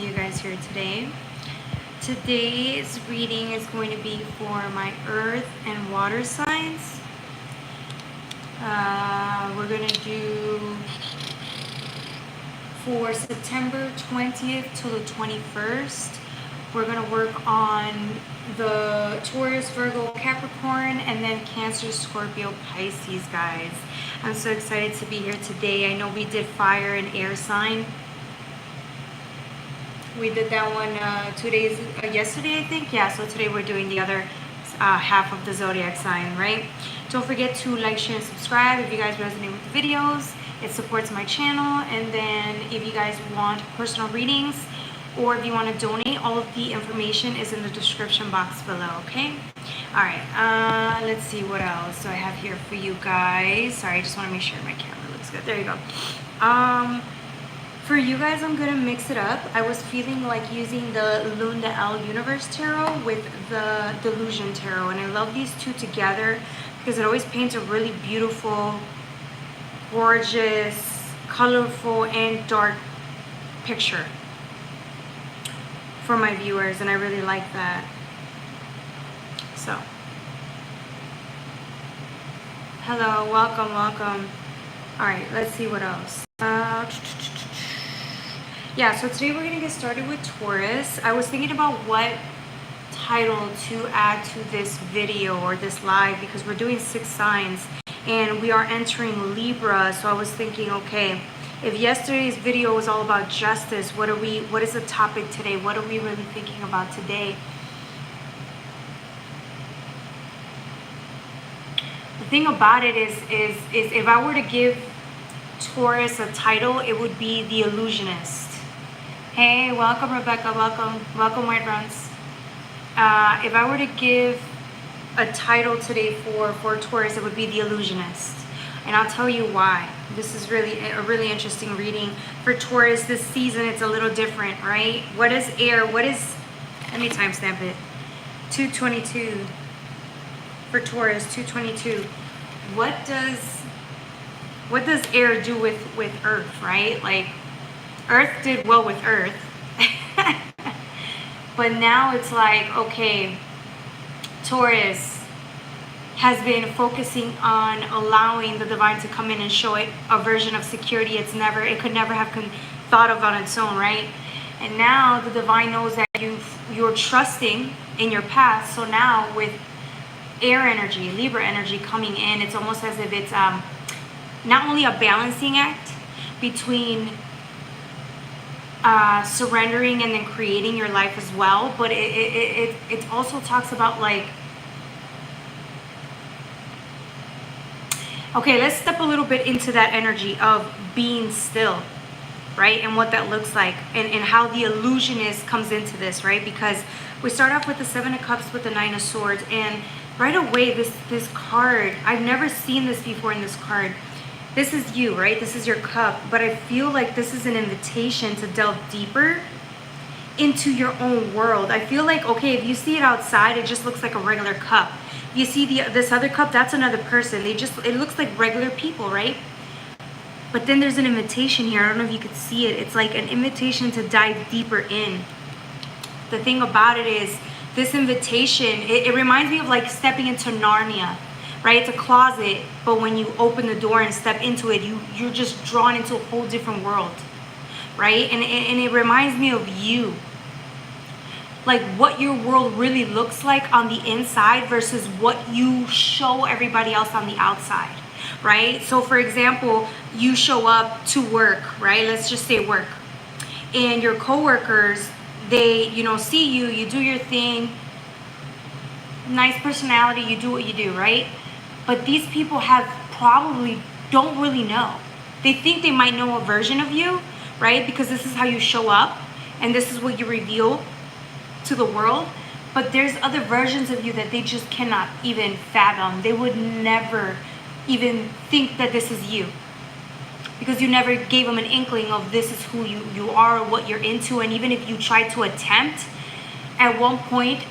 see you guys here today. Today's reading is going to be for my earth and water signs. We're going to do for September 20th to the 21st. We're going to work on the Taurus, Virgo, Capricorn, and then Cancer, Scorpio, Pisces, guys. I'm so excited to be here today. I know we did fire and air sign. We did that one 2 days, yesterday, I think. Yeah, so today we're doing the other half of the zodiac sign, right? Don't forget to like, share, and subscribe if you guys resonate with the videos. It supports my channel. And then if you guys want personal readings or if you want to donate, all of the information is in the description box below, okay? All right, let's see what else do I have here for you guys. Sorry, I just want to make sure my camera looks good. There you go. For you guys, I'm going to mix it up. I was feeling like using the Lune de El Universe Tarot with the Delusion Tarot. And I love these two together because it always paints a really beautiful, gorgeous, colorful, and dark picture for my viewers. And I really like that. So, hello, welcome. All right, let's see what else. Yeah, so today we're going to get started with Taurus. I was thinking about what title to add to this video or this live because we're doing 6 signs and we are entering Libra. So I was thinking, okay, if yesterday's video was all about justice, what is the topic today? What are we really thinking about today? The thing about it is if I were to give Taurus a title, it would be the Illusionist. Hey, welcome Rebecca, welcome White Runs. If I were to give a title today for Taurus, it would be the Illusionist. And I'll tell you why. This is really a really interesting reading. For Taurus this season, it's a little different, right? What is air? Let me timestamp it. 222 for Taurus, 222. What does air do with earth, right? Like, Earth did well with Earth. But now it's like, okay, Taurus has been focusing on allowing the divine to come in and show it a version of security it could never have thought of on its own, right? And now the divine knows that you're trusting in your path. So now with air energy, Libra energy coming in, it's almost as if it's not only a balancing act between surrendering and then creating your life as well, but it also talks about like, okay, let's step a little bit into that energy of being still, right? And what that looks like and how the illusionist comes into this, right? Because we start off with the 7 of Cups with the 9 of Swords, and right away this card, I've never seen this before in this card. This is you, right? This is your cup. But I feel like this is an invitation to delve deeper into your own world. I feel like, okay, if you see it outside, it just looks like a regular cup. You see this other cup, that's another person. It looks like regular people, right? But then there's an invitation here. I don't know if you could see it. It's like an invitation to dive deeper in. The thing about it is, this invitation, it reminds me of like stepping into Narnia. Right? It's a closet, but when you open the door and step into it, you're just drawn into a whole different world, right? And it reminds me of you. Like what your world really looks like on the inside versus what you show everybody else on the outside, right? So for example, you show up to work, right? Let's just say work. And your coworkers, they, see you, you do your thing, nice personality, you do what you do, right? But these people probably don't really know. They think they might know a version of you, right? Because this is how you show up and this is what you reveal to the world. But there's other versions of you that they just cannot even fathom. They would never even think that this is you. Because you never gave them an inkling of this is who you are or what you're into. And even if you tried to attempt, at one point,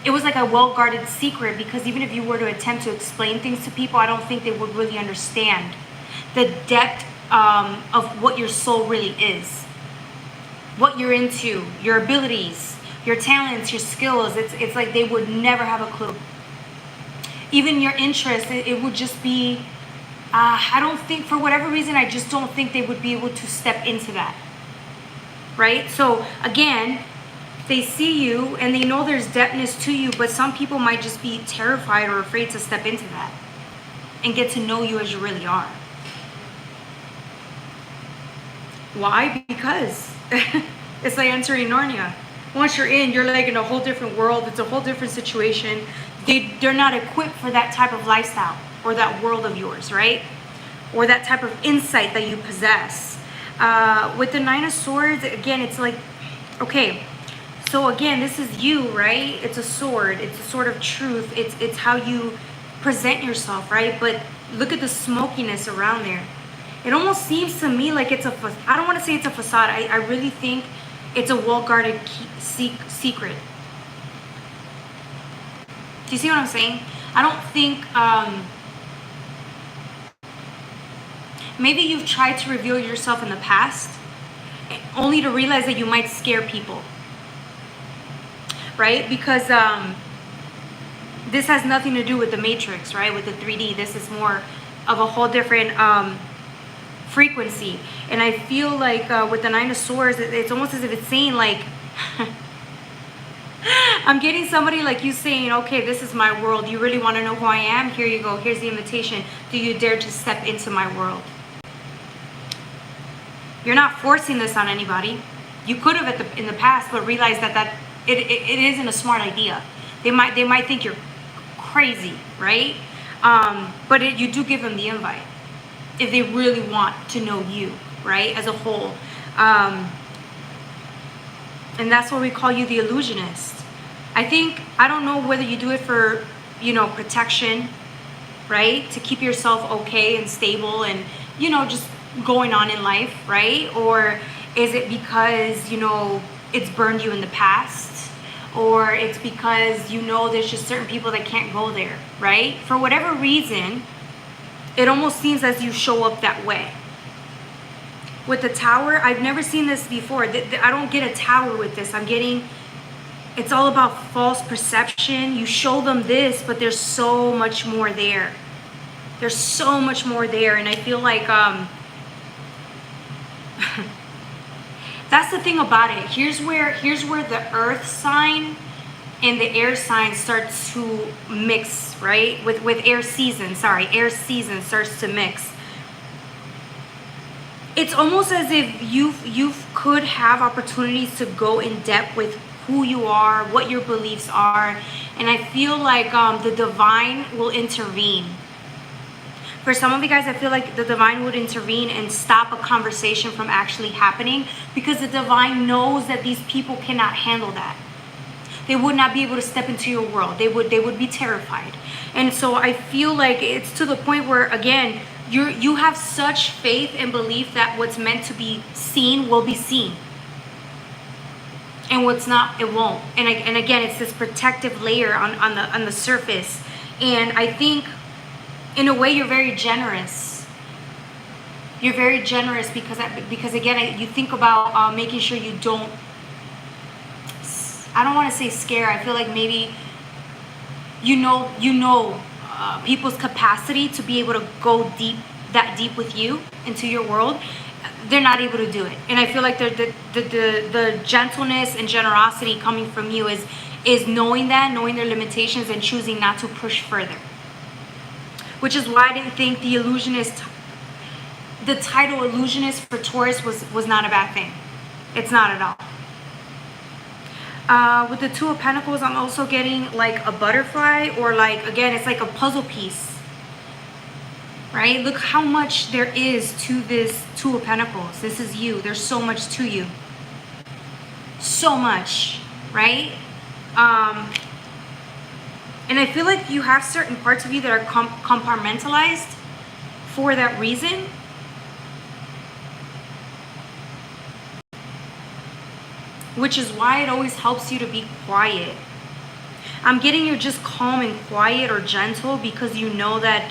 it was like a well-guarded secret, because even if you were to attempt to explain things to people, I don't think they would really understand the depth of what your soul really is. what you're into, your abilities, your talents, your skills. It's like they would never have a clue. Even your interests, it would just be, I don't think, for whatever reason, I just don't think they would be able to step into that. Right? So again, they see you and they know there's depthness to you, but some people might just be terrified or afraid to step into that and get to know you as you really are. Why? Because it's like entering Narnia. Once you're in, you're like in a whole different world. It's a whole different situation. They're not equipped for that type of lifestyle or that world of yours, right? Or that type of insight that you possess. With the Nine of Swords, again, it's like, okay, so again, this is you, right? It's a sword. It's a sword of truth. It's how you present yourself, right? But look at the smokiness around there. It almost seems to me like it's a, I don't want to say it's a facade. I really think it's a well-guarded secret. Do you see what I'm saying? I don't think, maybe you've tried to reveal yourself in the past, only to realize that you might scare people. Right? Because this has nothing to do with the Matrix, right? With the 3D. This is more of a whole different frequency. And I feel like with the Nine of Swords, it's almost as if it's saying like, I'm getting somebody like you saying, okay, this is my world. You really want to know who I am? Here you go. Here's the invitation. Do you dare to step into my world? You're not forcing this on anybody. You could have in the past, but realized that it isn't a smart idea. They might think you're crazy, right? But you do give them the invite if they really want to know you, right, as a whole. And that's why we call you the illusionist. I don't know whether you do it for, protection, right? To keep yourself okay and stable and, just going on in life, right? Or is it because, it's burned you in the past? Or it's because, there's just certain people that can't go there, right? For whatever reason, it almost seems as you show up that way. With the Tower, I've never seen this before. I don't get a Tower with this. It's all about false perception. You show them this, but there's so much more there. There's so much more there. And I feel like that's the thing about it. Here's where the earth sign and the air sign starts to mix, right? With air season starts to mix. It's almost as if you could have opportunities to go in depth with who you are, what your beliefs are, and I feel like the divine will intervene. For some of you guys, I feel like the divine would intervene and stop a conversation from actually happening, because the divine knows that these people cannot handle that. They would not be able to step into your world. They would be terrified. And so I feel like it's to the point where, again, you have such faith and belief that what's meant to be seen will be seen, and what's not, it won't. And again, it's this protective layer on the surface. And I think, in a way, you're very generous. You're very generous because again, you think about making sure you don't. I don't want to say scare. I feel like maybe people's capacity to be able to go that deep with you into your world. They're not able to do it. And I feel like the gentleness and generosity coming from you is knowing their limitations and choosing not to push further. Which is why I didn't think the title illusionist for Taurus was not a bad thing. It's not at all. With the Two of Pentacles, I'm also getting like a butterfly, or like, again, it's like a puzzle piece. Right? Look how much there is to this Two of Pentacles. This is you. There's so much to you. So much. Right? And I feel like you have certain parts of you that are compartmentalized for that reason. Which is why it always helps you to be quiet. I'm getting you're just calm and quiet or gentle because you know that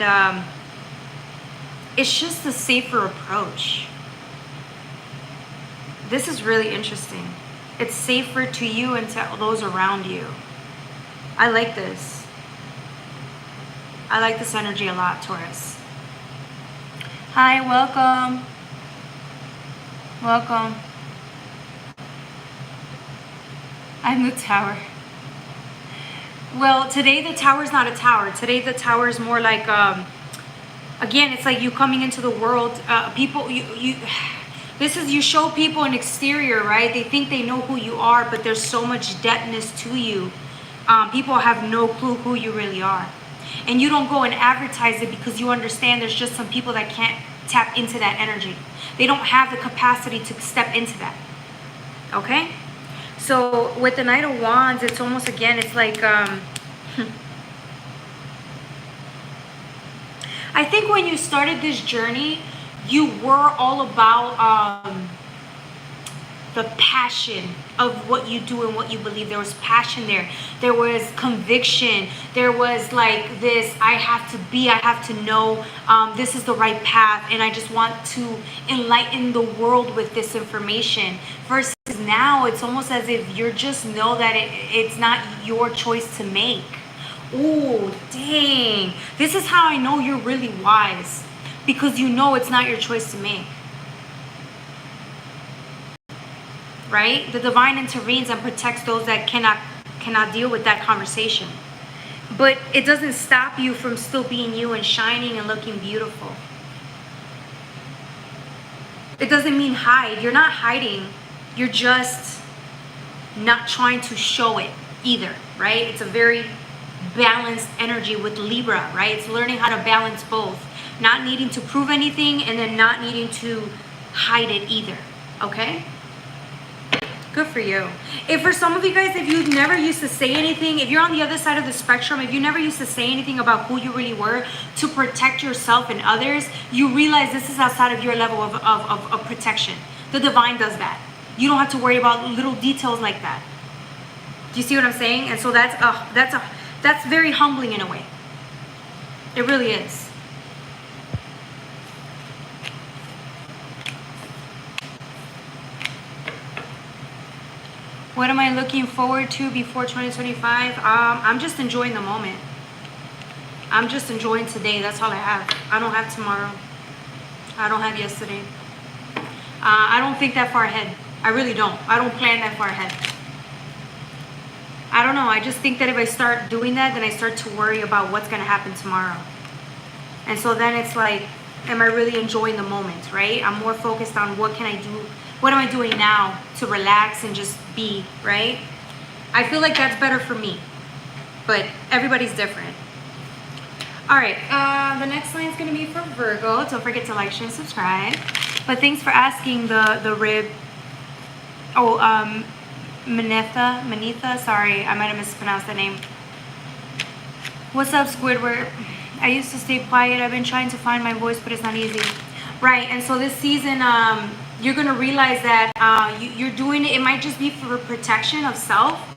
it's just a safer approach. This is really interesting. It's safer to you and to those around you. I like this. I like this energy a lot, Taurus. Hi, welcome. Welcome. I'm the tower. Well, today the tower is not a tower. Today the tower is more like, again, it's like you coming into the world. People, you show people an exterior, right? They think they know who you are, but there's so much depthness to you. People have no clue who you really are. And you don't go and advertise it because you understand there's just some people that can't tap into that energy. They don't have the capacity to step into that. Okay? So with the Knight of Wands, it's almost, again, it's like, I think when you started this journey, you were all about the passion of what you do and what you believe. There was passion there. There was conviction. There was like this, I have to know this is the right path, and I just want to enlighten the world with this information. Versus now, it's almost as if you're just know that it's not your choice to make. Oh, dang. This is how I know you're really wise. Because you know it's not your choice to make. Right? The divine intervenes and protects those that cannot deal with that conversation. But it doesn't stop you from still being you and shining and looking beautiful. It doesn't mean hide. You're not hiding. You're just not trying to show it either, right? It's a very balanced energy with Libra, right? It's learning how to balance both. Not needing to prove anything and then not needing to hide it either, okay? Good for you. If for some of you guys, if you never used to say anything, if you're on the other side of the spectrum, if you never used to say anything about who you really were to protect yourself and others, you realize this is outside of your level of protection. The divine does that. You don't have to worry about little details like that. Do you see what I'm saying? And so that's very humbling in a way. It really is. What am I looking forward to before 2025? I'm just enjoying the moment. I'm just enjoying today. That's all I have. I don't have tomorrow. I don't have yesterday. I don't think that far ahead. I really don't. I don't plan that far ahead. I don't know. I just think that if I start doing that, then I start to worry about what's going to happen tomorrow. And so then it's like, am I really enjoying the moment, right? I'm more focused on what can I do? What am I doing now to relax and just be, right? I feel like that's better for me. But everybody's different. All right. The next line is going to be for Virgo. Don't forget to like, share, and subscribe. But thanks for asking the rib. Oh, Manitha. Sorry, I might have mispronounced the name. What's up, Squidward? I used to stay quiet. I've been trying to find my voice, but it's not easy. Right. And so this season, you're going to realize that you're doing it. It might just be for protection of self,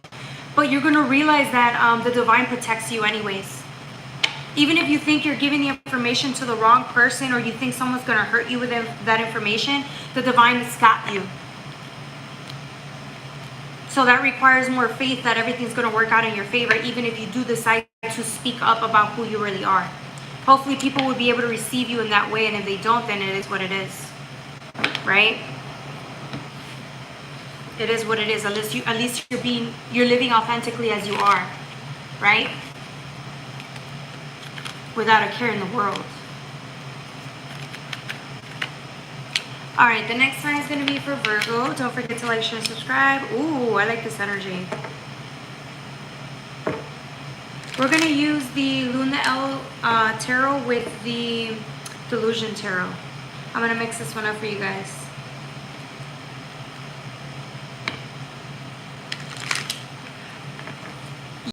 but you're going to realize that the divine protects you anyways. Even if you think you're giving the information to the wrong person, or you think someone's going to hurt you with that information, the divine has got you. So that requires more faith that everything's going to work out in your favor, even if you do decide to speak up about who you really are. Hopefully people will be able to receive you in that way, and if they don't, then it is what it is. Right? It is what it is. At least you're living authentically as you are, right? Without a care in the world. All right, the next sign is going to be for Virgo. Don't forget to like, share, and subscribe. Ooh, I like this energy. We're going to use the Luna Tarot with the Delusion Tarot. I'm going to mix this one up for you guys.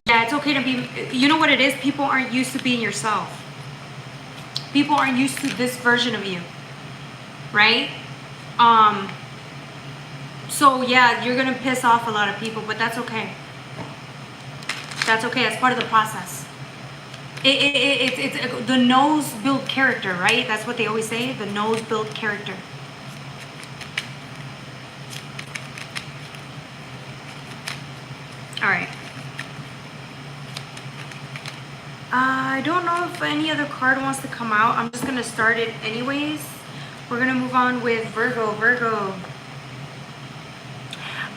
Yeah, it's okay to be, you know what it is? People aren't used to being yourself. People aren't used to this version of you, right? So yeah, you're going to piss off a lot of people, but that's okay. That's okay. That's part of the process. It's the no's build character, right? That's what they always say. The no's build character. All right. I don't know if any other card wants to come out. I'm just going to start it anyways. We're going to move on with Virgo. Virgo.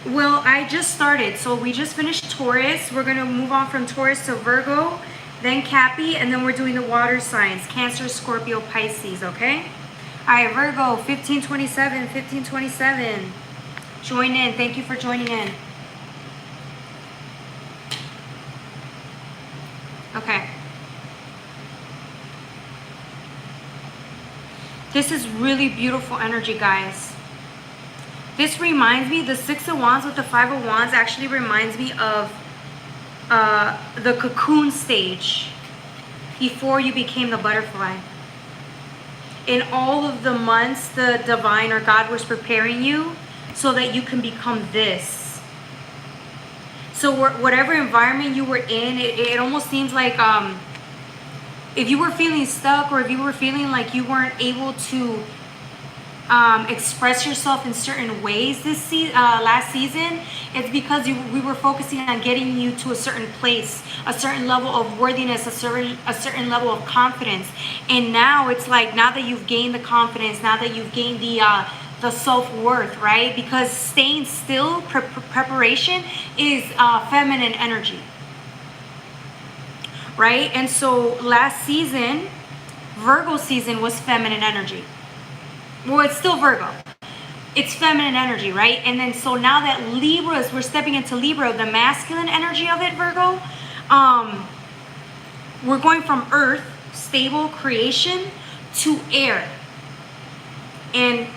Well, I just started. So we just finished Taurus. We're going to move on from Taurus to Virgo, then Cappy, and then we're doing the water signs. Cancer, Scorpio, Pisces, okay? All right, Virgo, 1527, 1527. Join in. Thank you for joining in. Okay. This is really beautiful energy, guys. This reminds me, the Six of Wands with the Five of Wands actually reminds me of the cocoon stage before you became the butterfly. In all of the months, the divine or God was preparing you so that you can become this. So whatever environment you were in, it almost seems like if you were feeling stuck, or if you were feeling like you weren't able to express yourself in certain ways this last season, it's because we were focusing on getting you to a certain place, a certain level of worthiness, a certain level of confidence. And now it's like, now that you've gained the confidence, now that you've gained the self-worth, right? Because staying still, preparation is feminine energy. Right? And so last season, Virgo season, was feminine energy. Well, it's still Virgo. It's feminine energy, right? And then so now that Libras, we're stepping into Libra, the masculine energy of it, Virgo, we're going from earth, stable creation, to air. And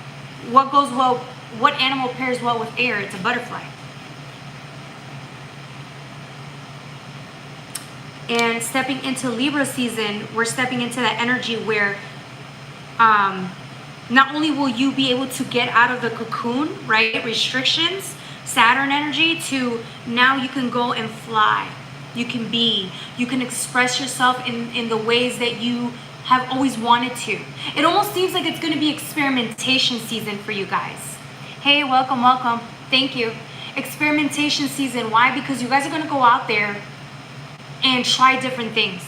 what goes well, what animal pairs well with air? It's a butterfly. And stepping into Libra season, we're stepping into that energy where not only will you be able to get out of the cocoon, right, restrictions, Saturn energy, to now you can go and fly. You can express yourself in the ways that you have always wanted to. It almost seems like it's going to be experimentation season for you guys. Hey, welcome, welcome. Thank you. Experimentation season. Why? Because you guys are going to go out there and try different things.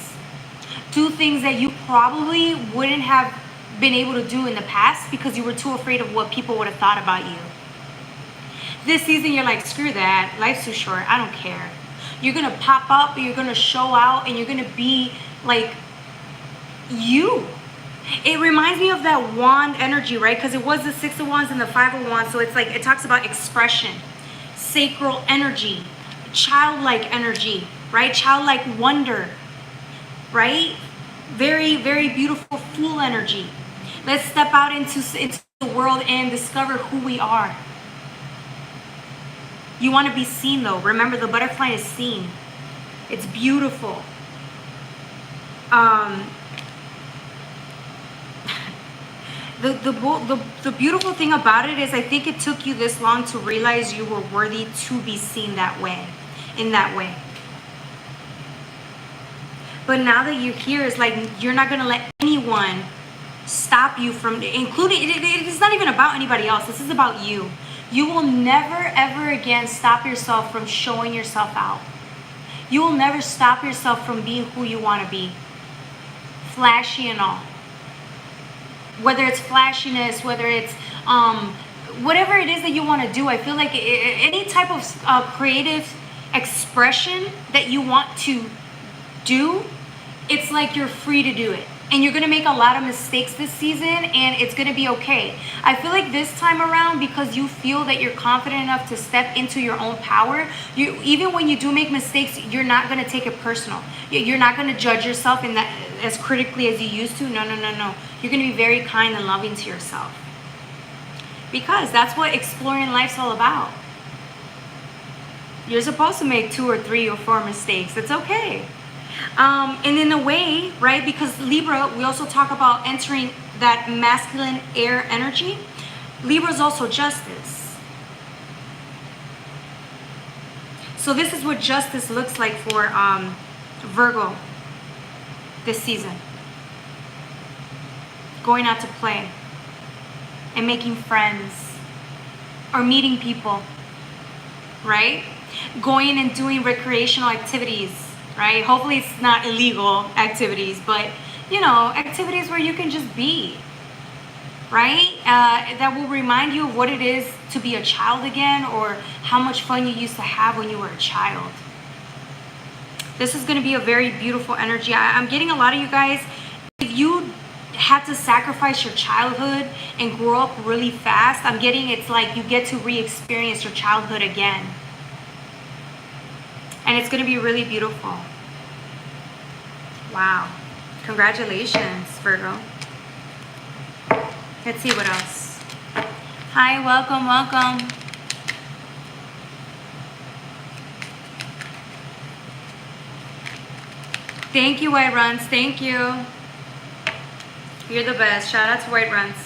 Do things that you probably wouldn't have been able to do in the past because you were too afraid of what people would have thought about you. This season, you're like, screw that. Life's too short. I don't care. You're going to pop up, you're going to show out, and you're going to be like you. It reminds me of that wand energy, right? Because it was the Six of Wands and the Five of Wands. So it's like, it talks about expression, sacral energy, childlike energy, right? Childlike wonder, right? Very, very beautiful fool energy. Let's step out into the world and discover who we are. You want to be seen, though. Remember, the butterfly is seen. It's beautiful. The beautiful thing about it is, I think it took you this long to realize you were worthy to be seen that way, in that way. But now that you're here, it's like you're not going to let anyone stop you from, including, it's not even about anybody else. This is about you. You will never, ever again stop yourself from showing yourself out. You will never stop yourself from being who you want to be. Flashy and all. Whether it's flashiness, whether it's whatever it is that you want to do, I feel like any type of creative expression that you want to do, it's like you're free to do it. And you're going to make a lot of mistakes this season, and it's going to be okay. I feel like this time around, because you feel that you're confident enough to step into your own power, even when you do make mistakes, you're not going to take it personal. You're not going to judge yourself in that as critically as you used to. No. You're going to be very kind and loving to yourself. Because that's what exploring life's all about. You're supposed to make 2 or 3 or 4 mistakes. It's okay. And in a way, right, because Libra, we also talk about entering that masculine air energy. Libra is also justice. So this is what justice looks like for Virgo this season. Going out to play and making friends or meeting people, right? going and doing recreational activities, right? Hopefully it's not illegal activities, but you know, activities where you can just be, right? That will remind you of what it is to be a child again, or how much fun you used to have when you were a child. This is going to be a very beautiful energy. I'm getting a lot of you guys, if you had to sacrifice your childhood and grow up really fast, I'm getting it's like you get to re-experience your childhood again. And it's going to be really beautiful. Wow. Congratulations, Virgo. Let's see what else. Hi, welcome, welcome. Thank you, White Runs. Thank you. You're the best. Shout out to White Runs.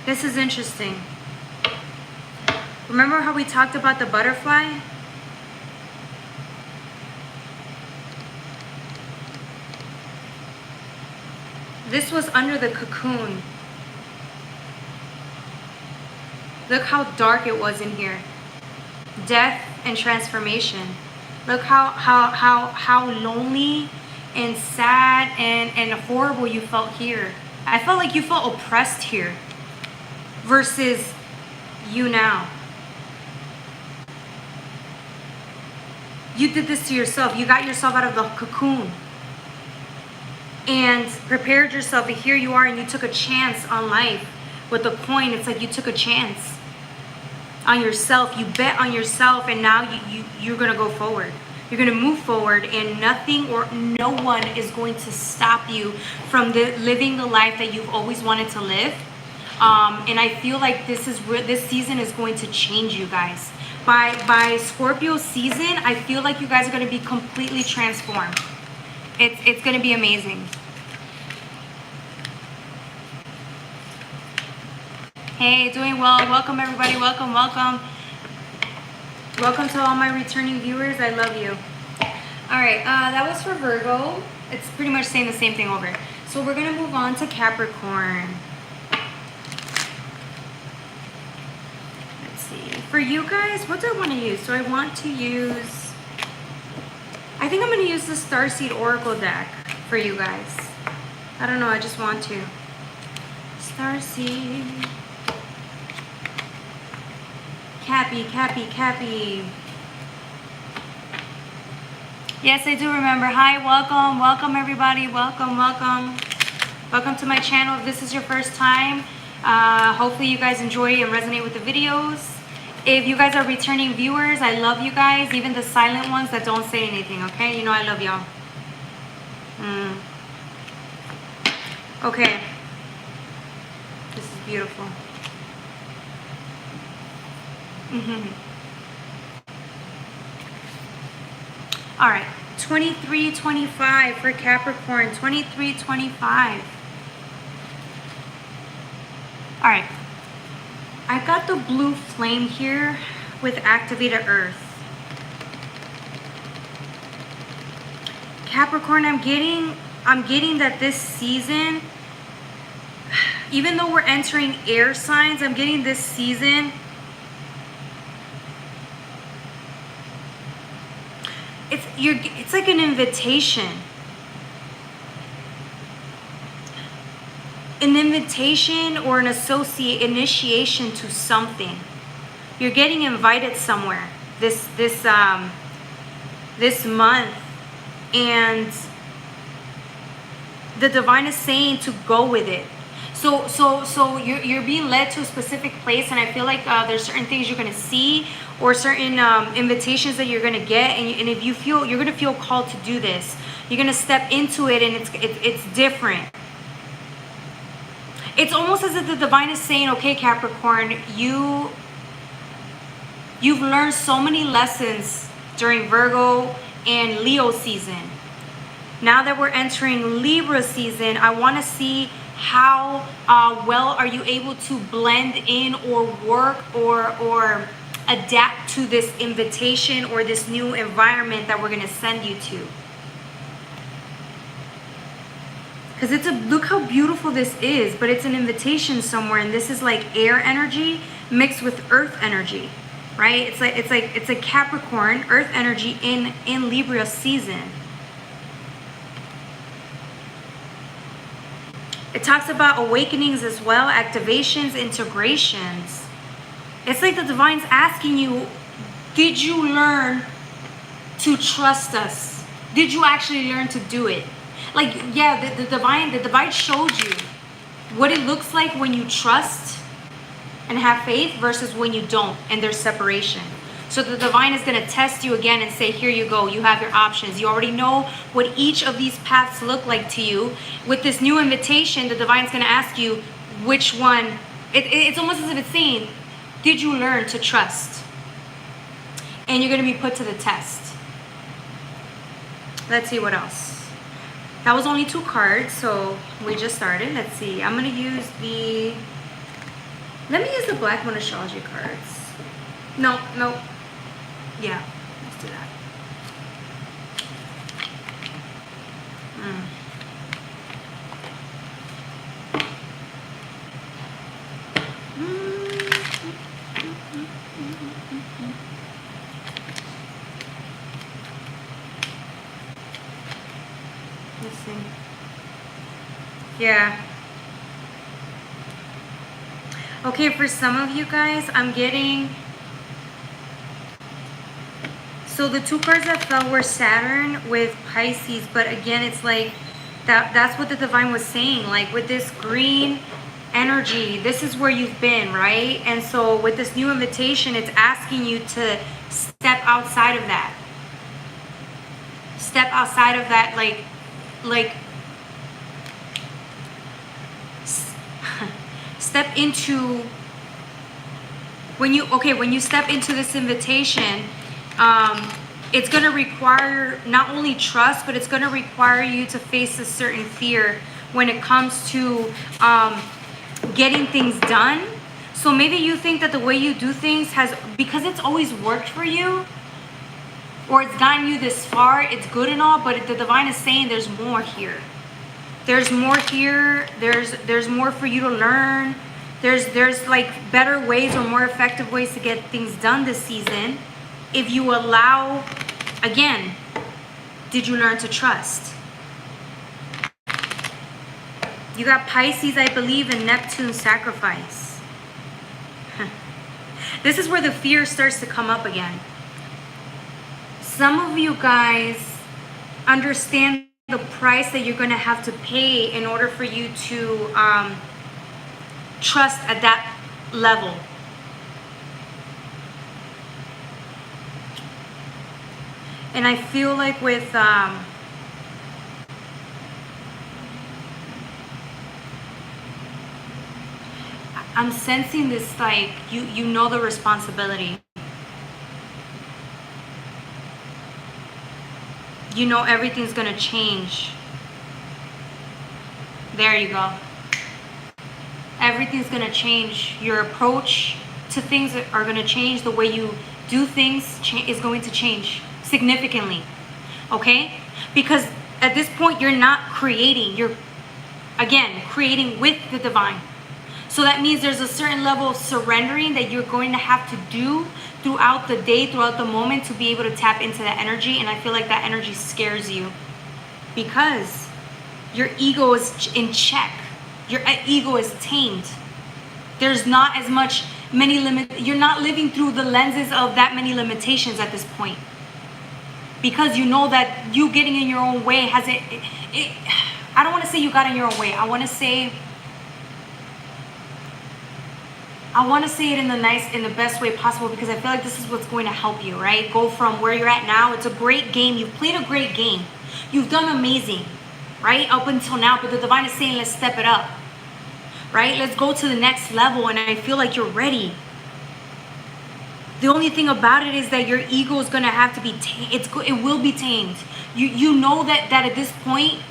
This is interesting. Remember how we talked about the butterfly? This was under the cocoon. Look how dark it was in here. Death and transformation. Look how lonely and sad and horrible you felt here. I felt like you felt oppressed here versus you now. You did this to yourself. You got yourself out of the cocoon and prepared yourself, and here you are, and you took a chance on life with the coin. It's like you took a chance on yourself. You bet on yourself, and now you're gonna go forward. You're gonna move forward, and nothing or no one is going to stop you from living the life that you've always wanted to live. And I feel like this season is going to change you guys. By Scorpio season, I feel like you guys are gonna be completely transformed. It's gonna be amazing. Hey, doing well. Welcome everybody. Welcome, welcome. Welcome to all my returning viewers. I love you. All right, that was for Virgo. It's pretty much saying the same thing over. So we're gonna move on to Capricorn. Let's see. For you guys, what do I want to use? So I want to use, I think I'm gonna use the Starseed Oracle deck for you guys. I don't know, I just want to. Starseed. Cappy, Cappy, Cappy. Yes, I do remember. Hi, welcome. Welcome, everybody. Welcome, welcome. Welcome to my channel. If this is your first time, hopefully you guys enjoy and resonate with the videos. If you guys are returning viewers, I love you guys. Even the silent ones that don't say anything, okay? You know I love y'all. Okay. This is beautiful. All right, 23-25 for Capricorn. 23-25. All right, I got the blue flame here with activated earth. Capricorn, I'm getting that this season, even though we're entering air signs, I'm getting this season, it's like an invitation. An invitation or an initiation to something. You're getting invited somewhere this month, and the divine is saying to go with it. So you're being led to a specific place, and I feel like there's certain things you're gonna see, or certain invitations that you're gonna get, and if you feel you're gonna feel called to do this, you're gonna step into it, and it's different. It's almost as if the divine is saying, okay, Capricorn, you've learned so many lessons during Virgo and Leo season. Now that we're entering Libra season, I want to see how well are you able to blend in or work or adapt to this invitation or this new environment that we're going to send you to. Because look how beautiful this is, but it's an invitation somewhere, and this is like air energy mixed with earth energy, right? It's a Capricorn earth energy in Libra season. It talks about awakenings as well, activations, integrations. It's like the divine's asking you, did you learn to trust us? Did you actually learn to do it? Like, yeah, the divine showed you what it looks like when you trust and have faith versus when you don't, and there's separation. So the divine is going to test you again and say, here you go, you have your options. You already know what each of these paths look like to you. With this new invitation, the divine's going to ask you which one. It's almost as if it's saying, did you learn to trust? And you're going to be put to the test. Let's see what else. That was only 2 cards, so we just started. Let's see. I'm going to use the... Let me use the Black Moon Astrology cards. No. Yeah, let's do that. Let's see. Yeah. Okay, for some of you guys, I'm getting... So the 2 cards that fell were Saturn with Pisces, but again, it's like that's what the divine was saying. Like with this green energy, this is where you've been, right? And so with this new invitation, it's asking you to step outside of that. Step outside of that, like step into when you step into this invitation. It's going to require not only trust, but it's going to require you to face a certain fear when it comes to getting things done. So maybe you think that the way you do things because it's always worked for you, or it's gotten you this far, it's good and all, but the divine is saying there's more here. There's more here. There's more for you to learn. There's like better ways or more effective ways to get things done this season. If you allow, again, did you learn to trust? You got Pisces, I believe, and Neptune sacrifice. This is where the fear starts to come up again. Some of you guys understand the price that you're going to have to pay in order for you to trust at that level. And I feel like with I'm sensing this, like you know the responsibility. You know everything's gonna change. There you go. Everything's gonna change. Your approach to things are gonna change. The way you do things is going to change significantly. Okay? Because at this point you're not creating. You're again creating with the divine. So that means there's a certain level of surrendering that you're going to have to do throughout the day, throughout the moment, to be able to tap into that energy. And I feel like that energy scares you because your ego is in check. Your ego is tamed. There's not as much you're not living through the lenses of that many limitations at this point. Because you know that you getting in your own way has I don't want to say you got in your own way. I want to say it in the best way possible, because I feel like this is what's going to help you, right? Go from where you're at now. It's a great game. You've played a great game. You've done amazing, right? Up until now, but the divine is saying, let's step it up, right? Let's go to the next level, and I feel like you're ready. The only thing about it is that your ego is going to have to be it will be tamed. You know that at this point,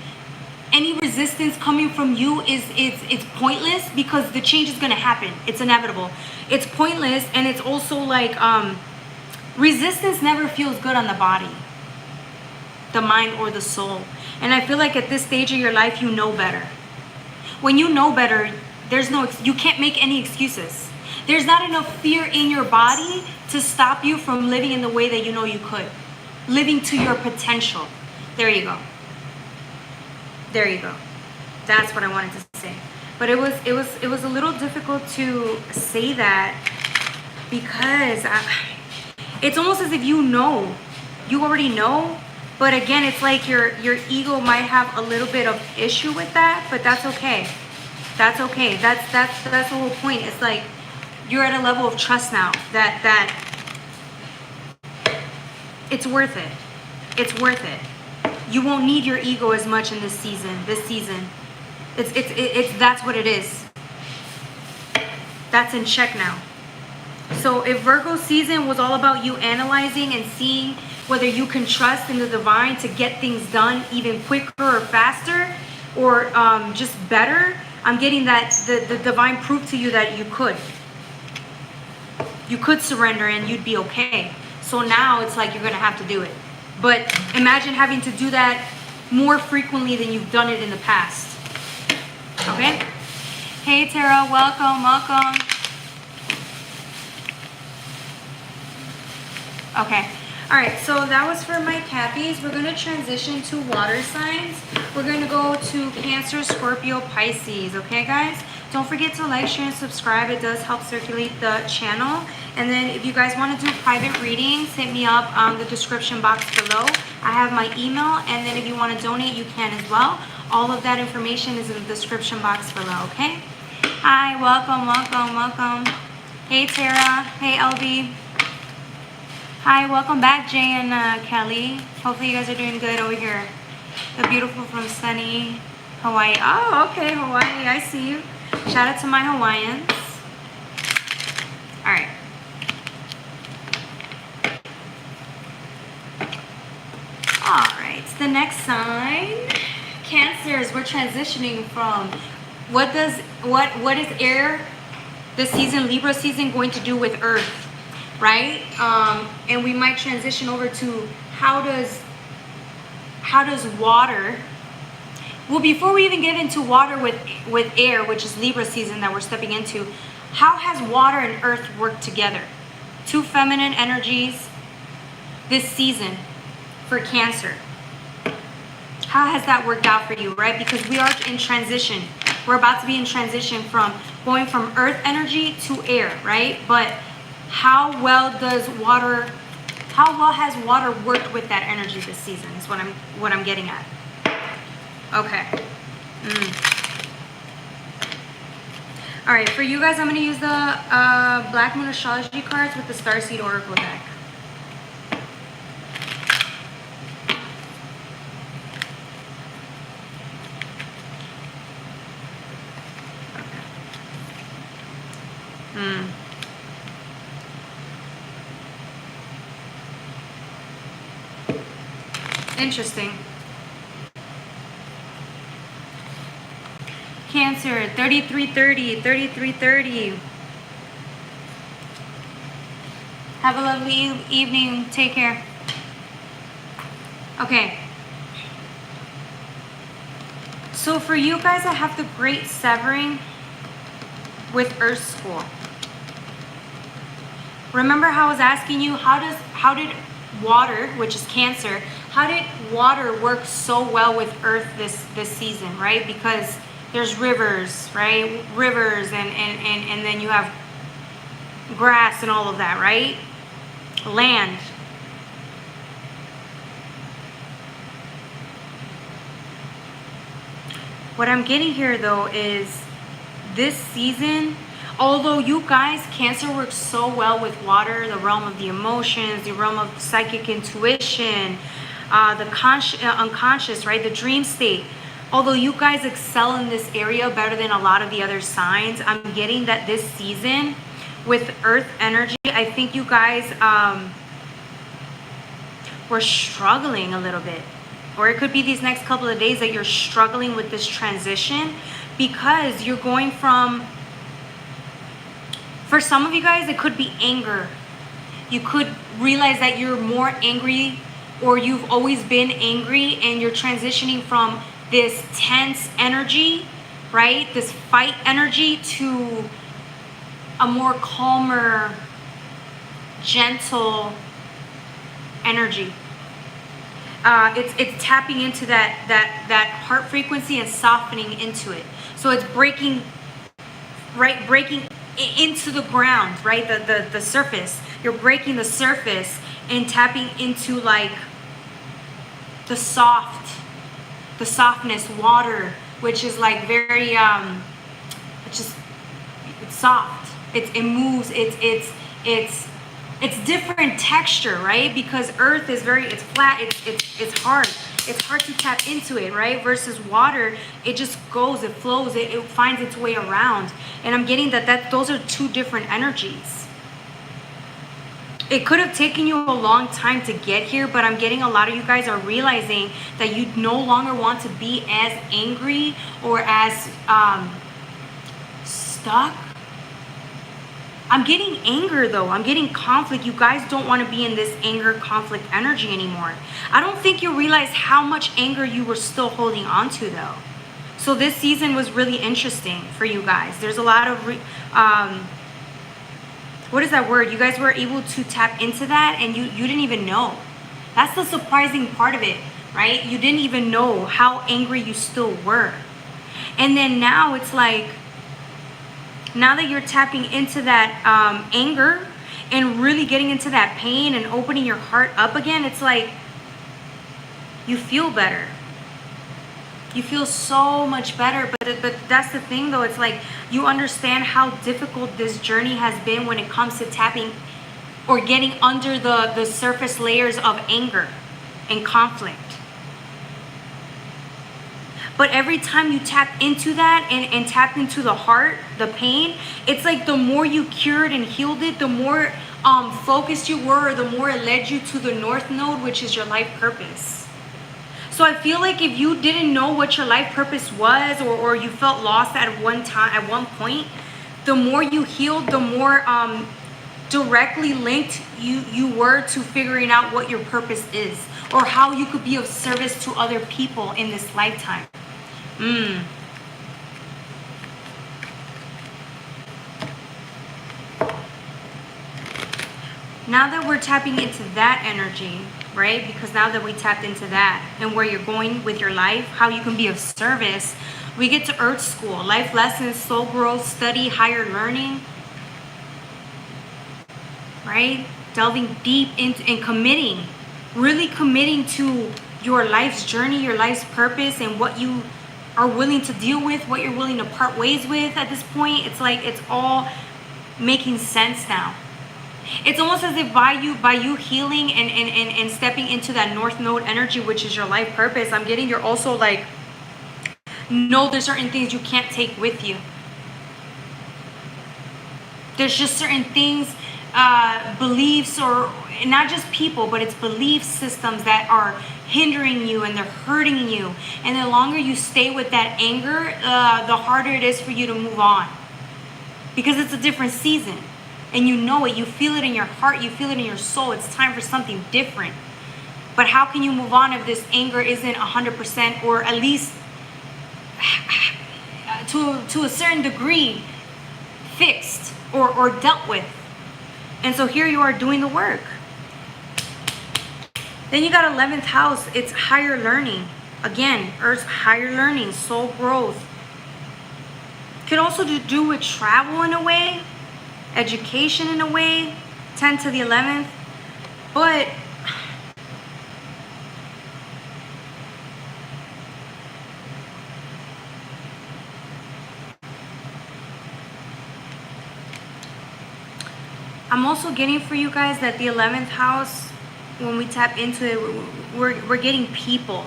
any resistance coming from you it's pointless, because the change is going to happen. It's inevitable. It's pointless, and it's also like resistance never feels good on the body, the mind, or the soul. And I feel like at this stage of your life, you know better. When you know better, you can't make any excuses. There's not enough fear in your body to stop you from living in the way that you know you could. Living to your potential. There you go. There you go. That's what I wanted to say. But it was a little difficult to say that because it's almost as if you already know. But again, it's like your ego might have a little bit of issue with that, but that's okay. That's okay. That's the whole point. It's like you're at a level of trust now that it's worth it. It's worth it. You won't need your ego as much in this season. It's that's what it is. That's in check now. So if Virgo season was all about you analyzing and seeing whether you can trust in the divine to get things done even quicker or faster or just better, I'm getting that the divine proved to you that you could. You could surrender and you'd be okay. So now it's like you're going to have to do it. But imagine having to do that more frequently than you've done it in the past. Okay? Hey Tara, welcome. Okay. All right, so that was for my Cappies. We're going to transition to water signs. We're going to go to Cancer, Scorpio, Pisces. Okay, guys? Don't forget to like, share, and subscribe. It does help circulate the channel. And then if you guys want to do private readings, hit me up on the description box below. I have my email. And then if you want to donate, you can as well. All of that information is in the description box below, okay? Hi, welcome. Hey, Tara. Hey, LB. Hi, welcome back, Jay and Kelly. Hopefully you guys are doing good over here. The beautiful from sunny Hawaii. Oh, okay, Hawaii, I see you. Shout out to my Hawaiians. All right. All right, the next sign, Cancers. We're transitioning from what is air this season, Libra season, going to do with Earth? Right? And we might transition over to how does water, well, before we even get into water with air, which is Libra season that we're stepping into, how has water and earth worked together? Two feminine energies this season for Cancer. How has that worked out for you, right? Because we are in transition. We're about to be in transition from going from earth energy to air, right? But how well has water worked with that energy this season is what I'm getting at. Okay. All right, for you guys, I'm going to use the Black Moon Astrology cards with the Starseed Oracle deck. Interesting. Cancer, 3330. Have a lovely evening. Take care. Okay. So for you guys, I have the Great Severing with Earth School. Remember how I was asking you, how did water, which is Cancer, how did water work so well with Earth this season, right? Because there's rivers, right? Rivers and then you have grass and all of that, right? Land. What I'm getting here though is this season, although you guys, Cancer works so well with water, the realm of the emotions, the realm of psychic intuition, the unconscious, right? The dream state. Although you guys excel in this area better than a lot of the other signs, I'm getting that this season with Earth energy, I think you guys were struggling a little bit. Or it could be these next couple of days that you're struggling with this transition because you're going from, for some of you guys, it could be anger. You could realize that you're more angry or you've always been angry and you're transitioning from this tense energy, right? This fight energy to a more calmer, gentle energy. It's tapping into that heart frequency and softening into it. So it's breaking into the ground, right? The surface. You're breaking the surface and tapping into like the softness, water, which is like very it's soft. It moves. It's different texture, right? Because earth is it's flat. It's hard. It's hard to tap into it, right? Versus water, it just goes, it flows, it finds its way around. And I'm getting that those are two different energies. It could have taken you a long time to get here, but I'm getting a lot of you guys are realizing that you no longer want to be as angry or as stuck. I'm getting anger though. I'm getting conflict. You guys don't want to be in this anger, conflict energy anymore. I don't think you realize how much anger you were still holding on to though. So this season was really interesting for you guys. There's a lot of, what is that word? You guys were able to tap into that and you didn't even know. That's the surprising part of it, right? You didn't even know how angry you still were. And then now it's like, now that you're tapping into that anger and really getting into that pain and opening your heart up again, it's like you feel better. You feel so much better. But that's the thing though. It's like you understand how difficult this journey has been when it comes to tapping or getting under the surface layers of anger and conflict. But every time you tap into that and tap into the heart, the pain, it's like the more you cured and healed it, the more focused you were, the more it led you to the North Node, which is your life purpose. So I feel like if you didn't know what your life purpose was, or you felt lost at one point, the more you healed, the more directly linked you were to figuring out what your purpose is, or how you could be of service to other people in this lifetime. Now that we're tapping into that energy, right? Because now that we tapped into that and where you're going with your life, how you can be of service, we get to Earth School, life lessons, soul growth, study, higher learning, right? Delving deep into and committing, really committing to your life's journey, your life's purpose, and what you are willing to deal with, what you're willing to part ways with at this point. It's like it's all making sense now. It's almost as if by you healing and stepping into that North Node energy, which is your life purpose, I'm getting you're also like, no, there's certain things you can't take with you. There's just certain things, beliefs, or not just people, but it's belief systems that are hindering you and they're hurting you. And the longer you stay with that anger, the harder it is for you to move on. Because it's a different season. And you know it, you feel it in your heart, you feel it in your soul. It's time for something different. But how can you move on if this anger isn't 100%, or at least to a certain degree fixed or dealt with? And so here you are doing the work. Then you got 11th house. It's higher learning. Again, Earth's higher learning, soul growth. Could also do with travel in a way, education in a way, 10 to the 11th. But I'm also getting for you guys that the 11th house, when we tap into it, we're getting people.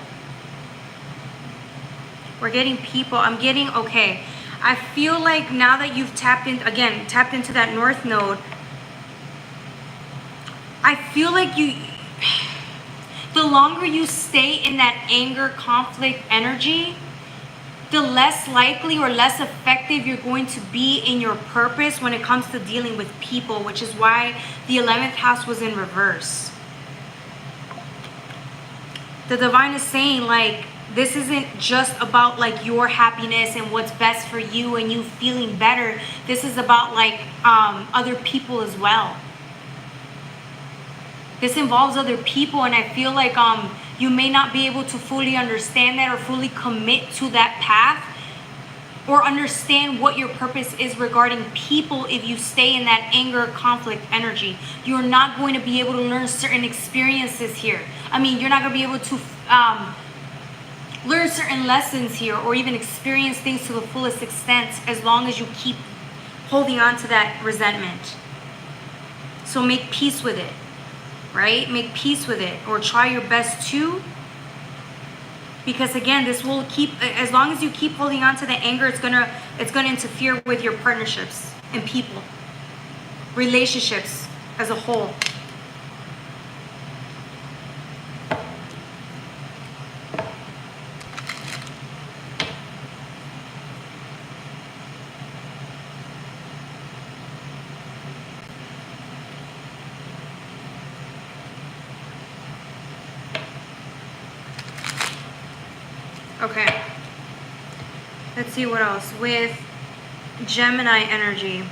We're getting people. I'm getting, okay, I feel like now that you've tapped into that North Node, I feel like the longer you stay in that anger, conflict energy, the less likely or less effective you're going to be in your purpose when it comes to dealing with people, which is why the 11th house was in reverse. The divine is saying, like, this isn't just about like your happiness and what's best for you and you feeling better. This is about like other people as well. This involves other people, and I feel like you may not be able to fully understand that or fully commit to that path or understand what your purpose is regarding people if you stay in that anger, conflict energy. You're not going to be able to learn certain experiences here. I mean, you're not going to be able to learn certain lessons here or even experience things to the fullest extent as long as you keep holding on to that resentment. So make peace with it, right? Make peace with it, or try your best to. Because again, this will keep, as long as you keep holding on to the anger, it's gonna interfere with your partnerships and people, relationships as a whole. Okay, let's see what else. With Gemini energy.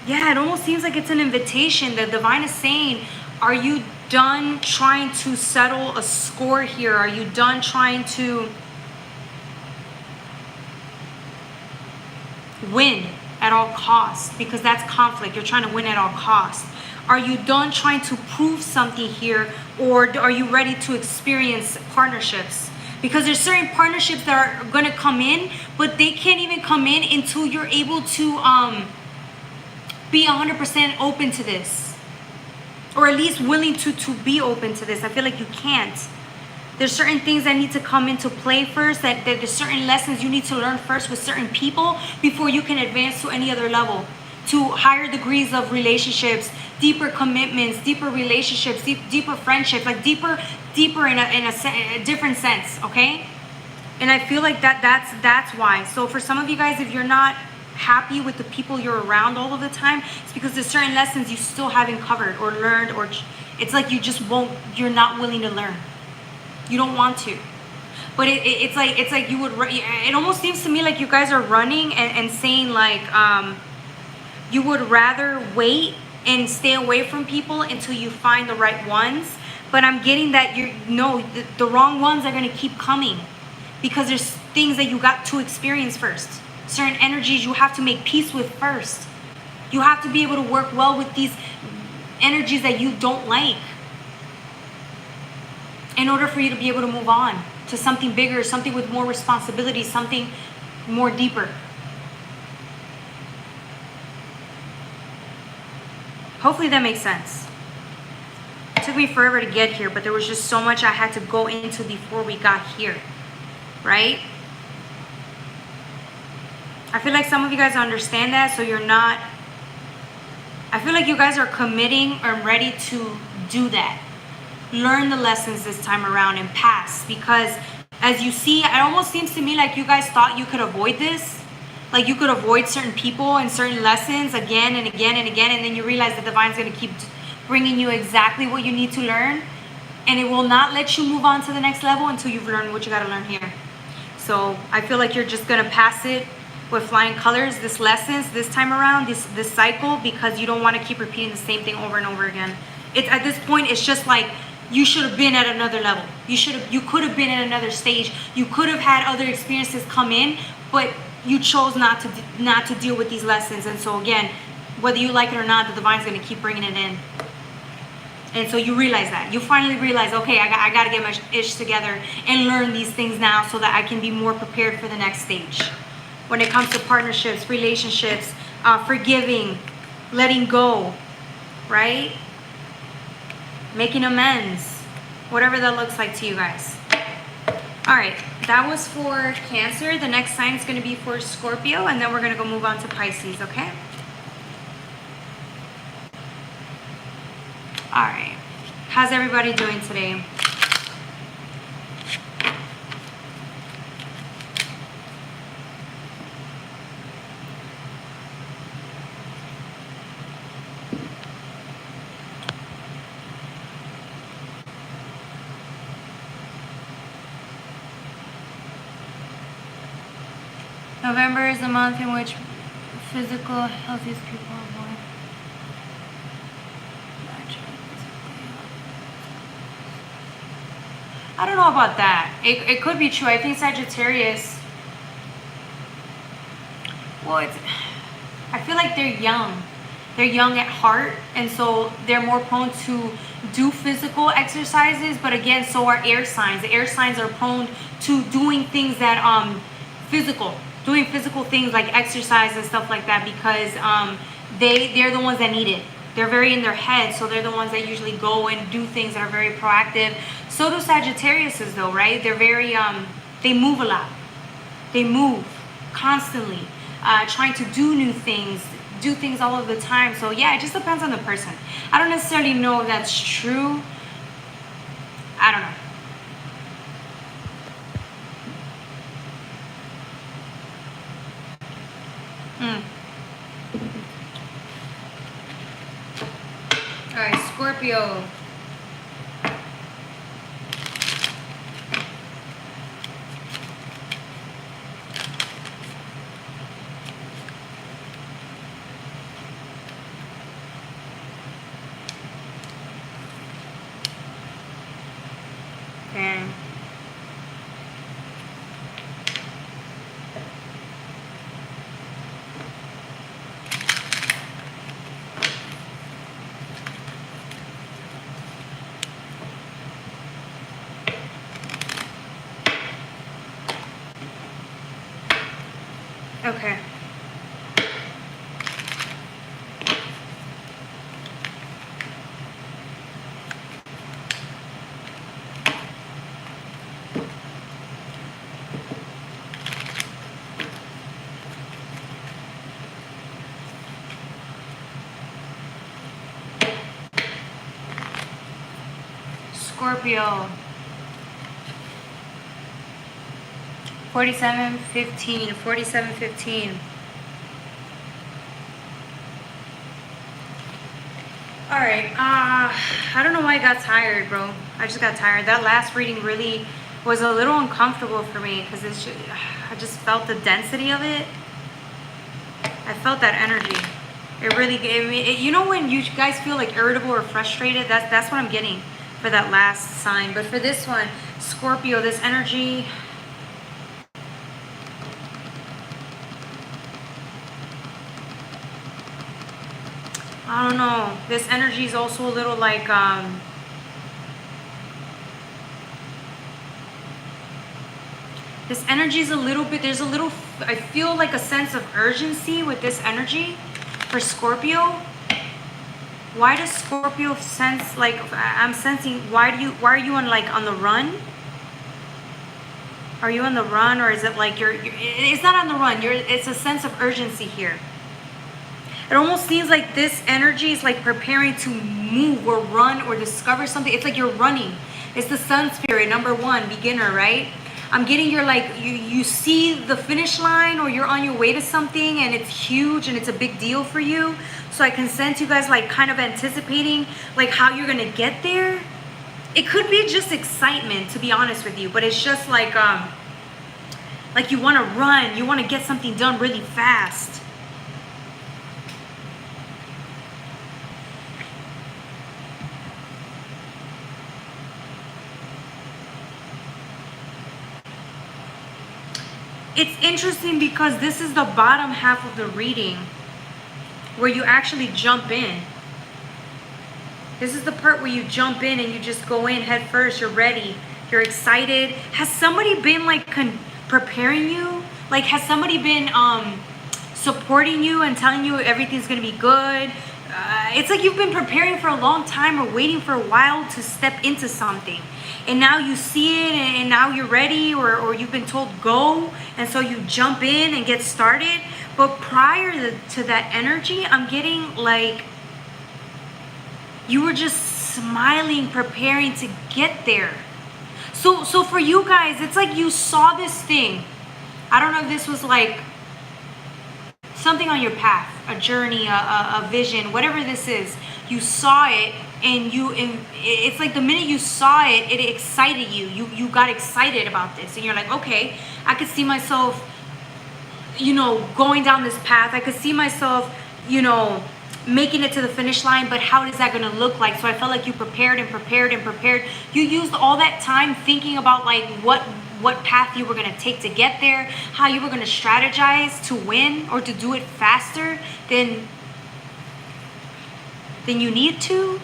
Yeah, it almost seems like it's an invitation. The divine is saying, are you done trying to settle a score here? Are you done trying to win at all costs? Because that's conflict. You're trying to win at all costs. Are you done trying to prove something here, or are you ready to experience partnerships? Because there's certain partnerships that are going to come in, but they can't even come in until you're able to be 100% open to this, or at least willing to be open to this. I feel like you can't. There's certain things that need to come into play first, that there's certain lessons you need to learn first with certain people before you can advance to any other level, to higher degrees of relationships, deeper commitments, deeper relationships, deeper friendships, like deeper in a different sense, okay? And I feel like that's why. So for some of you guys, if you're not happy with the people you're around all of the time, it's because there's certain lessons you still haven't covered or learned, or it's like you're not willing to learn. You don't want to. But it's like you would, it almost seems to me like you guys are running and saying like, you would rather wait and stay away from people until you find the right ones. But I'm getting that the wrong ones are going to keep coming, because there's things that you got to experience first. Certain energies you have to make peace with first. You have to be able to work well with these energies that you don't like in order for you to be able to move on to something bigger, something with more responsibility, something more deeper. Hopefully that makes sense. It took me forever to get here, but there was just so much I had to go into before we got here, right? I feel like some of you guys understand that, so you're not, I feel like you guys are committing or ready to do that. Learn the lessons this time around and pass, because as you see, it almost seems to me like you guys thought you could avoid this. Like you could avoid certain people and certain lessons again and again and again, and then you realize the divine's going to keep bringing you exactly what you need to learn, and it will not let you move on to the next level until you've learned what you got to learn here. So I feel like you're just going to pass it with flying colors, this lessons this time around, this cycle, because you don't want to keep repeating the same thing over and over again. It's at this point, it's just like you should have been at another level. You could have been at another stage. You could have had other experiences come in, but you chose not to deal with these lessons. And so again, whether you like it or not, the divine's going to keep bringing it in. And so you realize that. You finally realize, okay, I got to get my ish together and learn these things now so that I can be more prepared for the next stage. When it comes to partnerships, relationships, forgiving, letting go, right? Making amends, whatever that looks like to you guys. All right, that was for Cancer. The next sign is going to be for Scorpio, and then we're going to go move on to Pisces, okay? All right, how's everybody doing today? November is the month in which physical healthiest people are born. I don't know about that. It could be true. I think Sagittarius, well, I feel like they're young. They're young at heart, and so they're more prone to do physical exercises. But again, so are air signs. The air signs are prone to doing things that doing physical things like exercise and stuff like that, because they're the ones that need it. They're very in their head, so they're the ones that usually go and do things that are very proactive. So do Sagittariuses, though, right? They're very they move a lot. They move constantly, trying to do new things, do things all of the time. So yeah, it just depends on the person. I don't necessarily know if that's true. I don't know. All right, Scorpio. Okay. Okay. Scorpio. 4715, 4715. All right. I don't know why I got tired, bro. I just got tired. That last reading really was a little uncomfortable for me because I just felt the density of it. I felt that energy. It really gave me. You know when you guys feel like irritable or frustrated? That's what I'm getting for that last sign. But for this one, Scorpio, this energy. I don't know. This energy is also a little like this energy is a little bit, there's a little, I feel like a sense of urgency with this energy for Scorpio. Why does Scorpio sense like, I'm sensing, why are you on the run? Are you on the run, or is it like it's not on the run, it's a sense of urgency here. It almost seems like this energy is like preparing to move or run or discover something. It's like you're running. It's the sun spirit, number one, beginner, right? I'm getting you're like, you see the finish line, or you're on your way to something and it's huge and it's a big deal for you. So I can sense you guys like kind of anticipating like how you're gonna get there. It could be just excitement, to be honest with you, but it's just like you wanna run, you wanna get something done really fast. It's interesting because this is the bottom half of the reading where you actually jump in. This is the part where you jump in and you just go in head first. You're ready. You're excited. Has somebody been like preparing you? Like has somebody been supporting you and telling you everything's going to be good? It's like you've been preparing for a long time or waiting for a while to step into something. And now you see it and now you're ready, or you've been told go, and so you jump in and get started. But prior to that energy, I'm getting like you were just smiling, preparing to get there. So for you guys, it's like you saw this thing. I don't know if this was like something on your path, a journey, a vision, whatever this is. You saw it, and it's like the minute you saw it, it excited you. You got excited about this, and you're like, okay, I could see myself you know, going down this path. I could see myself, you know, making it to the finish line, but how is that going to look like? So I felt like you prepared and prepared and prepared. You used all that time thinking about like what path you were going to take to get there, how you were going to strategize to win or to do it faster than you need to.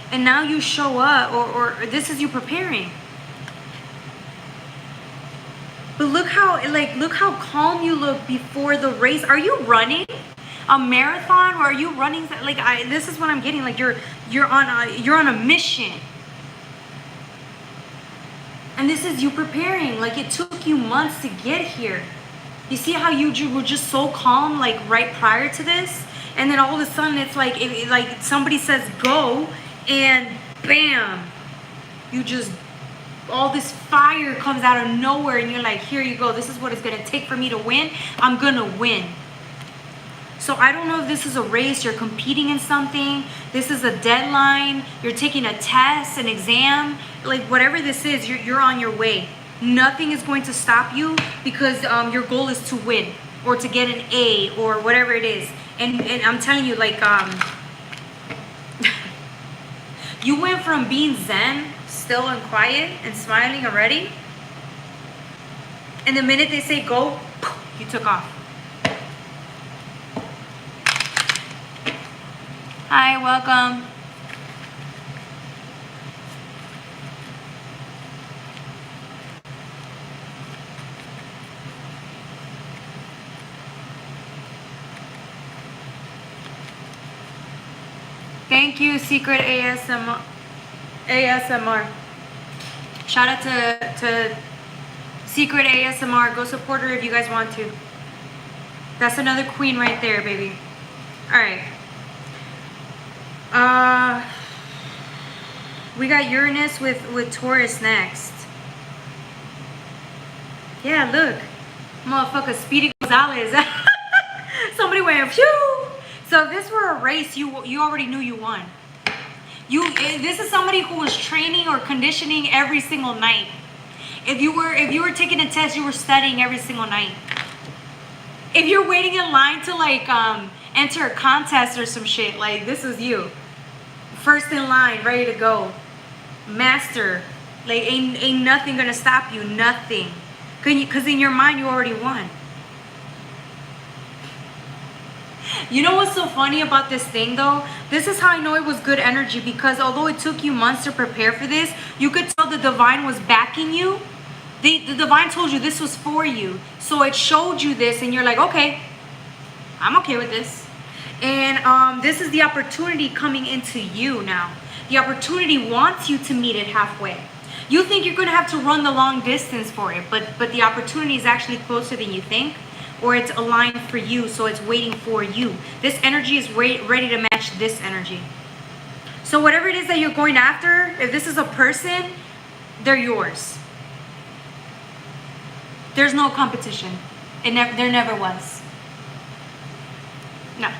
And now you show up, or this is you preparing. But look how calm you look before the race. Are you running a marathon, or are you running like this is what I'm getting, like you're on a mission. And this is you preparing, like it took you months to get here. You see how you were just so calm like right prior to this, and then all of a sudden it's like like somebody says go, and bam, you just, all this fire comes out of nowhere, and you're like, here you go, this is what it's gonna take for me to win. I'm gonna win. So I don't know if this is a race, you're competing in something, this is a deadline, you're taking a test, an exam, like whatever this is, you're on your way. Nothing is going to stop you, because your goal is to win or to get an A or whatever it is. And I'm telling you, like you went from being zen, still and quiet and smiling already, and the minute they say go, you took off. Hi, welcome. Thank you, Secret ASMR. Shout out to Secret ASMR. Go support her if you guys want to. That's another queen right there, baby. All right. We got Uranus with Taurus next. Yeah, look. Motherfucker, Speedy Gonzalez. Somebody went, phew. So if this were a race, you already knew you won. This is somebody who was training or conditioning every single night. If you were taking a test, you were studying every single night. If you're waiting in line to like enter a contest or some shit, like this is you. First in line, ready to go. Master. Like ain't nothing gonna stop you, nothing. Cause in your mind you already won. You know what's so funny about this thing though? This is how I know it was good energy, because although it took you months to prepare for this, you could tell the divine was backing you. The divine told you this was for you. So it showed you this and you're like, okay, I'm okay with this. And this is the opportunity coming into you now. The opportunity wants you to meet it halfway. You think you're going to have to run the long distance for it, but the opportunity is actually closer than you think, or it's aligned for you, so it's waiting for you. This energy is ready to match this energy. So whatever it is that you're going after, if this is a person, they're yours. There's no competition. There never was. No.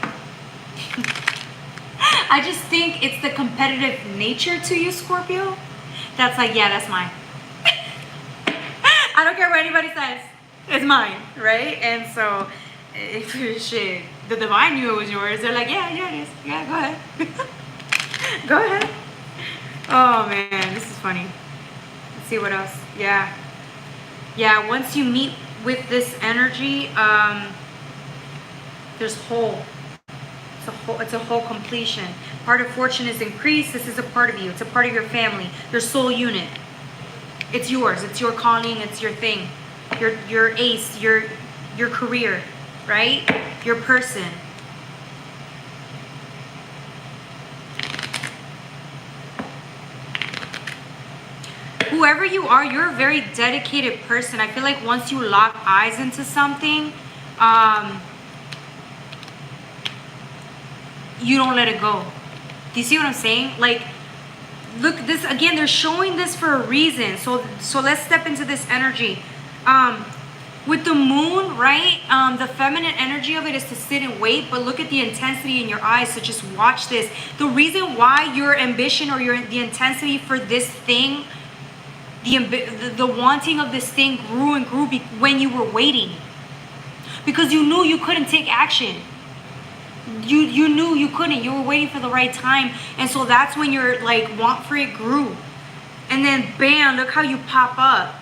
I just think it's the competitive nature to you, Scorpio, that's like, yeah, that's mine. I don't care what anybody says. It's mine, right? And so, if shit, the divine knew it was yours. They're like, yeah, it is. Yeah, go ahead. Go ahead. Oh, man, this is funny. Let's see what else. Yeah. Yeah, once you meet with this energy, there's whole. It's a whole completion. Part of fortune is increased. This is a part of you. It's a part of your family. Your soul unit. It's yours. It's your calling. It's your thing. Your ace. Your career. Right? Your person. Whoever you are, you're a very dedicated person. I feel like once you lock eyes into something, you don't let it go. Do you see what I'm saying? Like, look, this again, they're showing this for a reason. So let's step into this energy. With the moon, right? The feminine energy of it is to sit and wait, but look at the intensity in your eyes. So just watch this. The reason why your ambition or the intensity for this thing, the wanting of this thing grew and grew when you were waiting. Because you knew you couldn't take action. You knew you couldn't. You were waiting for the right time. And so that's when your like want for it grew. And then bam, look how you pop up.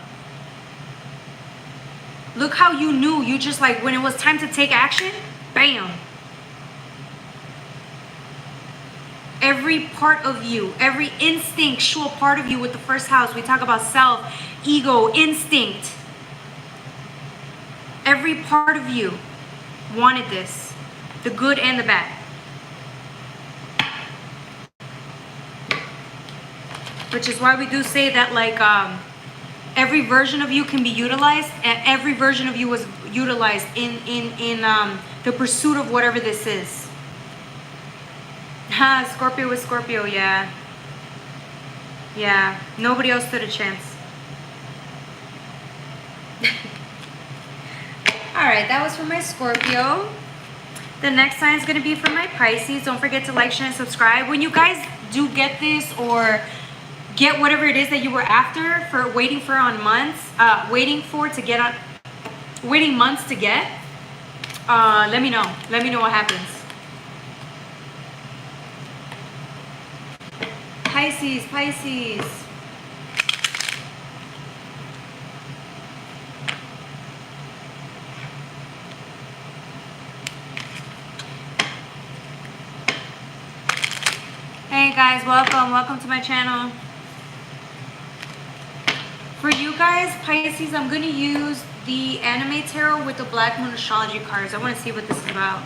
Look how you knew. You just like, when it was time to take action, bam. Every part of you, every instinctual part of you with the first house, we talk about self, ego, instinct. Every part of you wanted this, the good and the bad. Which is why we do say that like every version of you can be utilized, and every version of you was utilized in the pursuit of whatever this is. Scorpio with Scorpio, yeah. Yeah, nobody else stood a chance. Alright, that was for my Scorpio. The next sign is going to be for my Pisces. Don't forget to like, share, and subscribe. When you guys do get this or get whatever it is that you were after for waiting for on months, waiting months to get, let me know. Let me know what happens. Pisces, Pisces. Hey guys, welcome to my channel. For you guys, Pisces, I'm going to use the Anime Tarot with the Black Moon Astrology cards. I want to see what this is about.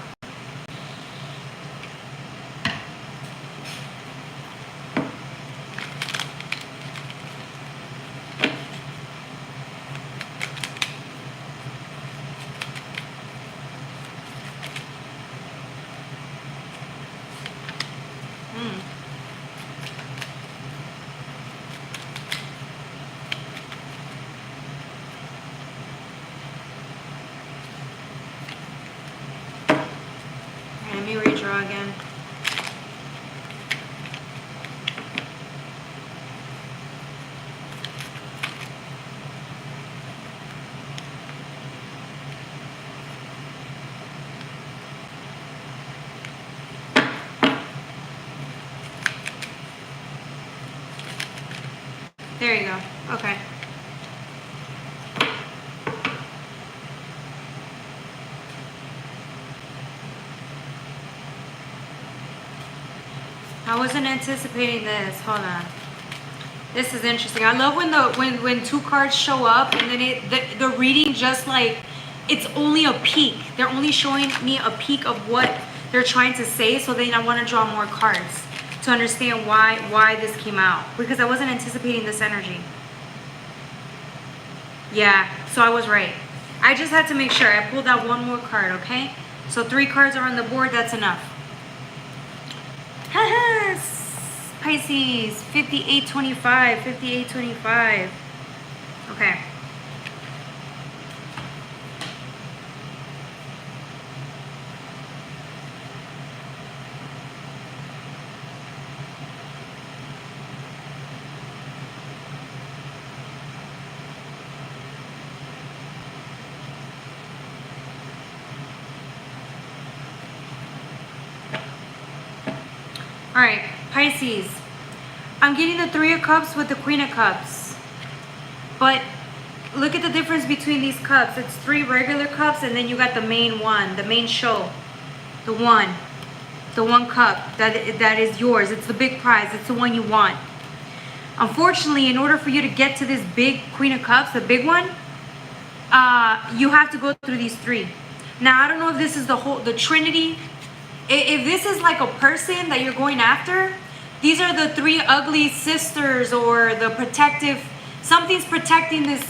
Let me redraw again. There you go. Okay. I wasn't anticipating this. Hold on. This is interesting. I love when two cards show up and then the reading just like, it's only a peek. They're only showing me a peek of what they're trying to say. So then I want to draw more cards to understand why this came out, because I wasn't anticipating this energy. Yeah, so I was right. I just had to make sure I pulled out one more card, okay? So 3 cards are on the board, that's enough. Pisces, 5825, 5825. Okay. All right, Pisces. I'm getting the 3 of Cups with the Queen of Cups. But look at the difference between these cups. It's 3 regular cups and then you got the main one, the main show. The one cup that is yours. It's the big prize. It's the one you want. Unfortunately, in order for you to get to this big Queen of Cups, the big one, you have to go through these 3. Now, I don't know if this is the Trinity. If this is like a person that you're going after, these are the 3 ugly sisters, or the protective, something's protecting this.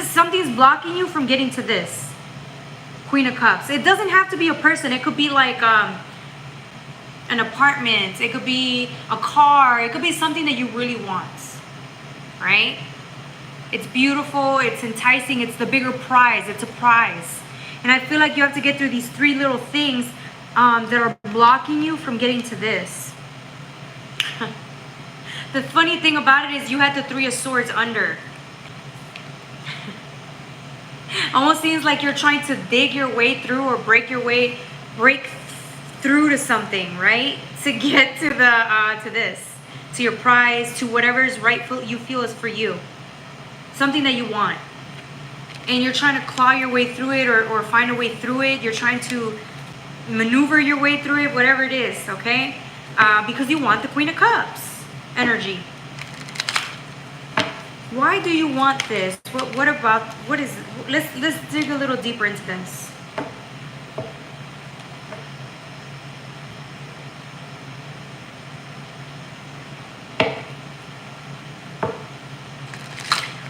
Something's blocking you from getting to this Queen of Cups. It doesn't have to be a person. It could be like an apartment. It could be a car. It could be something that you really want, right? It's beautiful. It's enticing. It's the bigger prize. It's a prize. And I feel like you have to get through these 3 little things that are blocking you from getting to this. The funny thing about it is you had the Three of Swords under. Almost seems like you're trying to dig your way through or break through to something, right? To get to to your prize, to whatever is rightful you feel is for you. Something that you want. And you're trying to claw your way through it or find a way through it. You're trying to maneuver your way through it, whatever it is, okay? Because you want the Queen of Cups energy. Why do you want this? What is it? Let's dig a little deeper into this.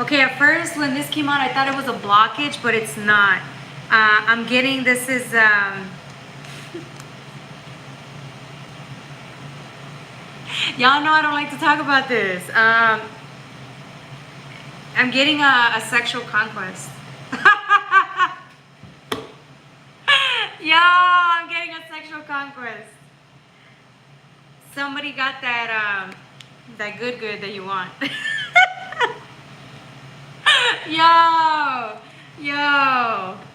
Okay, at first when this came out, I thought it was a blockage, but it's not. I'm getting this is y'all know I don't like to talk about this. I'm getting a sexual conquest. Yo, I'm getting a sexual conquest. Somebody got that that good that you want. Yo.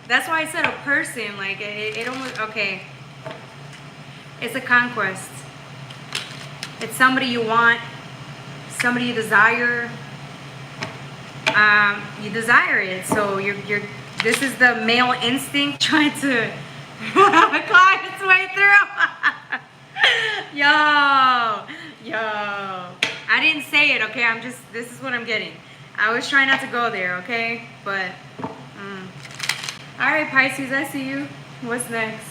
That's why I said a person. Like it almost okay. It's a conquest. It's somebody you want, somebody you desire. You desire it, so you're. This is the male instinct trying to climb its way through. Yo. I didn't say it, okay? This is what I'm getting. I was trying not to go there, okay? But, all right, Pisces, I see you. What's next?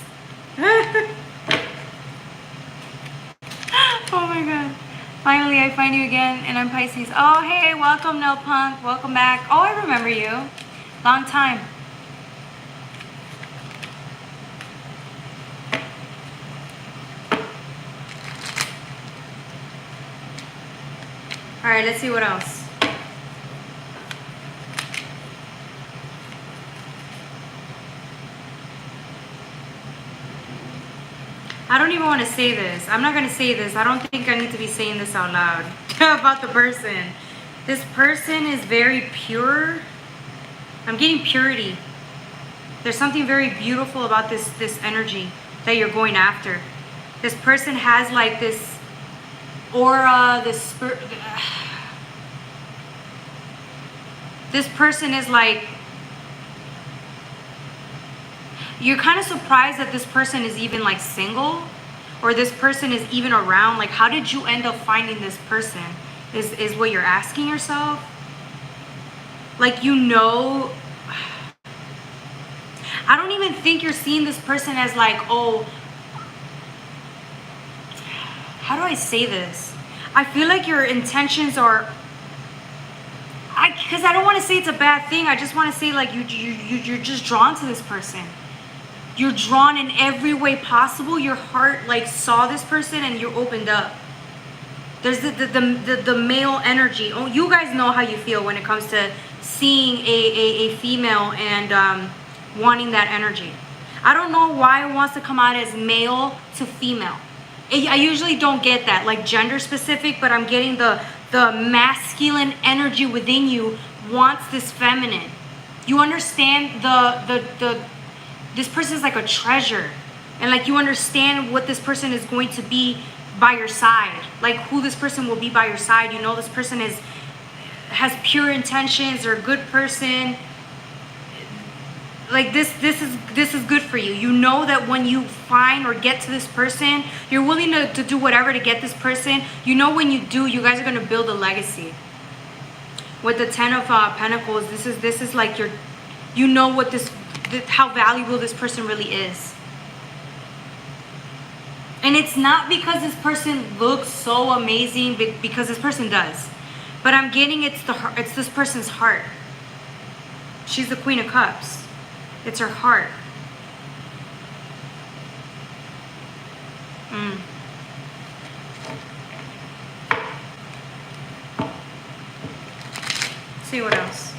Oh my God. Finally, I find you again, and I'm Pisces. Oh, hey, welcome, Nell Punk. Welcome back. Oh, I remember you. Long time. All right, let's see what else. I don't even want to say this. I'm not going to say this. I don't think I need to be saying this out loud about the person. This person is very pure. I'm getting purity. There's something very beautiful about this energy that you're going after. This person has like this aura, this spirit. This person is like, you're kind of surprised that this person is even like single, or this person is even around. Like, how did you end up finding this person is what you're asking yourself. Like, you know, I don't even think you're seeing this person as like, oh, how do I say this? I feel like your intentions are, because I don't want to say it's a bad thing. I just want to say like you're just drawn to this person. You're drawn in every way possible. Your heart like saw this person and you're opened up. There's the male energy. Oh, you guys know how you feel when it comes to seeing a female and wanting that energy. I don't know why it wants to come out as male to female. I usually don't get that, like gender specific, but I'm getting the masculine energy within you wants this feminine. You understand this person is like a treasure, and like you understand what this person is going to be by your side, like who this person will be by your side. You know this person has pure intentions, they're a good person. Like this is good for you. You know that when you find or get to this person, you're willing to do whatever to get this person. You know when you do, you guys are going to build a legacy. With the Ten of Pentacles, this is like you know what how valuable this person really is. And it's not because this person looks so amazing, because this person does. But I'm getting it's this person's heart. She's the Queen of Cups. It's her heart. See what else.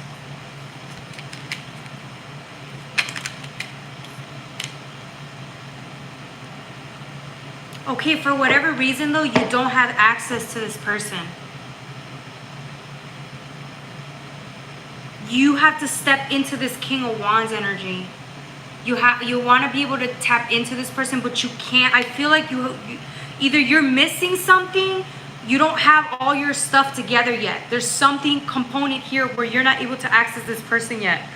Okay, for whatever reason though, you don't have access to this person. you have to step into this King of Wands energy. You want to be able to tap into this person, but you can't. I feel like either you're missing something, you don't have all your stuff together yet. There's something component here where you're not able to access this person yet.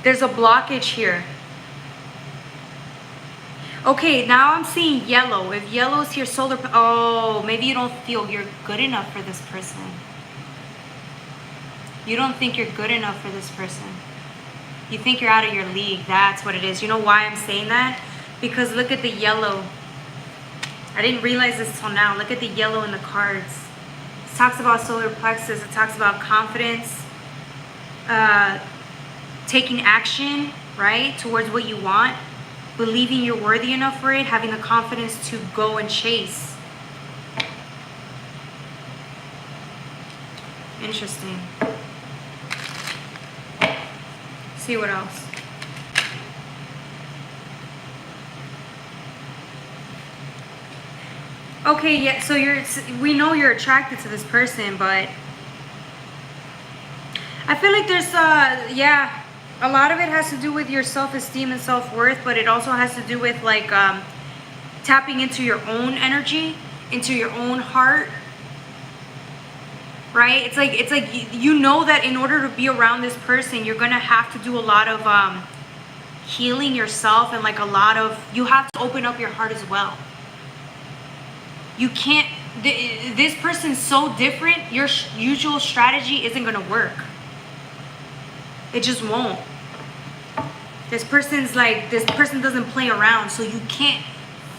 There's a blockage here. Okay, now I'm seeing yellow. If yellow is here, solar... Oh, maybe you don't feel you're good enough for this person. You don't think you're good enough for this person. You think you're out of your league. That's what it is. You know why I'm saying that? Because look at the yellow. I didn't realize this till now. Look at the yellow in the cards. It talks about solar plexus. It talks about confidence. Taking action, right? Towards what you want. Believing you're worthy enough for it. Having the confidence to go and chase. Interesting. See what else. Okay, yeah, so we know you're attracted to this person, but I feel like there's yeah, a lot of it has to do with your self-esteem and self-worth, but it also has to do with like tapping into your own energy, into your own heart. Right? It's like you know that in order to be around this person, you're gonna have to do a lot of healing yourself, and like you have to open up your heart as well. You can't, this person's so different, your usual strategy isn't gonna work. It just won't. This person doesn't play around, so you can't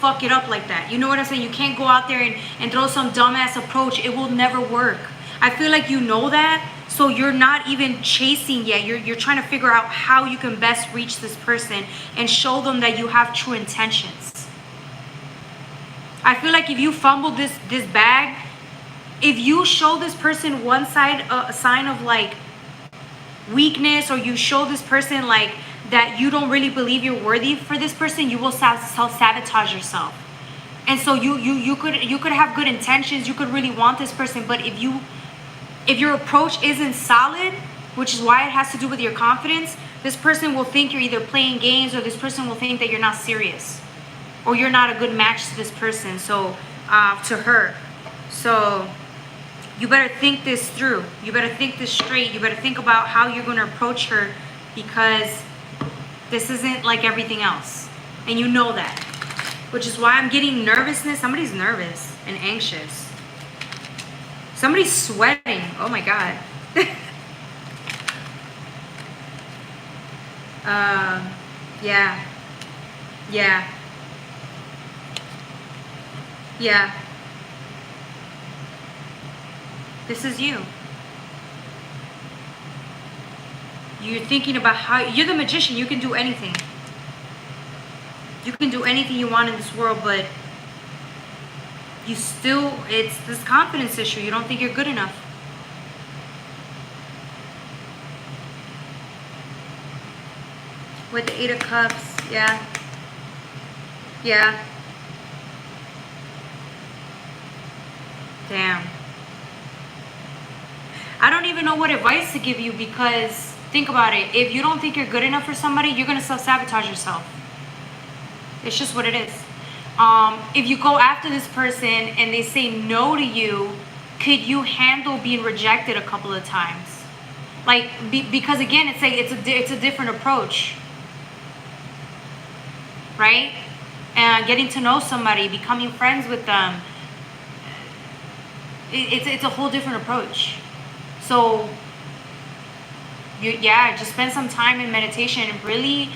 fuck it up like that. You know what I'm saying? You can't go out there and throw some dumbass approach. It will never work. I feel like you know that, so you're not even chasing yet. You're trying to figure out how you can best reach this person and show them that you have true intentions. I feel like if you fumble this bag, if you show this person one side, a sign of like weakness, or you show this person like that you don't really believe you're worthy for this person, you will self-sabotage yourself. And so you could have good intentions, you could really want this person, but if your approach isn't solid, which is why it has to do with your confidence, this person will think you're either playing games, or this person will think that you're not serious, or you're not a good match to this person, so to her. So you better think this through. You better think this straight. You better think about how you're going to approach her, because this isn't like everything else, and you know that, which is why I'm getting nervousness. Somebody's nervous and anxious. Somebody's sweating. Oh my God. Yeah. Yeah. Yeah. This is you. You're thinking about how you're the magician. You can do anything. You can do anything you want in this world, but it's this confidence issue. You don't think you're good enough. With the 8 of Cups, yeah. Yeah. Damn. I don't even know what advice to give you, because think about it. If you don't think you're good enough for somebody, you're going to self-sabotage yourself. It's just what it is. If you go after this person and they say no to you, could you handle being rejected a couple of times? Like, because again, it's like it's a different approach, right? And getting to know somebody, becoming friends with them, it's a whole different approach. So just spend some time in meditation and really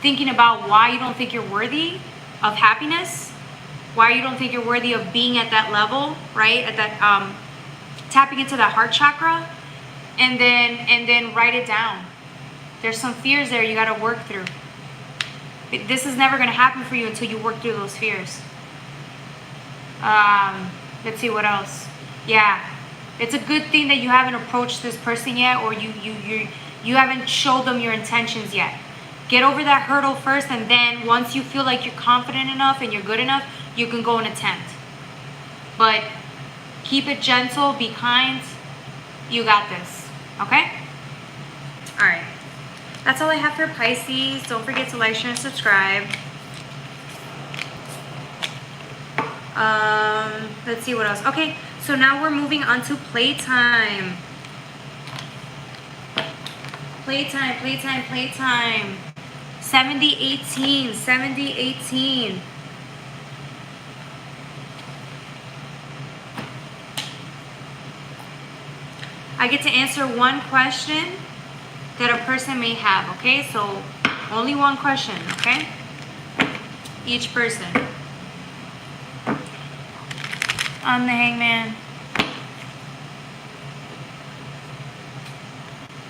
thinking about why you don't think you're worthy of happiness, why you don't think you're worthy of being at that level, right? At that tapping into that heart chakra, and then write it down. There's some fears there you got to work through. This is never going to happen for you until you work through those fears. Let's see what else. Yeah, it's a good thing that you haven't approached this person yet, or you haven't showed them your intentions yet. Get over that hurdle first, and then once you feel like you're confident enough and you're good enough, you can go and attempt. But keep it gentle, be kind. You got this, okay? All right. That's all I have for Pisces. Don't forget to like, share, and subscribe. Let's see what else. Okay, so now we're moving on to Playtime. Playtime. 70-18. 70-18. I get to answer one question that a person may have, okay? So only one question, okay? Each person. I'm the Hangman.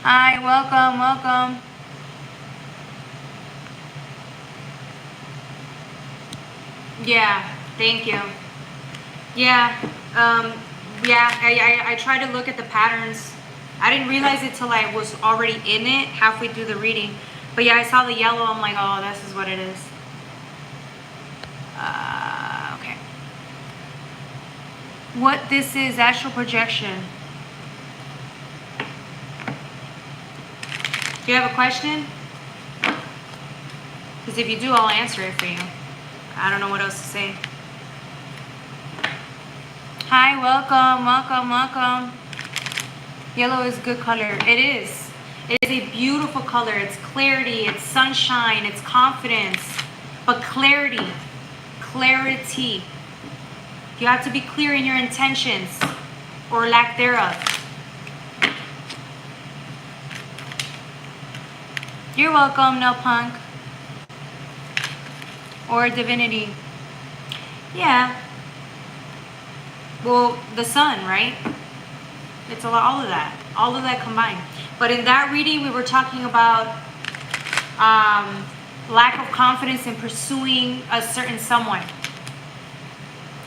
Hi, welcome. Yeah, thank you. Yeah, I try to look at the patterns. I didn't realize it till I was already in it, halfway through the reading. But yeah, I saw the yellow, I'm like, oh, this is what it is. Okay. What this is, astral projection. Do you have a question? Because if you do, I'll answer it for you. I don't know what else to say. Hi, welcome. Yellow is a good color. It is. It is a beautiful color. It's clarity, it's sunshine, it's confidence. But clarity. You have to be clear in your intentions or lack thereof. You're welcome, No Punk. Or Divinity. Yeah. Well, the sun, right? It's a lot, all of that combined. But in that reading, we were talking about lack of confidence in pursuing a certain someone.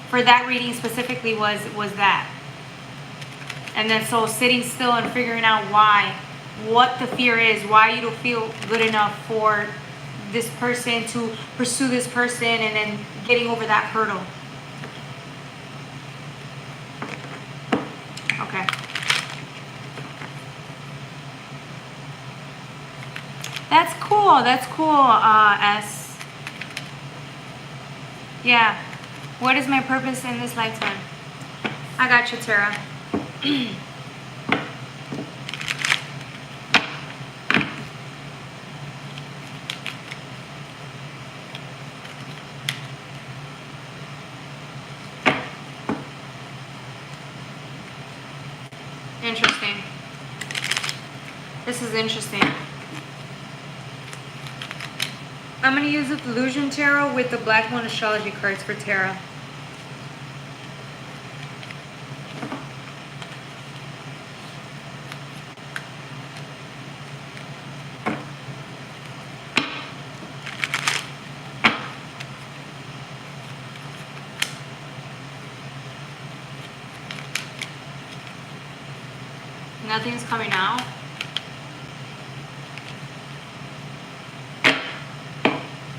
For that reading specifically was that. And then so sitting still and figuring out what the fear is, why you don't feel good enough for this person to pursue this person, and then getting over that hurdle. Okay. That's cool, S. Yeah. What is my purpose in this lifetime? I got you, Tara. Interesting. This is interesting. I'm going to use the Illusion Tarot with the Black Moon Astrology cards for Tara. Nothing's coming out.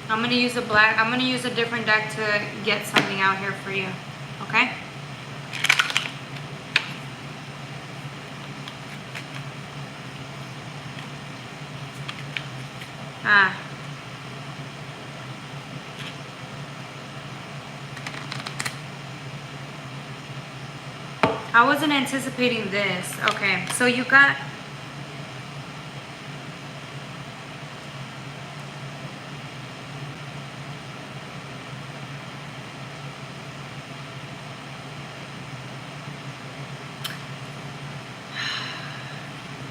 I'm gonna use a different deck to get something out here for you. Okay? I wasn't anticipating this. Okay, so you got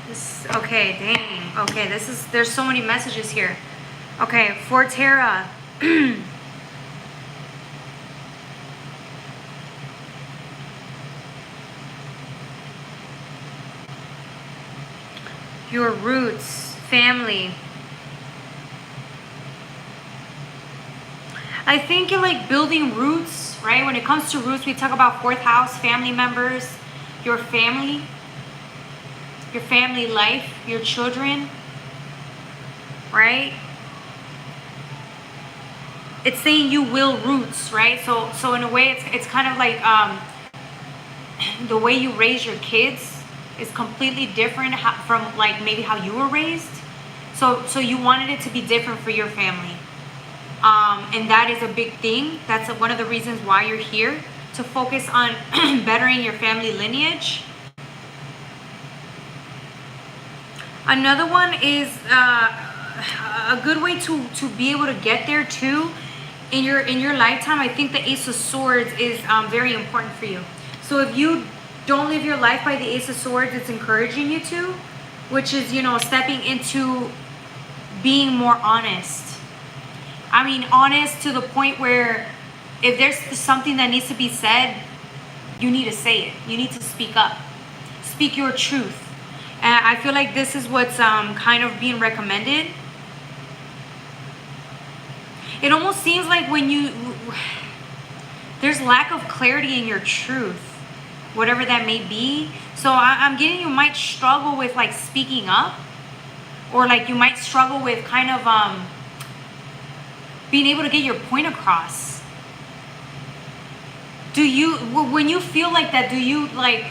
this. Okay, dang. Okay, there's so many messages here. Okay, for Tara. Your roots, family. I think in like building roots, right? When it comes to roots, we talk about fourth house, family members, your family life, your children, right? It's saying you will roots, right? So in a way, it's kind of like the way you raise your kids. is completely different from like maybe how you were raised. So you wanted it to be different for your family. And that is a big thing. That's one of the reasons why you're here, to focus on bettering your family lineage. Another one is a good way to be able to get there too in your lifetime. I think the Ace of Swords is very important for you. So if you don't live your life by the Ace of Swords, it's encouraging you to, which is, you know, stepping into being more honest. I mean, honest to the point where if there's something that needs to be said, you need to say it. You need to speak up. Speak your truth. And I feel like this is what's kind of being recommended. It almost seems like there's lack of clarity in your truth, whatever that may be. So I'm getting you might struggle with like speaking up, or like you might struggle with kind of being able to get your point across. When you feel like that, do you like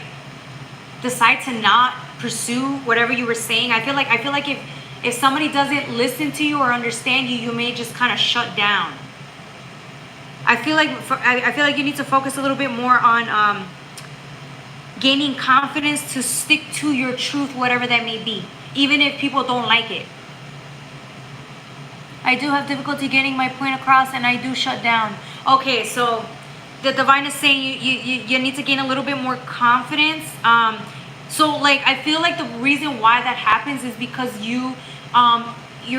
decide to not pursue whatever you were saying? I feel like if somebody doesn't listen to you or understand you, you may just kind of shut down. I feel like you need to focus a little bit more on gaining confidence to stick to your truth, whatever that may be, even if people don't like it. I do have difficulty getting my point across, and I do shut down. Okay, so the divine is saying you need to gain a little bit more confidence. So like I feel like the reason why that happens is because your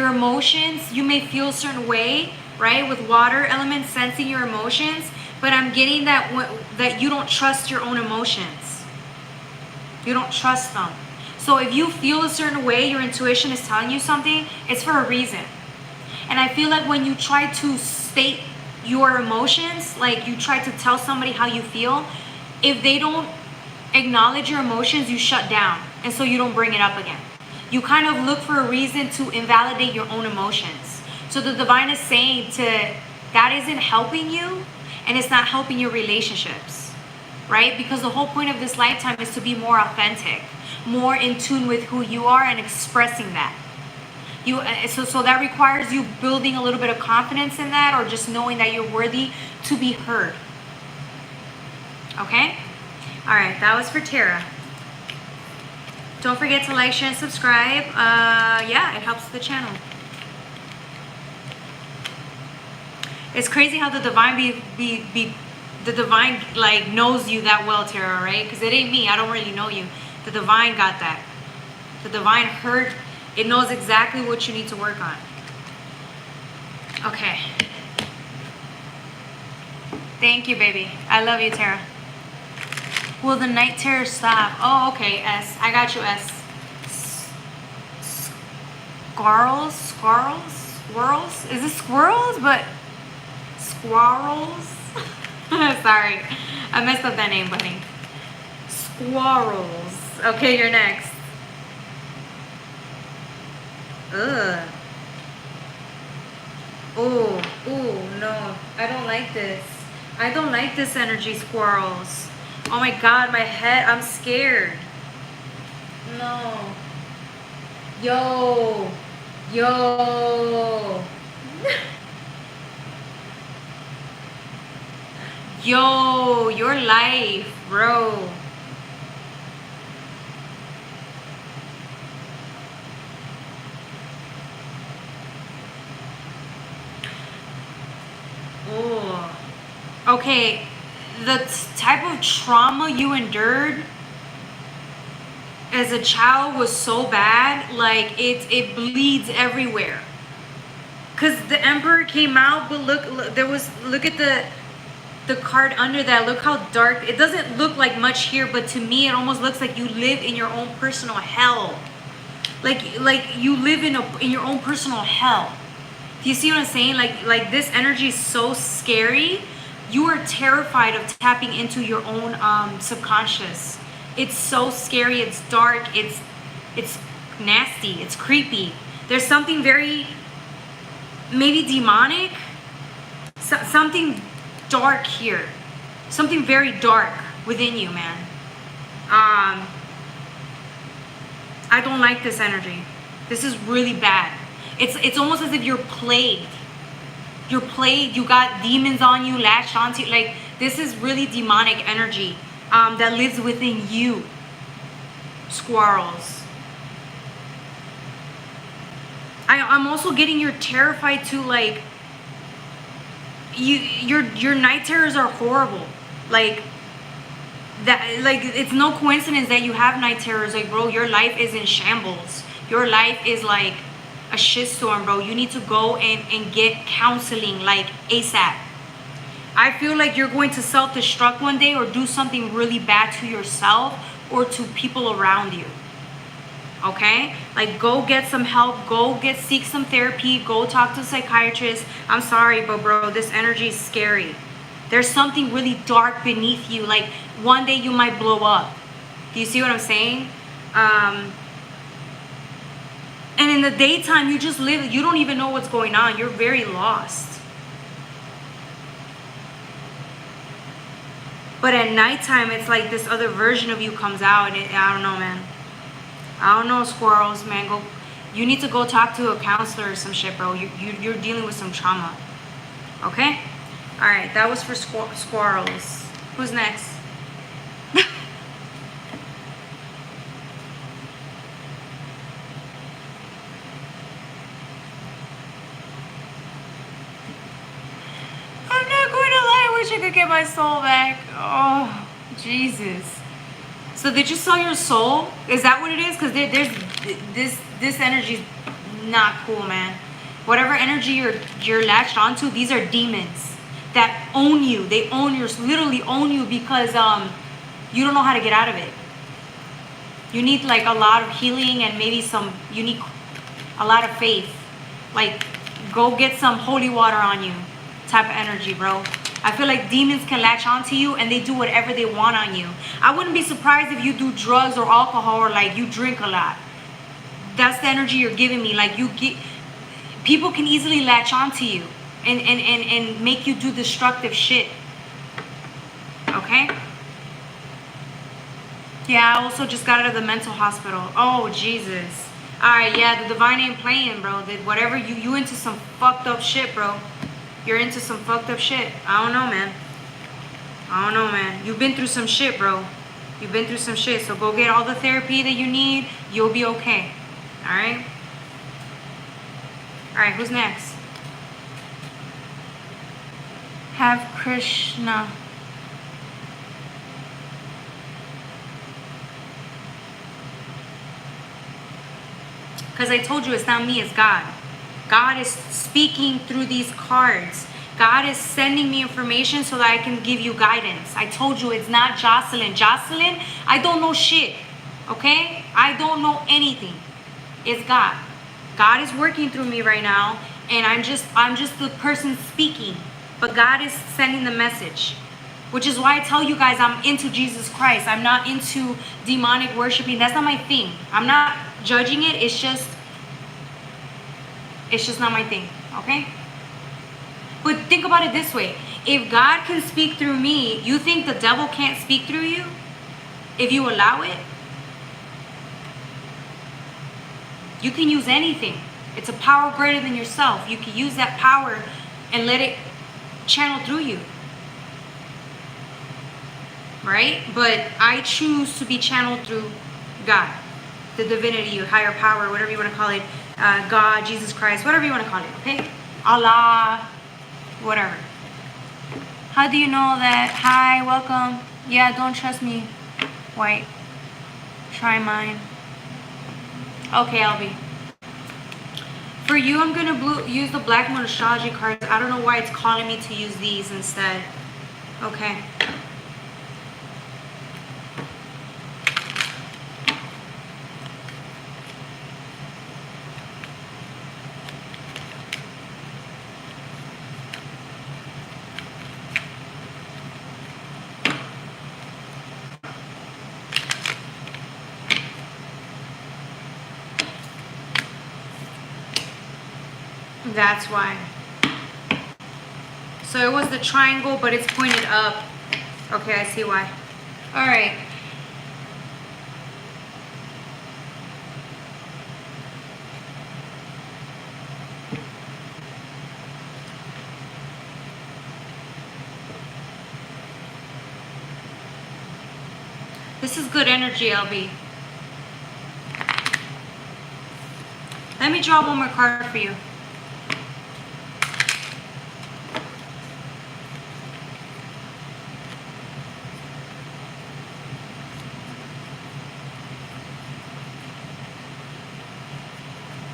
emotions, you may feel a certain way, right? With water element, sensing your emotions, but I'm getting that you don't trust your own emotions. You don't trust them. So if you feel a certain way, your intuition is telling you something, it's for a reason. And I feel like when you try to state your emotions, like you try to tell somebody how you feel, if they don't acknowledge your emotions, you shut down, and so you don't bring it up again. You kind of look for a reason to invalidate your own emotions. So the divine is saying that isn't helping you, and it's not helping your relationships, right? Because the whole point of this lifetime is to be more authentic, more in tune with who you are and expressing that. So that requires you building a little bit of confidence in that, or just knowing that you're worthy to be heard. Okay? All right, that was for Tara. Don't forget to like, share, and subscribe. Yeah, it helps the channel. It's crazy how the divine the divine like knows you that well, Tara, right? Because it ain't me. I don't really know you. The divine got that. The divine heard. It knows exactly what you need to work on. Okay. Thank you, baby. I love you, Tara. Will the night terror stop? Oh, okay, S. I got you, S. Squirrels? Is it squirrels? But squirrels? Sorry. I messed up that name, buddy. Squirrels. Okay, you're next. Ugh. Ooh, no. I don't like this. I don't like this energy, squirrels. Oh my God, my head. I'm scared. No. Yo. Yo, your life, bro. Oh. Okay, the type of trauma you endured as a child was so bad, like it bleeds everywhere. Cause the Emperor came out, but look at the card under that. Look how dark. It doesn't look like much here, but to me it almost looks like you live in your own personal hell. Like you live in your own personal hell. Do you see what I'm saying? Like this energy is so scary. You are terrified of tapping into your own subconscious. It's so scary. It's dark. It's nasty. It's creepy. There's something very maybe demonic. Something dark here. Something very dark within you, man. I don't like this energy. This is really bad. It's almost as if you're plagued. You're plagued. You got demons on you, latched onto you. Like, this is really demonic energy that lives within you, squirrels. I'm also getting you're terrified too. Like, your night terrors are horrible. Like that. Like, it's no coincidence that you have night terrors. Like, bro, your life is in shambles. Your life is like a shitstorm, bro. You need to go and get counseling, like, ASAP. I feel like you're going to self-destruct one day or do something really bad to yourself or to people around you. Okay? Like, go get some help. Go seek some therapy. Go talk to a psychiatrist. I'm sorry, but bro, this energy is scary. There's something really dark beneath you. Like, one day you might blow up. Do you see what I'm saying? And in the daytime, you just live, you don't even know what's going on. You're very lost. But at nighttime, it's like this other version of you comes out. And I don't know, man. I don't know, squirrels, man. You need to go talk to a counselor or some shit, bro. You're dealing with some trauma. Okay? All right, that was for squirrels. Who's next? I could get my soul back. Oh, Jesus. So did you sell your soul? Is that what it is? Because there's this energy's not cool, man. Whatever energy you're latched onto, these are demons that own you. They literally own you because you don't know how to get out of it. You need like a lot of healing and maybe you need a lot of faith. Like, go get some holy water on you type of energy, bro. I feel like demons can latch onto you and they do whatever they want on you. I wouldn't be surprised if you do drugs or alcohol or like you drink a lot. That's the energy you're giving me. Like, people can easily latch onto you and make you do destructive shit. Okay? Yeah, I also just got out of the mental hospital. Oh, Jesus. Alright, yeah, the divine ain't playing, bro. Whatever, you into some fucked up shit, bro. You're into some fucked up shit. I don't know, man. I don't know, man. You've been through some shit, bro. You've been through some shit. So go get all the therapy that you need. You'll be okay. Alright? Alright, who's next? Have Krishna. Because I told you it's not me, it's God. God is speaking through these cards. God is sending me information so that I can give you guidance. I told you it's not Jocelyn. Jocelyn, I don't know shit. Okay? I don't know anything. It's God. God is working through me right now, and I'm just the person speaking. But God is sending the message. Which is why I tell you guys I'm into Jesus Christ. I'm not into demonic worshiping. That's not my thing. I'm not judging it. It's just not my thing, okay? But think about it this way. If God can speak through me, you think the devil can't speak through you? If you allow it? You can use anything. It's a power greater than yourself. You can use that power and let it channel through you. Right? But I choose to be channeled through God. The divinity, higher power, whatever you want to call it. God, Jesus Christ, whatever you want to call it, okay? Allah, whatever. How do you know that? Hi, welcome. Yeah, don't trust me. White. Try mine. Okay, Albie. For you, I'm going to use the Black Moon Astrology cards. I don't know why it's calling me to use these instead. Okay. That's why. So it was the triangle, but it's pointed up. Okay, I see why. All right. This is good energy, LB. Let me draw one more card for you.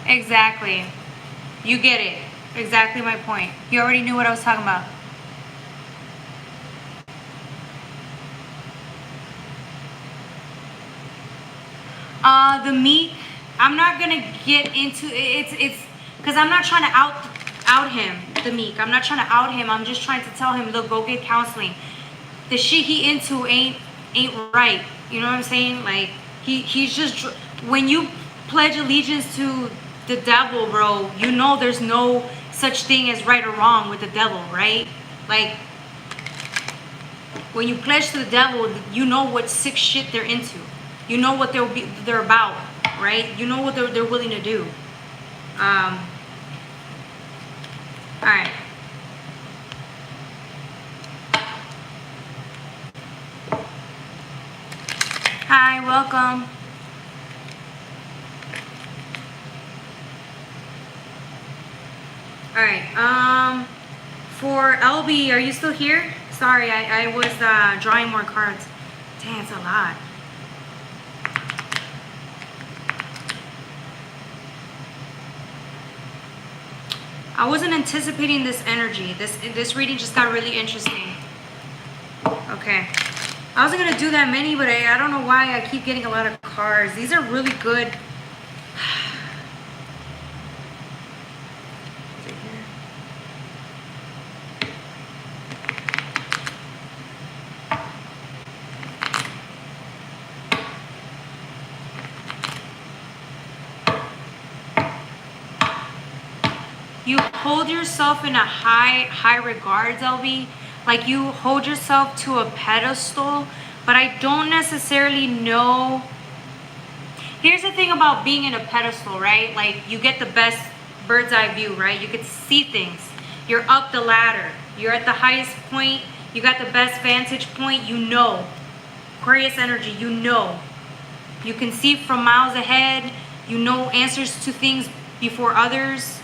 Exactly. You get it. Exactly my point. You already knew what I was talking about. The meek, I'm not gonna get into it's because I'm not trying to out him, the meek. I'm not trying to out him. I'm just trying to tell him, look, go get counseling. The shit he into ain't right. You know what I'm saying? Like he's just, when you pledge allegiance to the devil, bro, you know there's no such thing as right or wrong with the devil, right? Like when you pledge to the devil, you know what sick shit they're into. You know what they're about, right? You know what they're willing to do. All right. Hi, welcome. All right. For LB, are you still here? Sorry, I was drawing more cards. Dang, it's a lot. I wasn't anticipating this energy. This reading just got really interesting. Okay. I wasn't going to do that many, but I don't know why I keep getting a lot of cards. These are really good. You hold yourself in a high regards, LB. Like you hold yourself to a pedestal, but I don't necessarily know. Here's the thing about being in a pedestal, right? Like you get the best bird's eye view, right? You get to see things. You're up the ladder. You're at the highest point. You got the best vantage point. You know. Aquarius energy, you know. You can see from miles ahead. You know answers to things before others.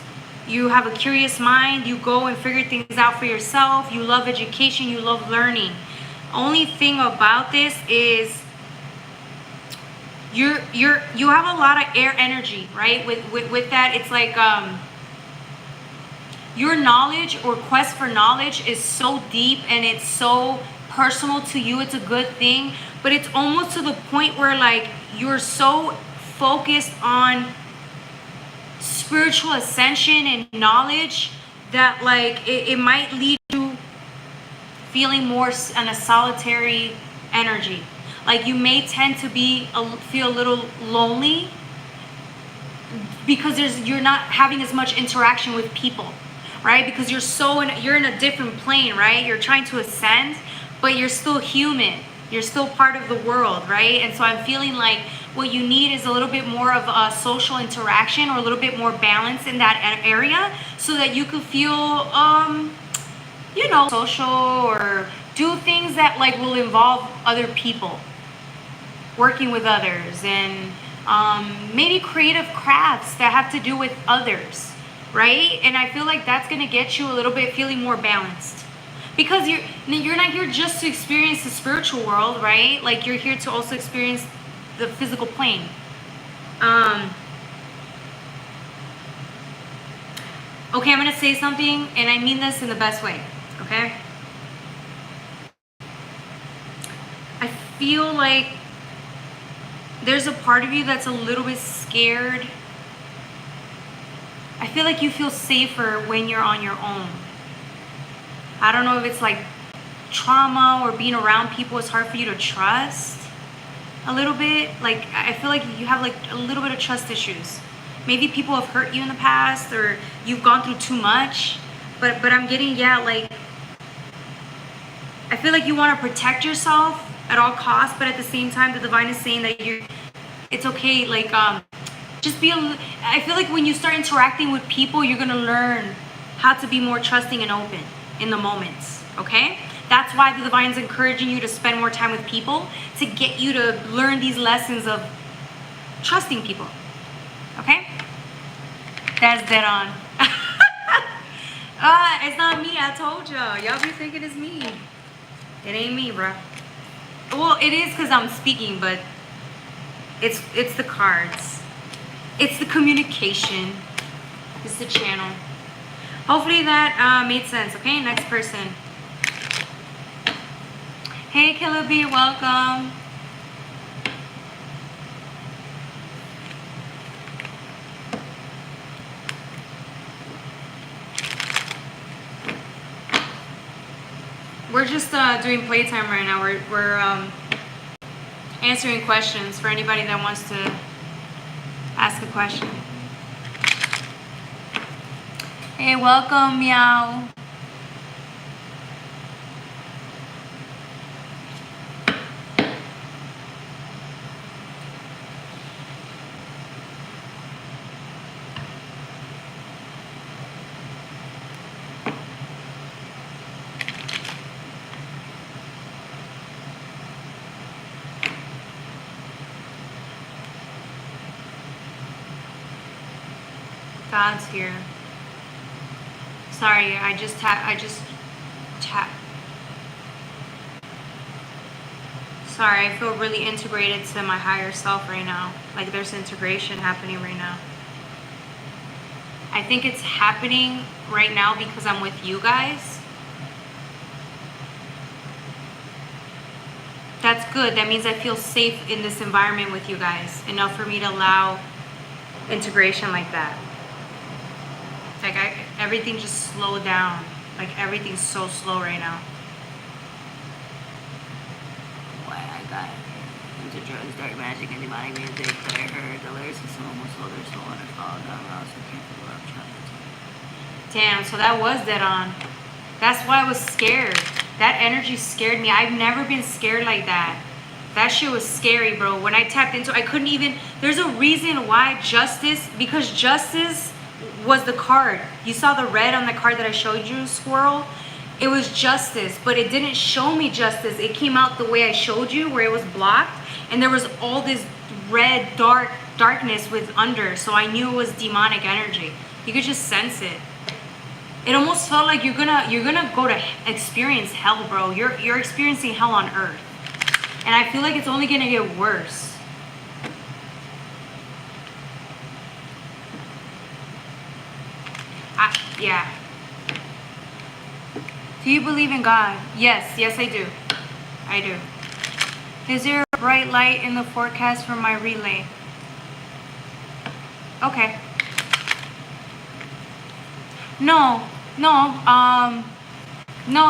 You have a curious mind. You go and figure things out for yourself. You love education. You love learning. Only thing about this is you have a lot of air energy, right? With that, it's like your knowledge or quest for knowledge is so deep and it's so personal to you. It's a good thing, but it's almost to the point where like you're so focused on spiritual ascension and knowledge that like it might lead to feeling more in a solitary energy. Like you may tend to feel a little lonely because you're not having as much interaction with people, right? Because you're in a different plane, right? You're trying to ascend, but you're still human. You're still part of the world, right? And so I'm feeling like what you need is a little bit more of a social interaction or a little bit more balance in that area so that you could feel, social or do things that like will involve other people, working with others, and maybe creative crafts that have to do with others, right? And I feel like that's gonna get you a little bit feeling more balanced. Because you're not here just to experience the spiritual world, right? Like you're here to also experience the physical plane. Okay, I'm gonna say something, and I mean this in the best way, okay? I feel like there's a part of you that's a little bit scared. I feel like you feel safer when you're on your own. I don't know if it's like trauma or being around people is hard for you to trust a little bit. Like I feel like you have like a little bit of trust issues. Maybe people have hurt you in the past or you've gone through too much. But I'm getting, like I feel like you want to protect yourself at all costs, but at the same time the divine is saying that it's okay, like just I feel like when you start interacting with people, you're gonna learn how to be more trusting and open in the moments, okay? That's why the divine's encouraging you to spend more time with people, to get you to learn these lessons of trusting people. Okay? That's dead on. It's not me, I told y'all. Y'all be thinking it's me. It ain't me, bro. Well, it is because I'm speaking, but it's the cards. It's the communication. It's the channel. Hopefully that made sense. Okay, next person. Hey, Killer B, welcome. We're just doing playtime right now. We're answering questions for anybody that wants to ask a question. Hey, welcome, Meow. God's here. Sorry, I just tap. Sorry, I feel really integrated to my higher self right now. Like there's integration happening right now. I think it's happening right now because I'm with you guys. That's good. That means I feel safe in this environment with you guys. Enough for me to allow integration like that. Like everything just slowed down. Like everything's so slow right now. Why I got into drugs, dark magic, and demonic music. I heard the lyrics of some almost sold their soul and it followed down routes and can't figure out chapter 2. Damn, so that was dead on. That's why I was scared. That energy scared me. I've never been scared like that. That shit was scary, bro. When I tapped into, I couldn't even. There's a reason why justice, because justice was the card. You saw the red on the card that I showed you, squirrel? It was justice, but it didn't show me justice. It came out the way I showed you, where it was blocked, and there was all this red, darkness with under, so I knew it was demonic energy. You could just sense it. It almost felt like you're gonna go to experience hell, bro. You're experiencing hell on earth. And I feel like it's only gonna get worse. Yeah. Do you believe in God? Yes, I do. I do. Is there a bright light in the forecast for my relay? Okay. No,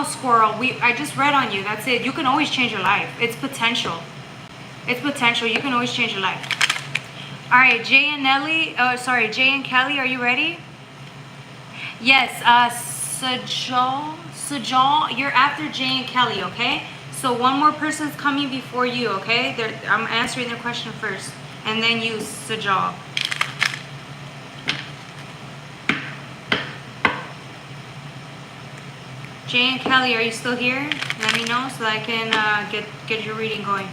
squirrel. I just read on you. That's it. You can always change your life. It's potential. It's potential. You can always change your life. All right, Jay and Kelly, are you ready? Yes, Sajal, you're after Jay and Kelly, okay? So one more person's coming before you, okay? I'm answering their question first, and then you, Sajal. Jay and Kelly, are you still here? Let me know so I can get your reading going.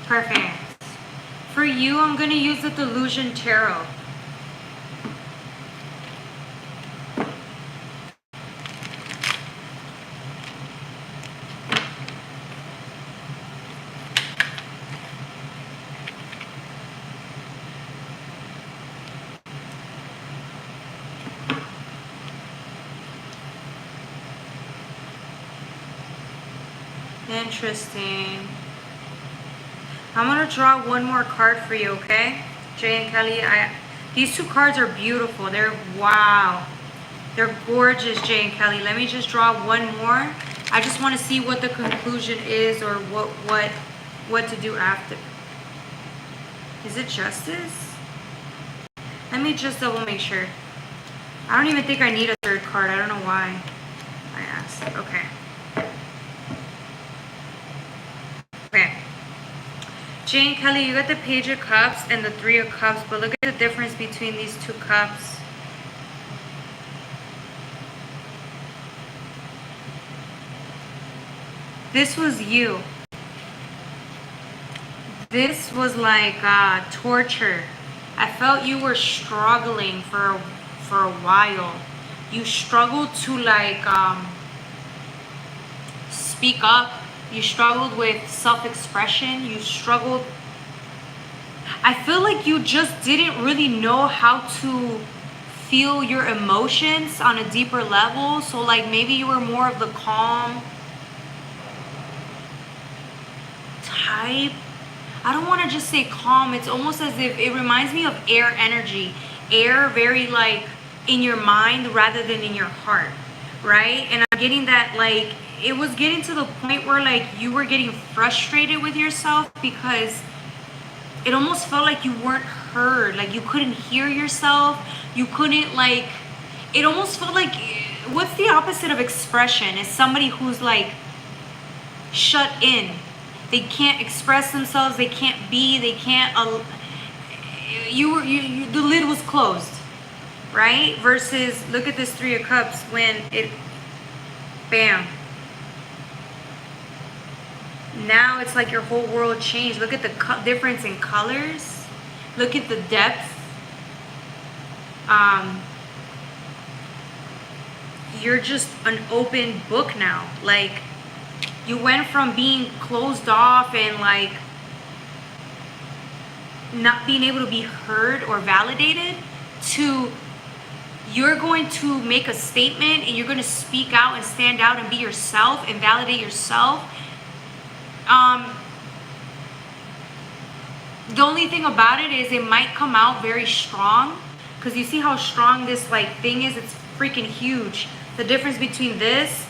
Perfect. For you, I'm going to use the Delusion Tarot. Interesting. I'm going to draw one more card for you, okay? Jay and Kelly, these two cards are beautiful. Wow. They're gorgeous, Jay and Kelly. Let me just draw one more. I just want to see what the conclusion is or what to do after. Is it justice? Let me just double make sure. I don't even think I need a third card. I don't know why I asked. Okay. Jane Kelly, you got the Page of Cups and the Three of Cups, but look at the difference between these two cups. This was you. This was like torture. I felt you were struggling for a while. You struggled to like speak up. You struggled with self-expression. You struggled. I feel like you just didn't really know how to feel your emotions on a deeper level. So like maybe you were more of the calm type. I don't want to just say calm. It's almost as if it reminds me of air energy. Air, very like in your mind rather than in your heart, right? And I'm getting that like it was getting to the point where like you were getting frustrated with yourself because it almost felt like you weren't heard. Like you couldn't hear yourself. You couldn't like, it almost felt like, what's the opposite of expression? Is somebody who's like shut in. They can't express themselves. They can't be. They can't. The lid was closed, right? Versus, look at this Three of Cups when it, bam. Now it's like your whole world changed. Look at the difference in colors. Look at the depth. You're just an open book now. Like, you went from being closed off and like not being able to be heard or validated to you're going to make a statement and you're going to speak out and stand out and be yourself and validate yourself. The only thing about it is it might come out very strong, because you see how strong this like thing is. It's freaking huge. The difference between this,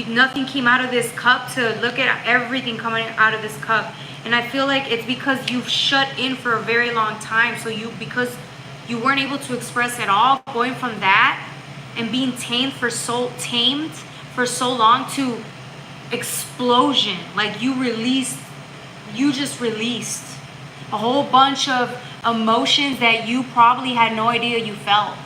nothing came out of this cup, to look at everything coming out of this cup. And I feel like it's because you've shut in for a very long time. So because you weren't able to express at all, going from that and being tamed for so long to explosion. Like you just released a whole bunch of emotions that you probably had no idea you felt.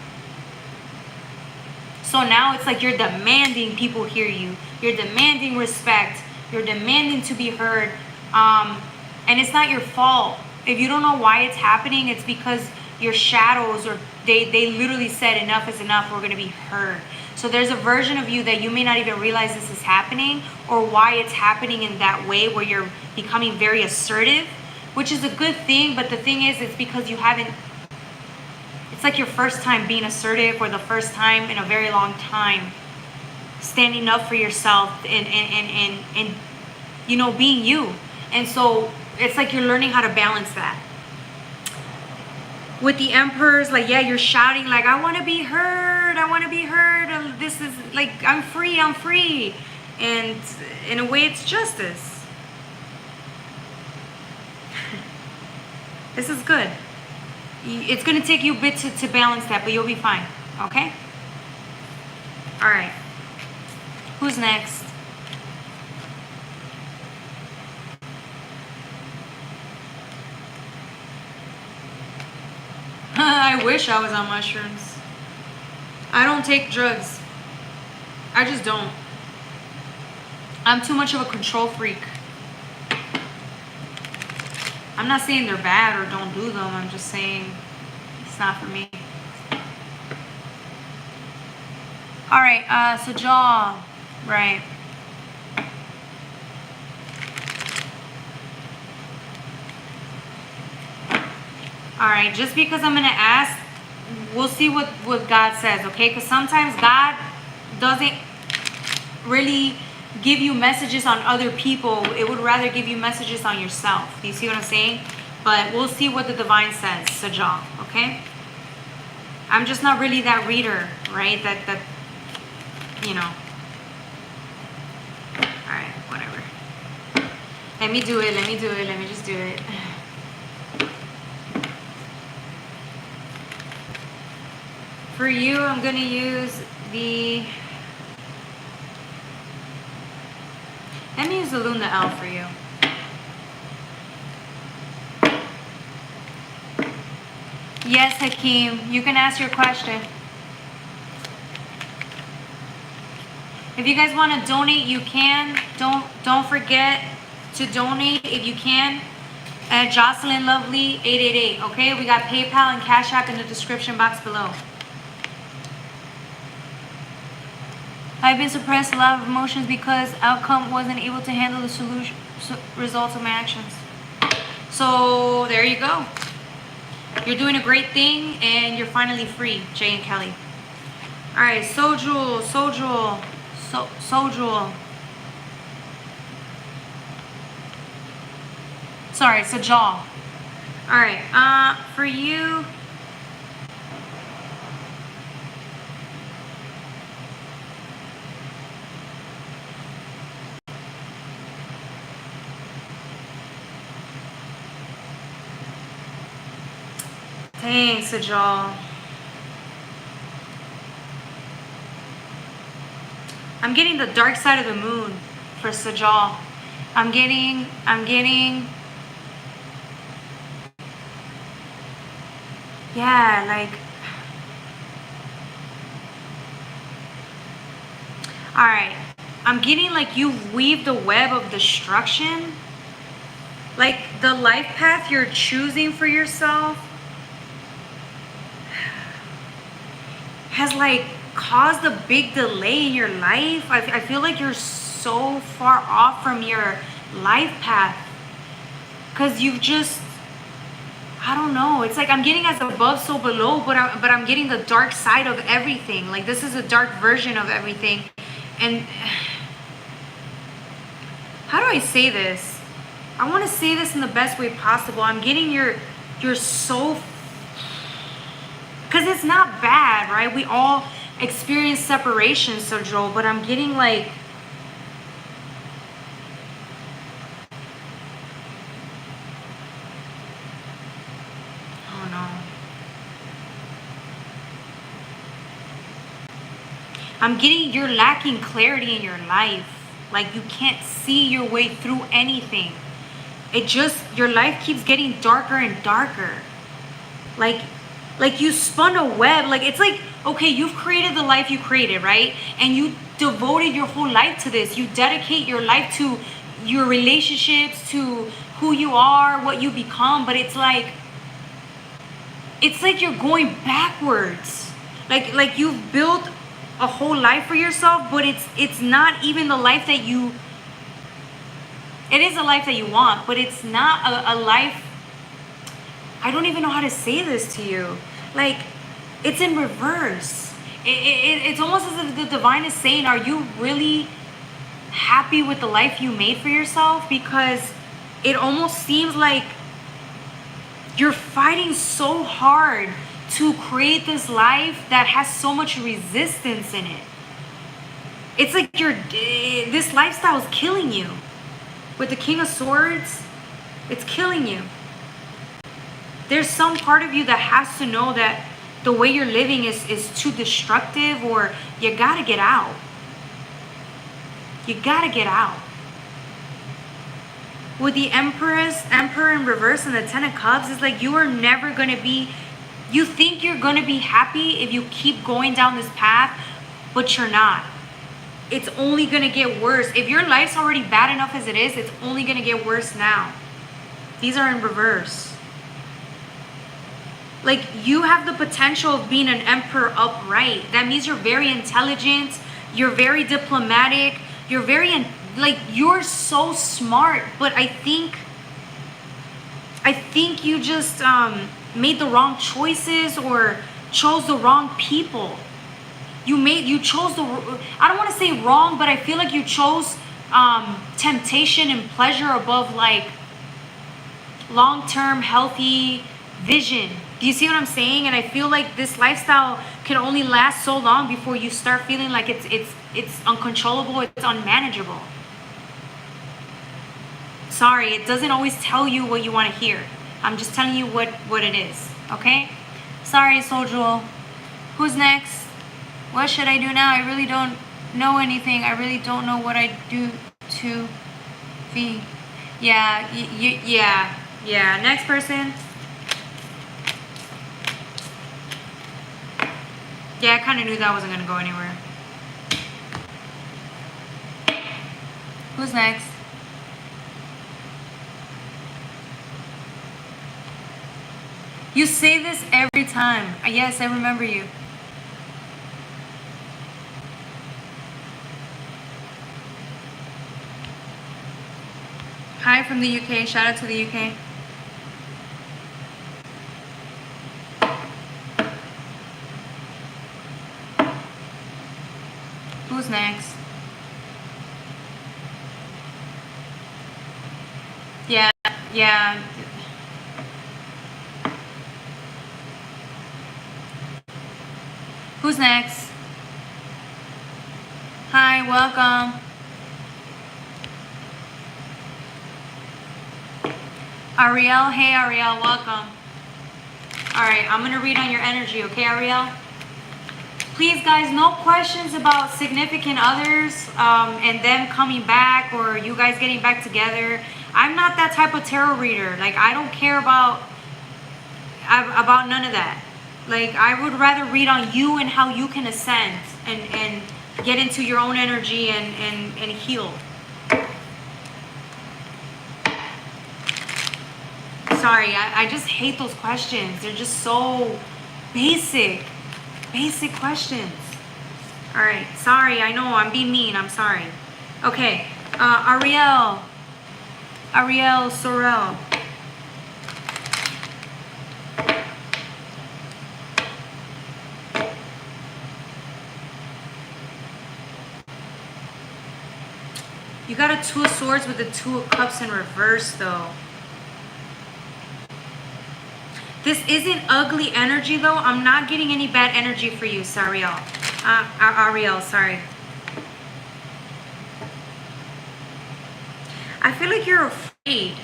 So now it's like you're demanding people hear you. You're demanding respect. You're demanding to be heard. And it's not your fault. If you don't know why it's happening, it's because your shadows, or they literally said enough is enough. We're going to be heard. So there's a version of you that you may not even realize this is happening, or why it's happening in that way where you're becoming very assertive, which is a good thing. But the thing is, it's because you haven't, it's like your first time being assertive, or the first time in a very long time standing up for yourself and you know, being you. And so it's like you're learning how to balance that. With the Emperors, like, yeah, you're shouting like, I want to be heard, I want to be heard. This is like, I'm free, I'm free. And in a way, it's justice. This is good. It's going to take you a bit to balance that, but you'll be fine. Okay? All right. Who's next? I wish I was on mushrooms. I don't take drugs. I just don't. I'm too much of a control freak. I'm not saying they're bad or don't do them. I'm just saying it's not for me. All right, so jaw, right. All right, just because I'm going to ask, we'll see what God says, okay? Because sometimes God doesn't really give you messages on other people. It would rather give you messages on yourself. Do you see what I'm saying? But we'll see what the divine says, Sajal, okay? I'm just not really that reader, right? That you know. All right, whatever. Let me do it. Let me just do it. For you, I'm going to use the... Let me use the Luna L for you. Yes, Hakeem, you can ask your question. If you guys want to donate, you can. Don't forget to donate if you can at Jocelyn Lovely 888. Okay, we got PayPal and Cash App in the description box below. I've been suppressed a lot of emotions because outcome wasn't able to handle the solution results of my actions. So there you go. You're doing a great thing and you're finally free, Jay and Kelly. All right, Sojul. Sorry, Sajal. All right, for you. Thanks, Sajal. I'm getting the dark side of the moon for Sajal. I'm getting yeah, like, all right, I'm getting like you've weaved a web of destruction. Like the life path you're choosing for yourself has like caused a big delay in your life. I feel like you're so far off from your life path because you've just, I don't know. It's like I'm getting as above, so below, but I'm getting the dark side of everything. Like this is a dark version of everything. And how do I say this? I want to say this in the best way possible. I'm getting you're so, because it's not bad, right? We all experience separation, so Joel, but I'm getting like, oh no. I'm getting you're lacking clarity in your life. Like you can't see your way through anything. It just, your life keeps getting darker and darker. Like you spun a web. Like it's like, okay, you've created the life you created, right? And you devoted your whole life to this. You dedicate your life to your relationships, to who you are, what you become. But it's like you're going backwards. Like you've built a whole life for yourself, but it's not even the life that you, it is a life that you want, but it's not a life. I don't even know how to say this to you. Like, it's in reverse. It's almost as if the divine is saying, are you really happy with the life you made for yourself? Because it almost seems like you're fighting so hard to create this life that has so much resistance in it. It's like this lifestyle is killing you. With the King of Swords, it's killing you. There's some part of you that has to know that the way you're living is too destructive, or you gotta get out. You gotta get out. With the Emperor in reverse and the Ten of Cups, it's like you are never gonna be, you think you're gonna be happy if you keep going down this path, but you're not. It's only gonna get worse. If your life's already bad enough as it is, it's only gonna get worse now. These are in reverse. Like you have the potential of being an emperor upright. That means you're very intelligent, you're very diplomatic, you're very, like you're so smart, but I think you just made the wrong choices or chose the wrong people. You chose the, I don't want to say wrong, but I feel like you chose temptation and pleasure above like long-term healthy vision. Do you see what I'm saying? And I feel like this lifestyle can only last so long before you start feeling like it's uncontrollable, it's unmanageable. Sorry, it doesn't always tell you what you want to hear. I'm just telling you what it is, okay? Sorry, Souljoel. Who's next? What should I do now? I really don't know anything. I really don't know what I do to be. Yeah. Next person. Yeah, I kind of knew that wasn't going to go anywhere. Who's next? You say this every time. Yes, I remember you. Hi from the UK. Shout out to the UK. Who's next? Yeah, yeah. Who's next? Hi, welcome. Ariel, hey Ariel, welcome. Alright, I'm gonna read on your energy, okay Ariel? Please guys, no questions about significant others and them coming back or you guys getting back together. I'm not that type of tarot reader. Like, I don't care about none of that. Like, I would rather read on you and how you can ascend and get into your own energy and heal. Sorry, I just hate those questions. They're just so basic questions. All right, sorry, I know I'm being mean. I'm sorry. Okay, Ariel Sorel. You got a Two of Swords with the Two of Cups in reverse, though. This isn't ugly energy, though. I'm not getting any bad energy for you, Sariel. Ariel, sorry. I feel like you're afraid.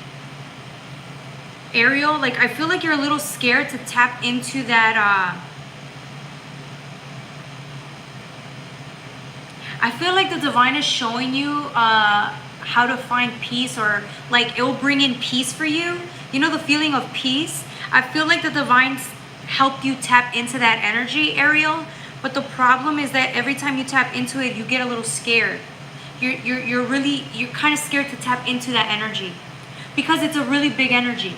Ariel, like, I feel like you're a little scared to tap into that, I feel like the divine is showing you how to find peace, or like it will bring in peace for you. You know, the feeling of peace. I feel like the divine's helped you tap into that energy, Ariel. But the problem is that every time you tap into it, you get a little scared. You're kind of scared to tap into that energy because it's a really big energy.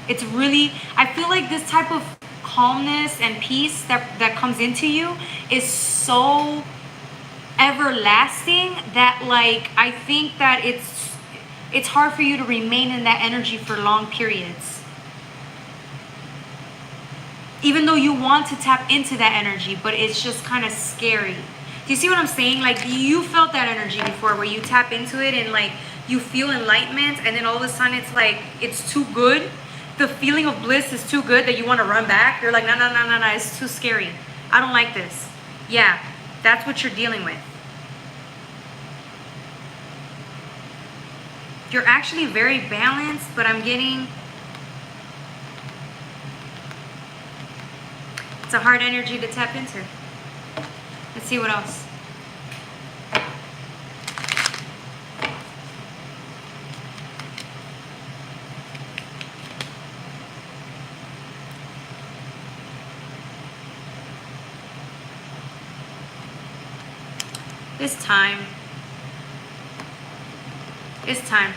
It's really, I feel like this type of calmness and peace that comes into you is so everlasting that, like, I think that it's hard for you to remain in that energy for long periods. Even though you want to tap into that energy, but it's just kind of scary. Do you see what I'm saying? Like, you felt that energy before where you tap into it and like you feel enlightenment, and then all of a sudden it's like it's too good. The feeling of bliss is too good that you want to run back. You're like, no, it's too scary. I don't like this. Yeah, that's what you're dealing with. You're actually very balanced, but I'm getting, it's a hard energy to tap into. Let's see what else. It's time. It's time.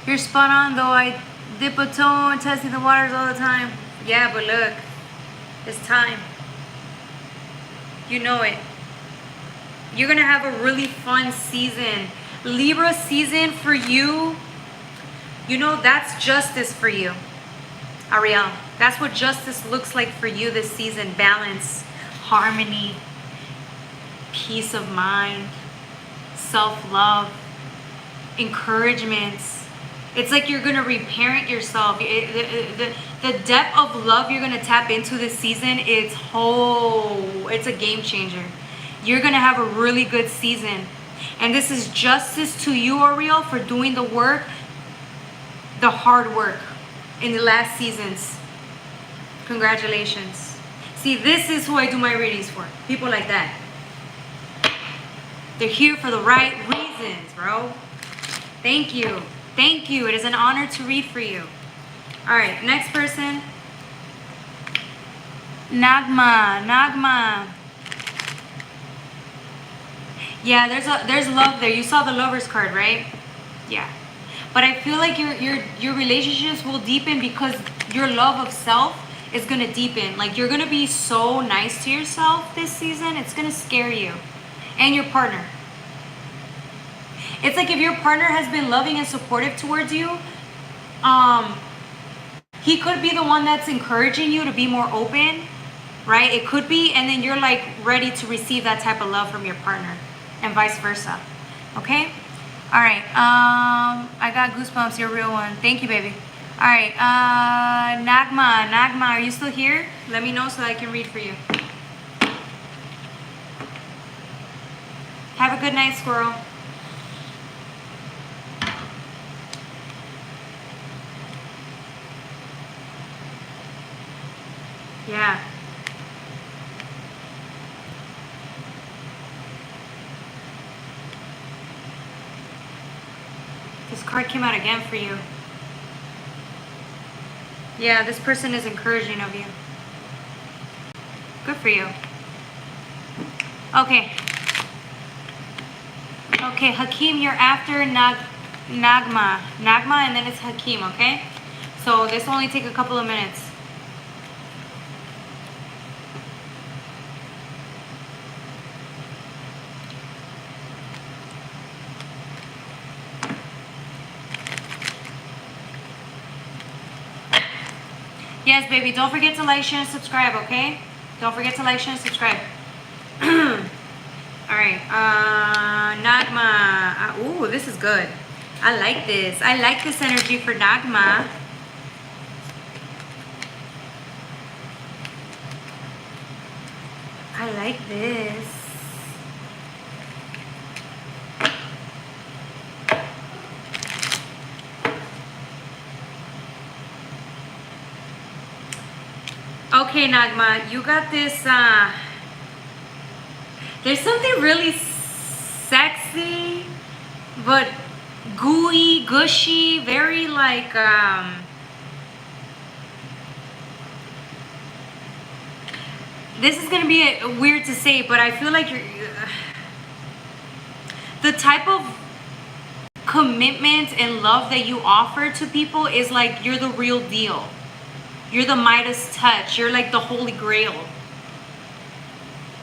You're spot on, though. I dip a toe and testing the waters all the time. Yeah, but look, it's time. You know it. You're gonna have a really fun season. Libra season for you. You know, that's justice for you, Ariel. That's what justice looks like for you this season. Balance, harmony, peace of mind, self-love, encouragements. It's like you're gonna reparent yourself. The depth of love you're gonna tap into this season, it's a game changer. You're gonna have a really good season, and this is justice to you, Ariel, for doing the work, the hard work in the last seasons. Congratulations. See, this is who I do my readings for. People like that. They're here for the right reasons, bro. Thank you. Thank you. It is an honor to read for you. All right, next person. Nagma. Yeah, there's love there. You saw the Lovers card, right? Yeah. But I feel like your relationships will deepen because your love of self is gonna deepen. Like you're gonna be so nice to yourself this season. It's gonna scare you and your partner. It's like if your partner has been loving and supportive towards you, he could be the one that's encouraging you to be more open, right? It could be, and then you're like ready to receive that type of love from your partner, and vice versa. Okay? All right. I got goosebumps. You're a real one. Thank you, baby. All right. Nagma, are you still here? Let me know so I can read for you. Have a good night, squirrel. Yeah. This card came out again for you. Yeah, this person is encouraging of you. Good for you. Okay. Okay, Hakeem, you're after Nagma, and then it's Hakeem, okay? So this will only take a couple of minutes. Yes, baby. Don't forget to like, share, and subscribe, okay? Don't forget to like, share, and subscribe. All right. Nagma. Ooh, this is good. I like this. I like this energy for Nagma. I like this. Okay, Nagma, you got this, there's something really sexy, but gooey, gushy, very like, this is gonna be weird to say, but I feel like you're, the type of commitment and love that you offer to people is like, you're the real deal. You're the Midas touch. You're like the Holy Grail.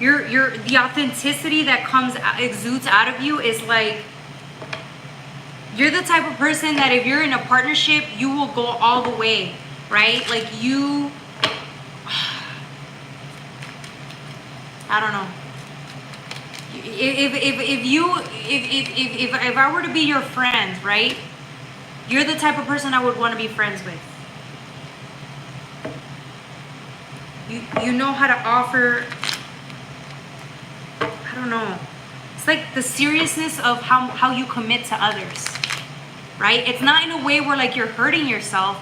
You're the authenticity that exudes out of you is like, you're the type of person that if you're in a partnership, you will go all the way, right? Like you, I don't know. If I were to be your friend, right? You're the type of person I would want to be friends with. You know how to offer, I don't know. It's like the seriousness of how you commit to others, right? It's not in a way where like you're hurting yourself.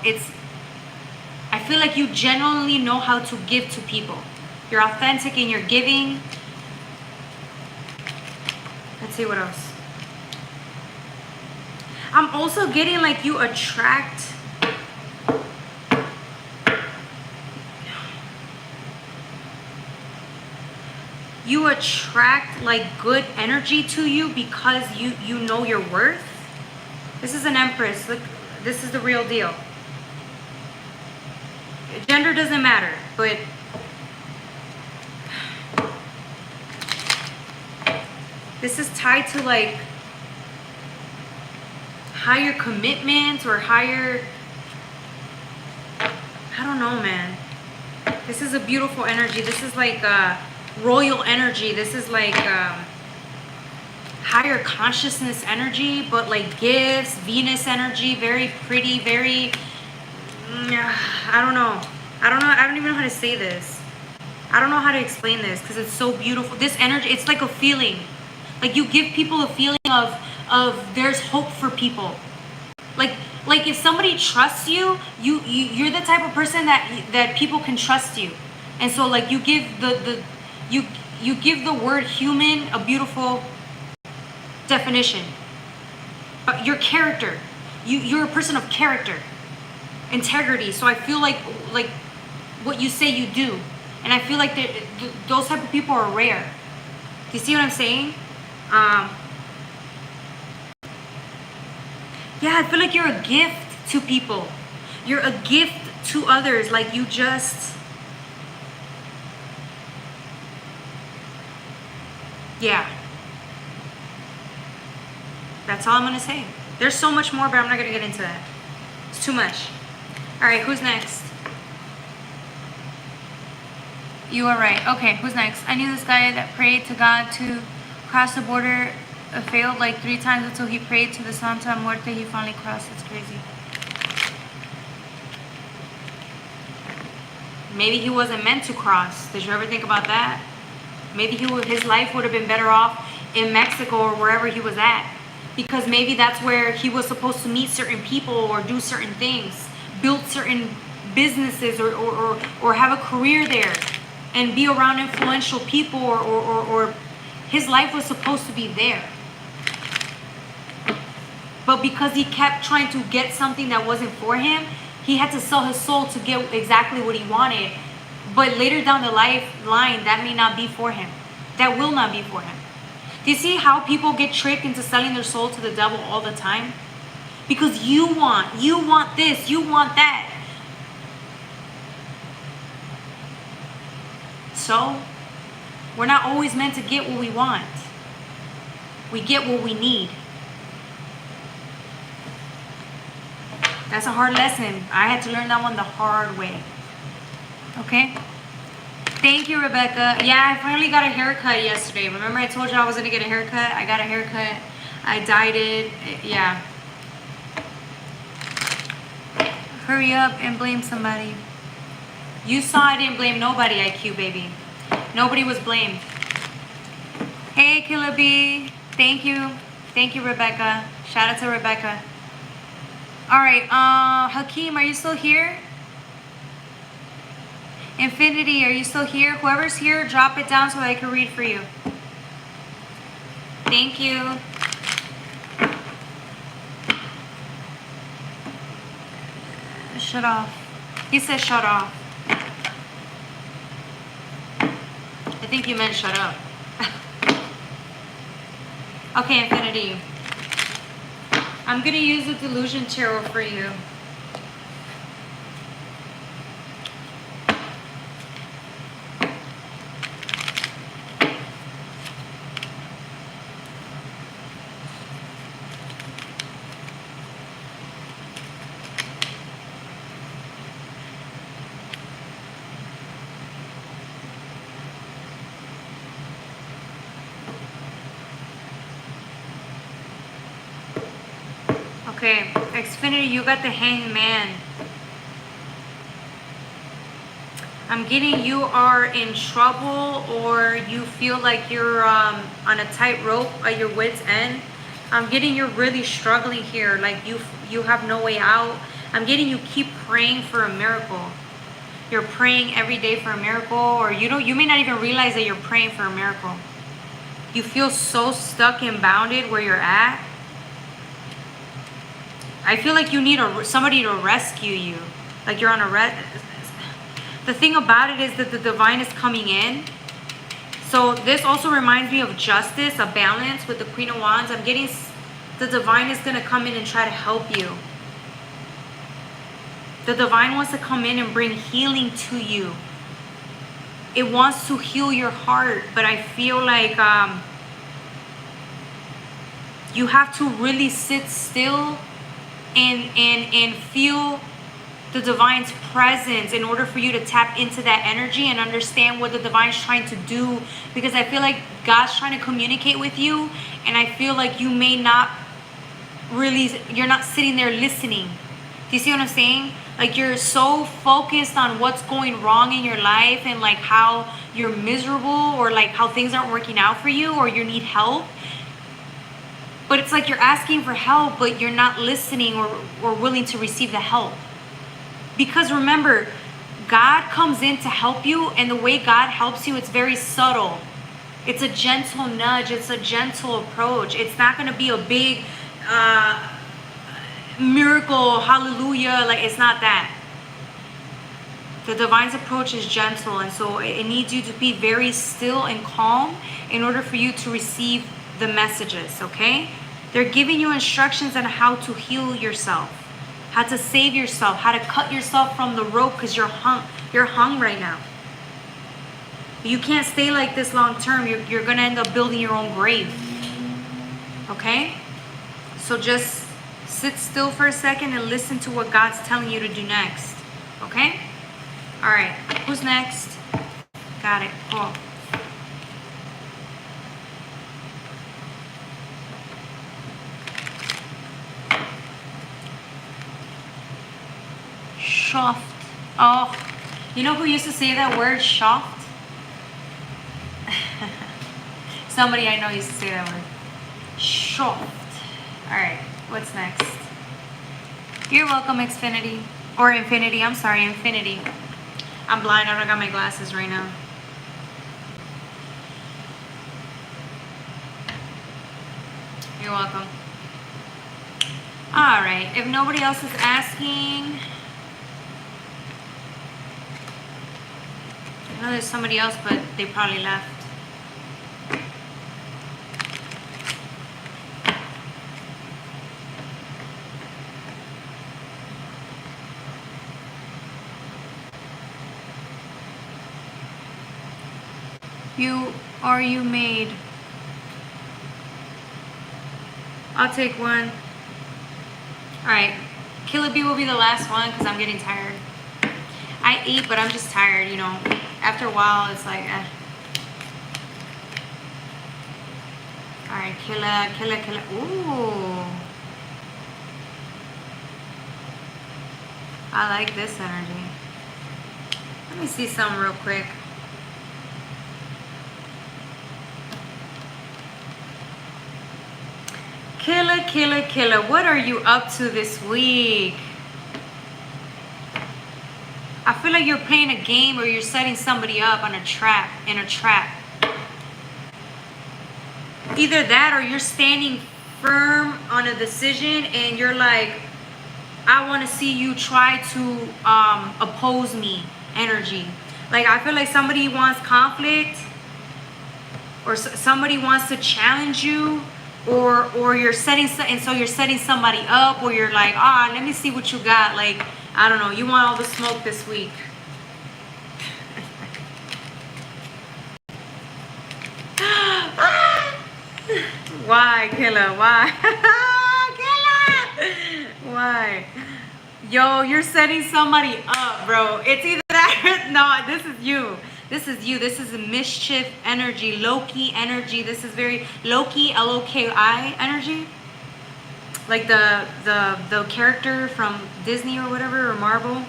I feel like you genuinely know how to give to people. You're authentic in your giving. Let's see what else. I'm also getting like you attract, like good energy to you because you know your worth. This is an Empress. Look, this is the real deal. Gender doesn't matter, but this is tied to like higher commitment or higher, I don't know, man. This is a beautiful energy. This is like royal energy. This is like higher consciousness energy, but like gifts, Venus energy, very pretty, very, I don't know. I don't even know how to say this. I don't know how to explain this because it's so beautiful. This energy, it's like a feeling. Like you give people a feeling of there's hope for people. Like if somebody trusts you, you're the type of person that people can trust you. And so like you give you give the word human a beautiful definition. Your character. You're a person of character. Integrity. So I feel like what you say you do. And I feel like those type of people are rare. Do you see what I'm saying? Yeah, I feel like you're a gift to people. You're a gift to others. Like you just... Yeah. That's all I'm going to say. There's so much more, but I'm not going to get into that. It's too much. All right, who's next? You are right. Okay, who's next? I knew this guy that prayed to God to cross the border. Failed like 3 times until he prayed to the Santa Muerte. He finally crossed. It's crazy. Maybe he wasn't meant to cross. Did you ever think about that? Maybe his life would have been better off in Mexico or wherever he was at. Because maybe that's where he was supposed to meet certain people or do certain things. Build certain businesses or have a career there. And be around influential people or his life was supposed to be there. But because he kept trying to get something that wasn't for him, he had to sell his soul to get exactly what he wanted. But later down the line, that may not be for him. That will not be for him. Do you see how people get tricked into selling their soul to the devil all the time? Because you want this, you want that. So, we're not always meant to get what we want. We get what we need. That's a hard lesson. I had to learn that one the hard way. Okay? Thank you, Rebecca. Yeah, I finally got a haircut yesterday. Remember I told you I was going to get a haircut? I got a haircut. I dyed it. Yeah. Hurry up and blame somebody. You saw I didn't blame nobody, IQ, baby. Nobody was blamed. Hey, Killer B. Thank you. Thank you, Rebecca. Shout out to Rebecca. All right, Hakeem, are you still here? Infinity, are you still here? Whoever's here, drop it down so that I can read for you. Thank you. Shut off. He said shut off. I think you meant shut up. Okay, Infinity. I'm going to use the Delusion Tarot for you. Okay, Xfinity, you got the Hanged Man. I'm getting you are in trouble or you feel like you're on a tightrope at your wit's end. I'm getting you're really struggling here, like you have no way out. I'm getting you keep praying for a miracle. You're praying every day for a miracle, or you may not even realize that you're praying for a miracle. You feel so stuck and bounded where you're at. I feel like you need somebody to rescue you. Like you're on a The thing about it is that the divine is coming in. So this also reminds me of justice, a balance with the Queen of Wands. I'm getting the divine is going to come in and try to help you. The divine wants to come in and bring healing to you. It wants to heal your heart, but I feel like you have to really sit still and feel the divine's presence in order for you to tap into that energy and understand what the divine's trying to do, because I feel like God's trying to communicate with you, and I feel like you may not really, you're not sitting there listening. Do you see what I'm saying? Like you're so focused on what's going wrong in your life and like how you're miserable or like how things aren't working out for you or you need help. But it's like you're asking for help, but you're not listening or willing to receive the help. Because remember, God comes in to help you, and the way God helps you, it's very subtle. It's a gentle nudge. It's a gentle approach. It's not going to be a big miracle, hallelujah. Like, it's not that. The divine's approach is gentle, and so it needs you to be very still and calm in order for you to receive the messages, okay? They're giving you instructions on how to heal yourself, how to save yourself, how to cut yourself from the rope, because you're hung right now. You can't stay like this long term. You're gonna end up building your own grave. Okay? So just sit still for a second and listen to what God's telling you to do next. Okay? Alright, who's next? Got it, cool. Soft. Oh, you know who used to say that word, soft? Somebody I know used to say that word. Soft. Alright, what's next? You're welcome, Xfinity. Or Infinity, I'm sorry, Infinity. I'm blind, I don't got my glasses right now. You're welcome. Alright, if nobody else is asking, I know there's somebody else, but they probably left. You made? I'll take one. Alright, Killer B will be the last one because I'm getting tired. I eat, but I'm just tired, you know. After a while, it's like, Alright, Killer. Ooh. I like this energy. Let me see something real quick. Killer. What are you up to this week? I feel like you're playing a game or you're setting somebody up on a trap, in a trap. Either that or you're standing firm on a decision and you're like, I want to see you try to oppose me energy. Like, I feel like somebody wants conflict or somebody wants to challenge you. Or you're setting, and so you're setting somebody up, or you're like, let me see what you got. Like, I don't know, you want all the smoke this week. Why, Killer? Why? Killer! Why? Yo, you're setting somebody up, bro. It's either that. No, this is you. This is you. This is a mischief energy, Loki energy. This is very Loki, L-O-K-I energy. Like the character from Disney or whatever, or Marvel.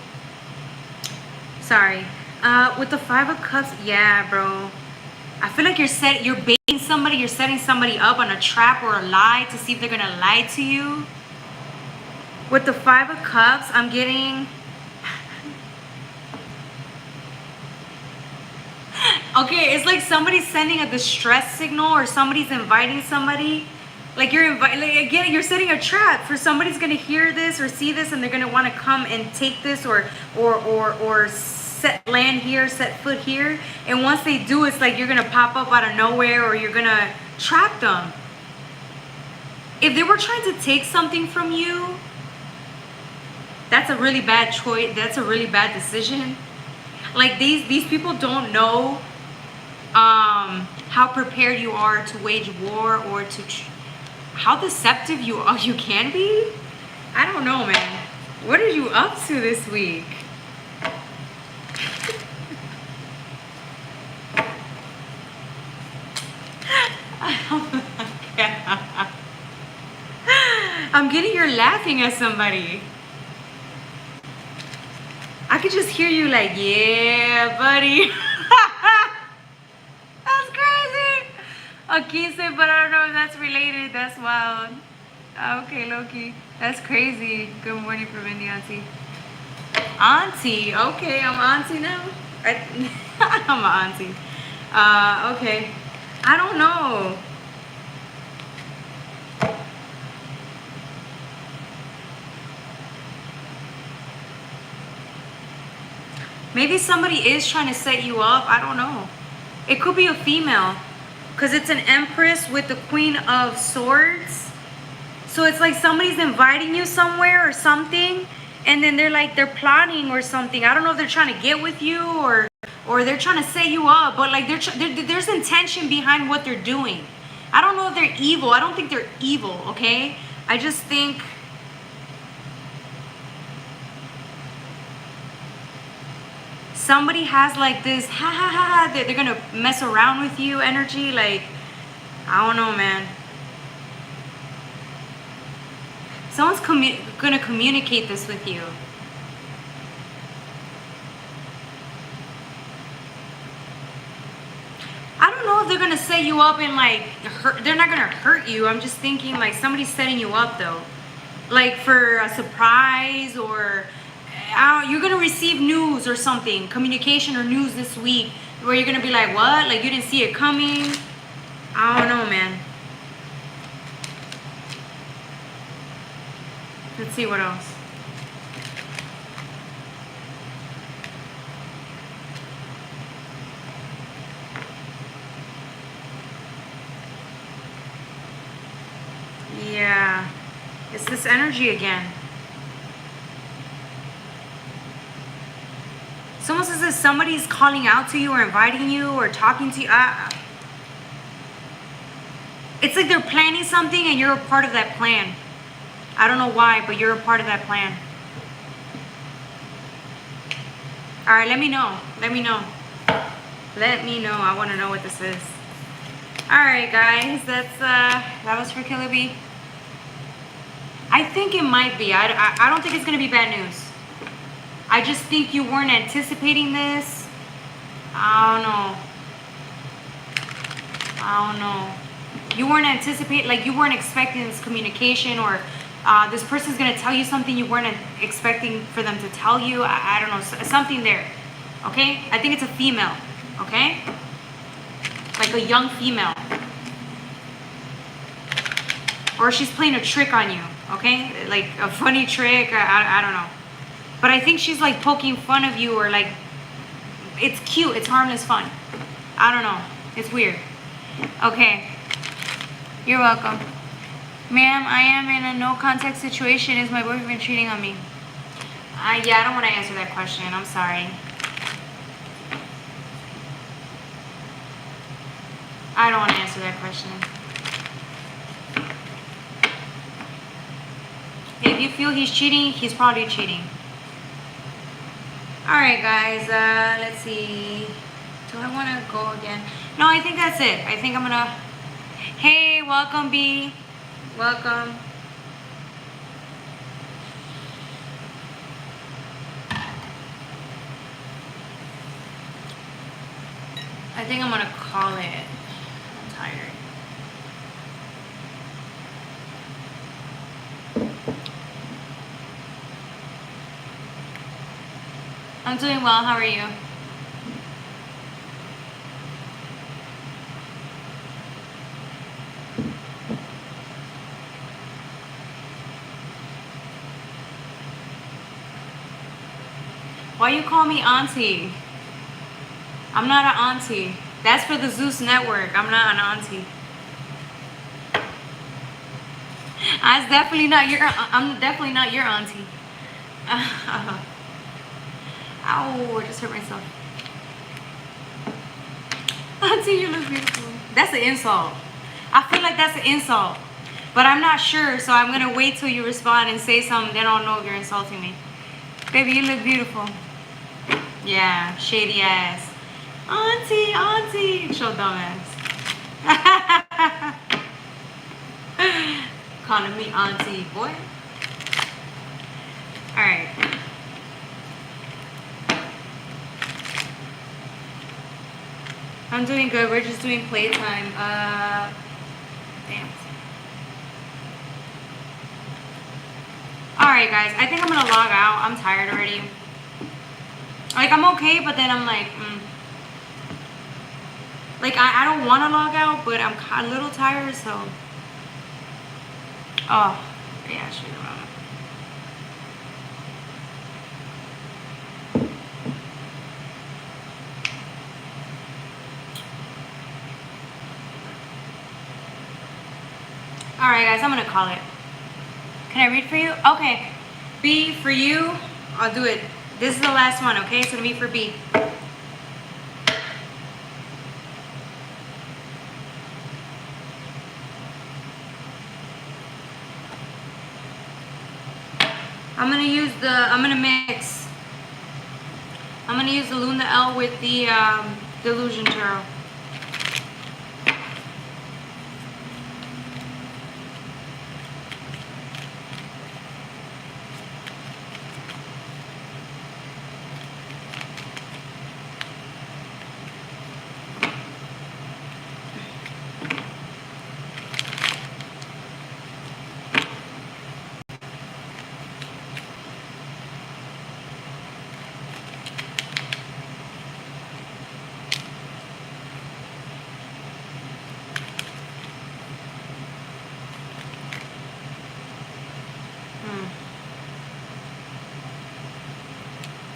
Sorry. With the Five of Cups, yeah, bro. I feel like you're baiting somebody, you're setting somebody up on a trap or a lie to see if they're gonna lie to you. With the Five of Cups, I'm getting. Okay, it's like somebody's sending a distress signal, or somebody's inviting somebody. Like you're again, you're setting a trap for somebody's gonna hear this or see this, and they're gonna want to come and take this or land here, set foot here. And once they do, it's like you're gonna pop up out of nowhere, or you're gonna trap them. If they were trying to take something from you, that's a really bad choice. That's a really bad decision. Like these people don't know how prepared you are to wage war, or to how deceptive you can be. I don't know, man. What are you up to this week? I'm getting you're laughing at somebody. I could just hear you like, yeah, buddy. That's crazy. Okay, so, but I don't know if that's related. That's wild. Okay, Loki. That's crazy. Good morning from Indy, Auntie. Auntie. Okay, I'm Auntie now. I'm an Auntie. Okay. I don't know. Maybe somebody is trying to set you up. I don't know. It could be a female. because it's an Empress with the Queen of Swords. So it's like somebody's inviting you somewhere or something, and then they're plotting or something. I don't know if they're trying to get with you or they're trying to set you up, but like there's intention behind what they're doing. I don't know if they're evil. I don't think they're evil, okay? I just think somebody has like this they're gonna mess around with you energy. Like, I don't know, man. Someone's gonna communicate this with you. I don't know if they're gonna set you up and like hurt. They're not gonna hurt you. I'm just thinking like somebody's setting you up though, like for a surprise, or you're gonna receive news or something, communication or news this week, where you're gonna be like, what? Like you didn't see it coming? I don't know, man. Let's see what else. Yeah, it's this energy again. It's almost as if somebody's calling out to you or inviting you or talking to you. It's like they're planning something and you're a part of that plan. I don't know why, but you're a part of that plan. All right, let me know. Let me know. Let me know. I want to know what this is. All right, guys. That was for Killer B. I think it might be. I don't think it's going to be bad news. I just think you weren't anticipating this. I don't know. You weren't anticipating, like you weren't expecting this communication, or this person's going to tell you something you weren't expecting for them to tell you. I don't know. Something there. Okay? I think it's a female. Okay? Like a young female. Or she's playing a trick on you. Okay? Like a funny trick. I don't know. But I think she's like poking fun of you, or like, it's cute. It's harmless fun. I don't know. It's weird. Okay. You're welcome. Ma'am, I am in a no contact situation. Is my boyfriend cheating on me? Yeah, I don't want to answer that question. I'm sorry. I don't want to answer that question. If you feel he's cheating, he's probably cheating. Alright, guys. Let's see. Do I want to go again? No, I think that's it. I think I'm going to... Hey, welcome, B. Welcome. I think I'm going to call it. I'm tired. I'm doing well. How are you? Why you call me auntie? I'm not an auntie. That's for the Zeus Network. I'm not an auntie. I'm definitely not your auntie. Ow, I just hurt myself. Auntie, you look beautiful. That's an insult. I feel like that's an insult. But I'm not sure, so I'm going to wait till you respond and say something. Then I'll know if you're insulting me. Baby, you look beautiful. Yeah, shady ass. Auntie, auntie. Show dumbass. Calling me auntie, boy. Alright. I'm doing good. We're just doing playtime. Damn. Alright, guys. I think I'm gonna log out. I'm tired already. Like, I'm okay, but then I'm like, Like, I don't want to log out, but I'm a little tired, so. Oh, yeah, I should have run. All right, guys, I'm gonna call it. Can I read for you? Okay. B, for you, I'll do it. This is the last one, okay? It's gonna be for B. I'm gonna mix. I'm gonna use the Luna L with the Delusion Tarot.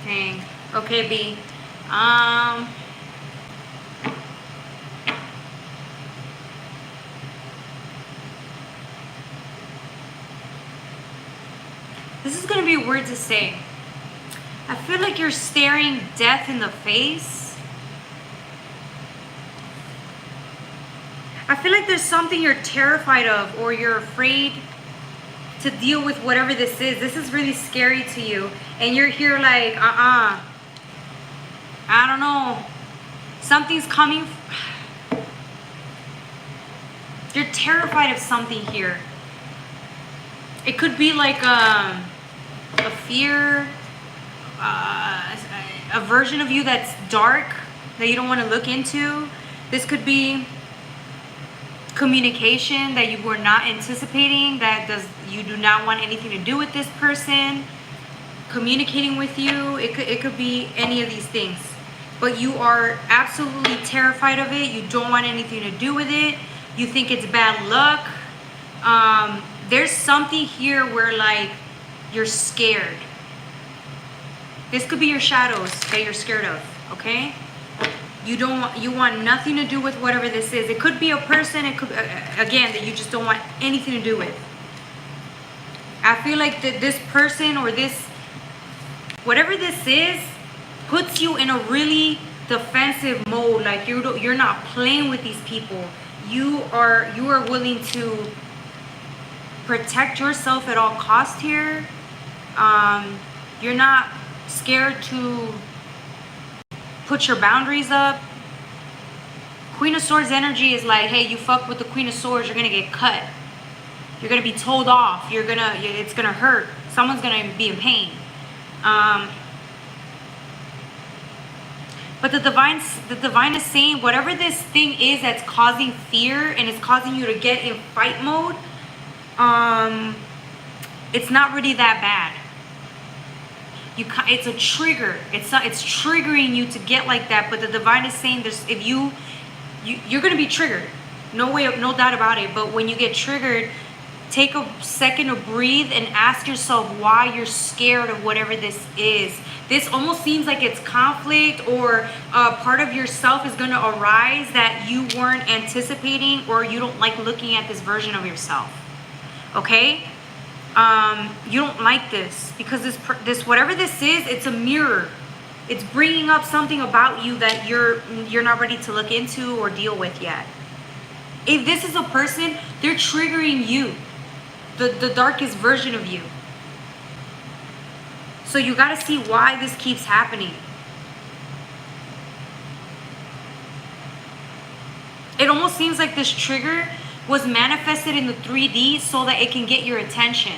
Dang. Okay, B. This is gonna be weird to say. I feel like you're staring death in the face. I feel like there's something you're terrified of, or you're afraid to deal with whatever this is. This is really scary to you. And you're here like, I don't know. Something's coming. You're terrified of something here. It could be like a fear, a version of you that's dark, that you don't want to look into. This could be communication that you were not anticipating, you do not want anything to do with this person communicating with you. It could be any of these things, but you are absolutely terrified of it. You don't want anything to do with it. You think it's bad luck. There's something here where like you're scared. This could be your shadows that you're scared of, okay? You want nothing to do with whatever this is. It could be a person, it could again that you just don't want anything to do with. I feel like that this person or this whatever this is puts you in a really defensive mode. Like you're not playing with these people. You are willing to protect yourself at all cost here. You're not scared to put your boundaries up. Queen of Swords energy is like, hey, you fuck with the Queen of Swords, you're gonna get cut. You're gonna be told off. It's gonna hurt. Someone's gonna be in pain. But the divine is saying whatever this thing is that's causing fear and is causing you to get in fight mode, it's not really that bad. It's a trigger. It's triggering you to get like that. But the divine is saying this: if you're gonna be triggered, no doubt about it. But when you get triggered, take a second to breathe and ask yourself why you're scared of whatever this is. This almost seems like it's conflict, or part of yourself is gonna arise that you weren't anticipating, or you don't like looking at this version of yourself. Okay? You don't like this because this whatever this is, it's a mirror. It's bringing up something about you that you're not ready to look into or deal with yet. If this is a person, they're triggering you, the darkest version of you. So you got to see why this keeps happening. It almost seems like this trigger was manifested in the 3D so that it can get your attention.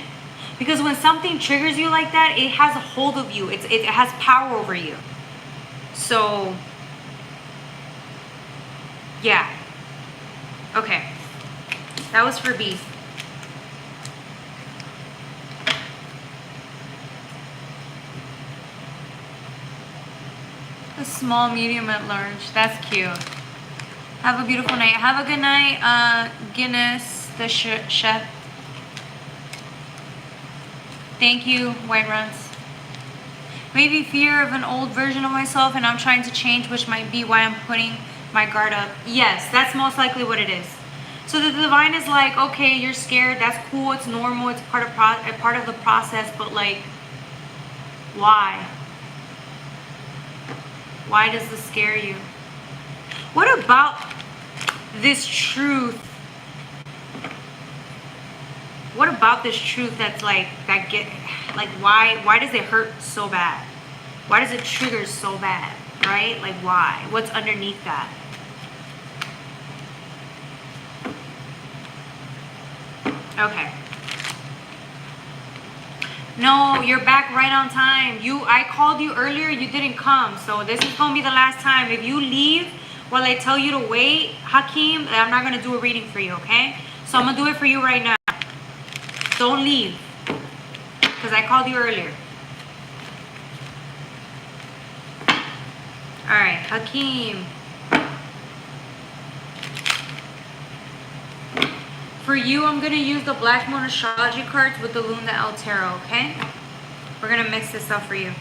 Because when something triggers you like that, it has a hold of you. It has power over you. So, yeah. Okay. That was for B. A small, medium, at large. That's cute. Have a beautiful night. Have a good night, Guinness, the chef. Thank you, White Runs. Maybe fear of an old version of myself and I'm trying to change, which might be why I'm putting my guard up. Yes, that's most likely what it is. So the divine is like, okay, you're scared. That's cool. It's normal. It's part of the process. But like, why? Why does this scare you? What about this truth? What about this truth that's like, why does it hurt so bad? Why does it trigger so bad, right? Like, why? What's underneath that? Okay. No, you're back right on time. I called you earlier, you didn't come. So this is going to be the last time. If you leave while I tell you to wait, Hakeem, I'm not going to do a reading for you, okay? So I'm going to do it for you right now. Don't leave. Because I called you earlier. Alright, Hakeem. For you, I'm going to use the Black Moon Astrology cards with the Luna El Tarot, okay? We're going to mix this up for you.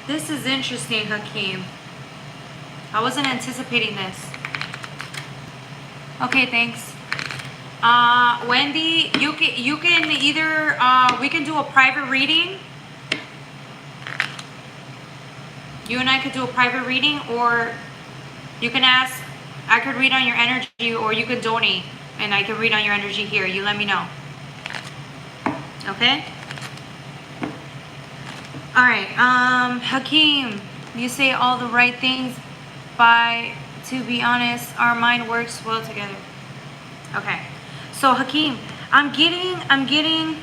This is interesting, Hakeem. I wasn't anticipating this. Okay, thanks. Wendy, you can either we can do a private reading. You and I could do a private reading, or you can ask. I could read on your energy, or you could donate, and I can read on your energy here. You let me know. Okay. All right, Hakeem, you say all the right things, to be honest, our mind works well together. Okay, so Hakeem, I'm getting,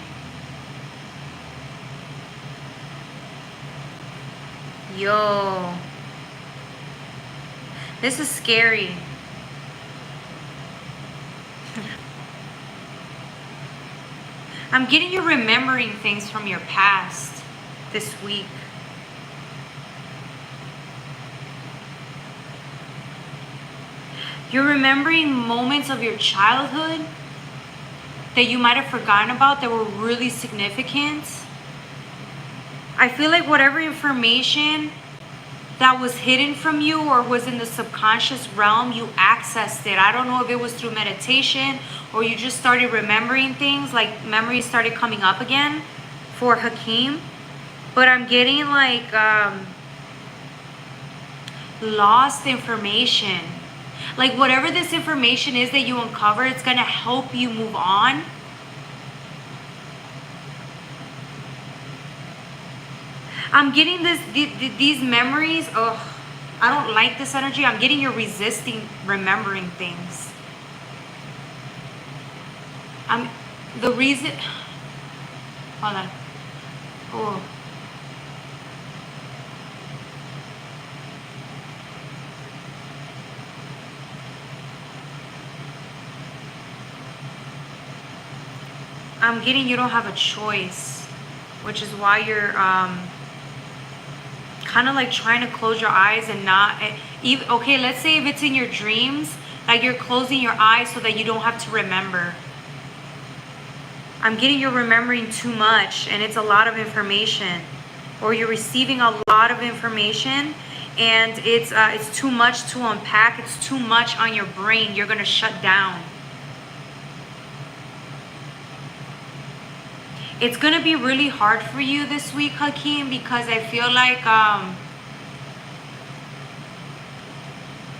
yo, this is scary. I'm getting you remembering things from your past this week. You're remembering moments of your childhood that you might have forgotten about that were really significant. I feel like whatever information that was hidden from you or was in the subconscious realm, you accessed it. I don't know if it was through meditation or you just started remembering things, like memories started coming up again for Hakeem. But I'm getting like lost information. Like whatever this information is that you uncover, it's going to help you move on. I'm getting these memories. Oh, I don't like this energy. I'm getting you're resisting remembering things. The reason. Hold on. Oh. I'm getting you don't have a choice, which is why you're kind of like trying to close your eyes and not even, okay, let's say if it's in your dreams, like you're closing your eyes so that you don't have to remember. I'm getting you're remembering too much and it's a lot of information, or you're receiving a lot of information and it's too much to unpack. It's too much on your brain. You're gonna shut down. It's going to be really hard for you this week, Hakeem, because I feel like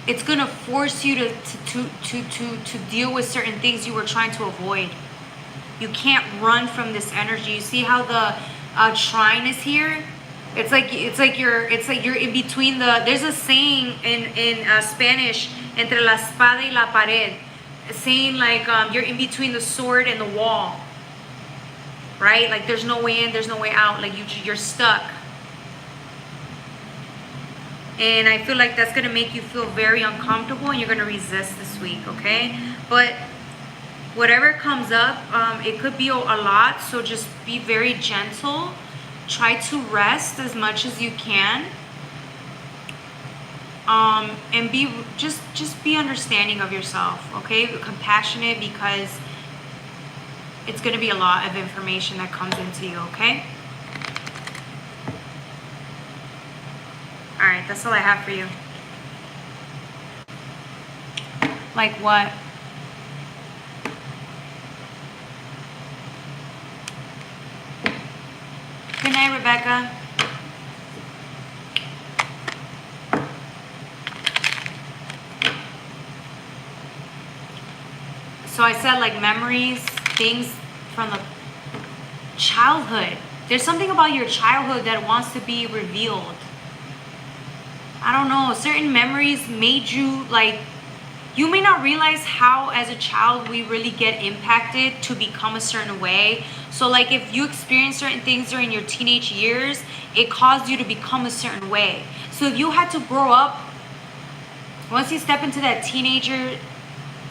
it's going to force you to deal with certain things you were trying to avoid. You can't run from this energy. You see how the trine is here? It's like you're in between the. There's a saying in Spanish, entre la espada y la pared, saying like you're in between the sword and the wall. Right? Like there's no way in, there's no way out. Like you're stuck. And I feel like that's going to make you feel very uncomfortable and you're going to resist this week, okay? But whatever comes up, it could be a lot. So just be very gentle. Try to rest as much as you can. And just be understanding of yourself, okay? Compassionate, because it's going to be a lot of information that comes into you, okay? All right, that's all I have for you. Like what? Good night, Rebecca. So I said, like, memories, things from the childhood. There's something about your childhood that wants to be revealed. I don't know, certain memories made you, like, you may not realize how as a child we really get impacted to become a certain way. So like if you experience certain things during your teenage years, it caused you to become a certain way. So if you had to grow up, once you step into that teenager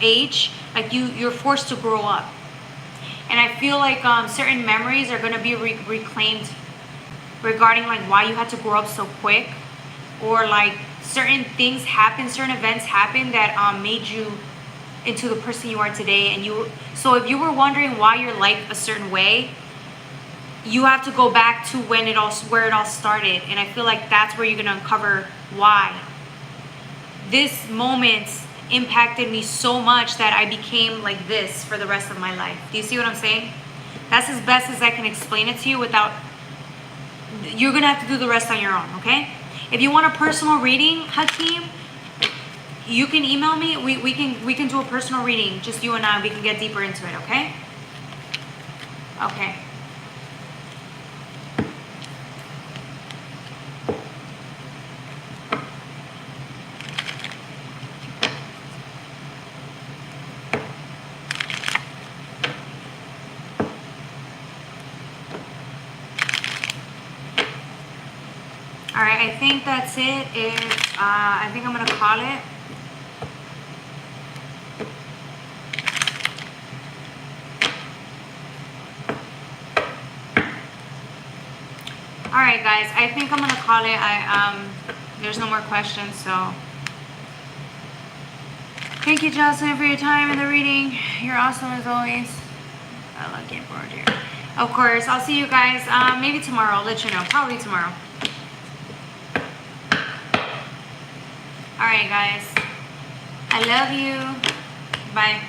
age, like you're forced to grow up. And I feel like certain memories are going to be reclaimed regarding like why you had to grow up so quick, or like certain things happen, certain events happen that made you into the person you are today. And so if you were wondering why you're like a certain way, you have to go back to where it all started. And I feel like that's where you're going to uncover why this moment impacted me so much that I became like this for the rest of my life. Do you see what I'm saying? That's as best as I can explain it to you without, you're going to have to do the rest on your own, okay? If you want a personal reading, Hakeem, you can email me. We can do a personal reading, just you and I. We can get deeper into it, okay? Okay. All right, I think that's it. I think I'm gonna call it. All right, guys, I think I'm gonna call it. There's no more questions, so thank you, Jocelyn, for your time in the reading. You're awesome as always. I love getting bored here. Of course, I'll see you guys maybe tomorrow. I'll let you know. Probably tomorrow. All right, guys. I love you. Bye.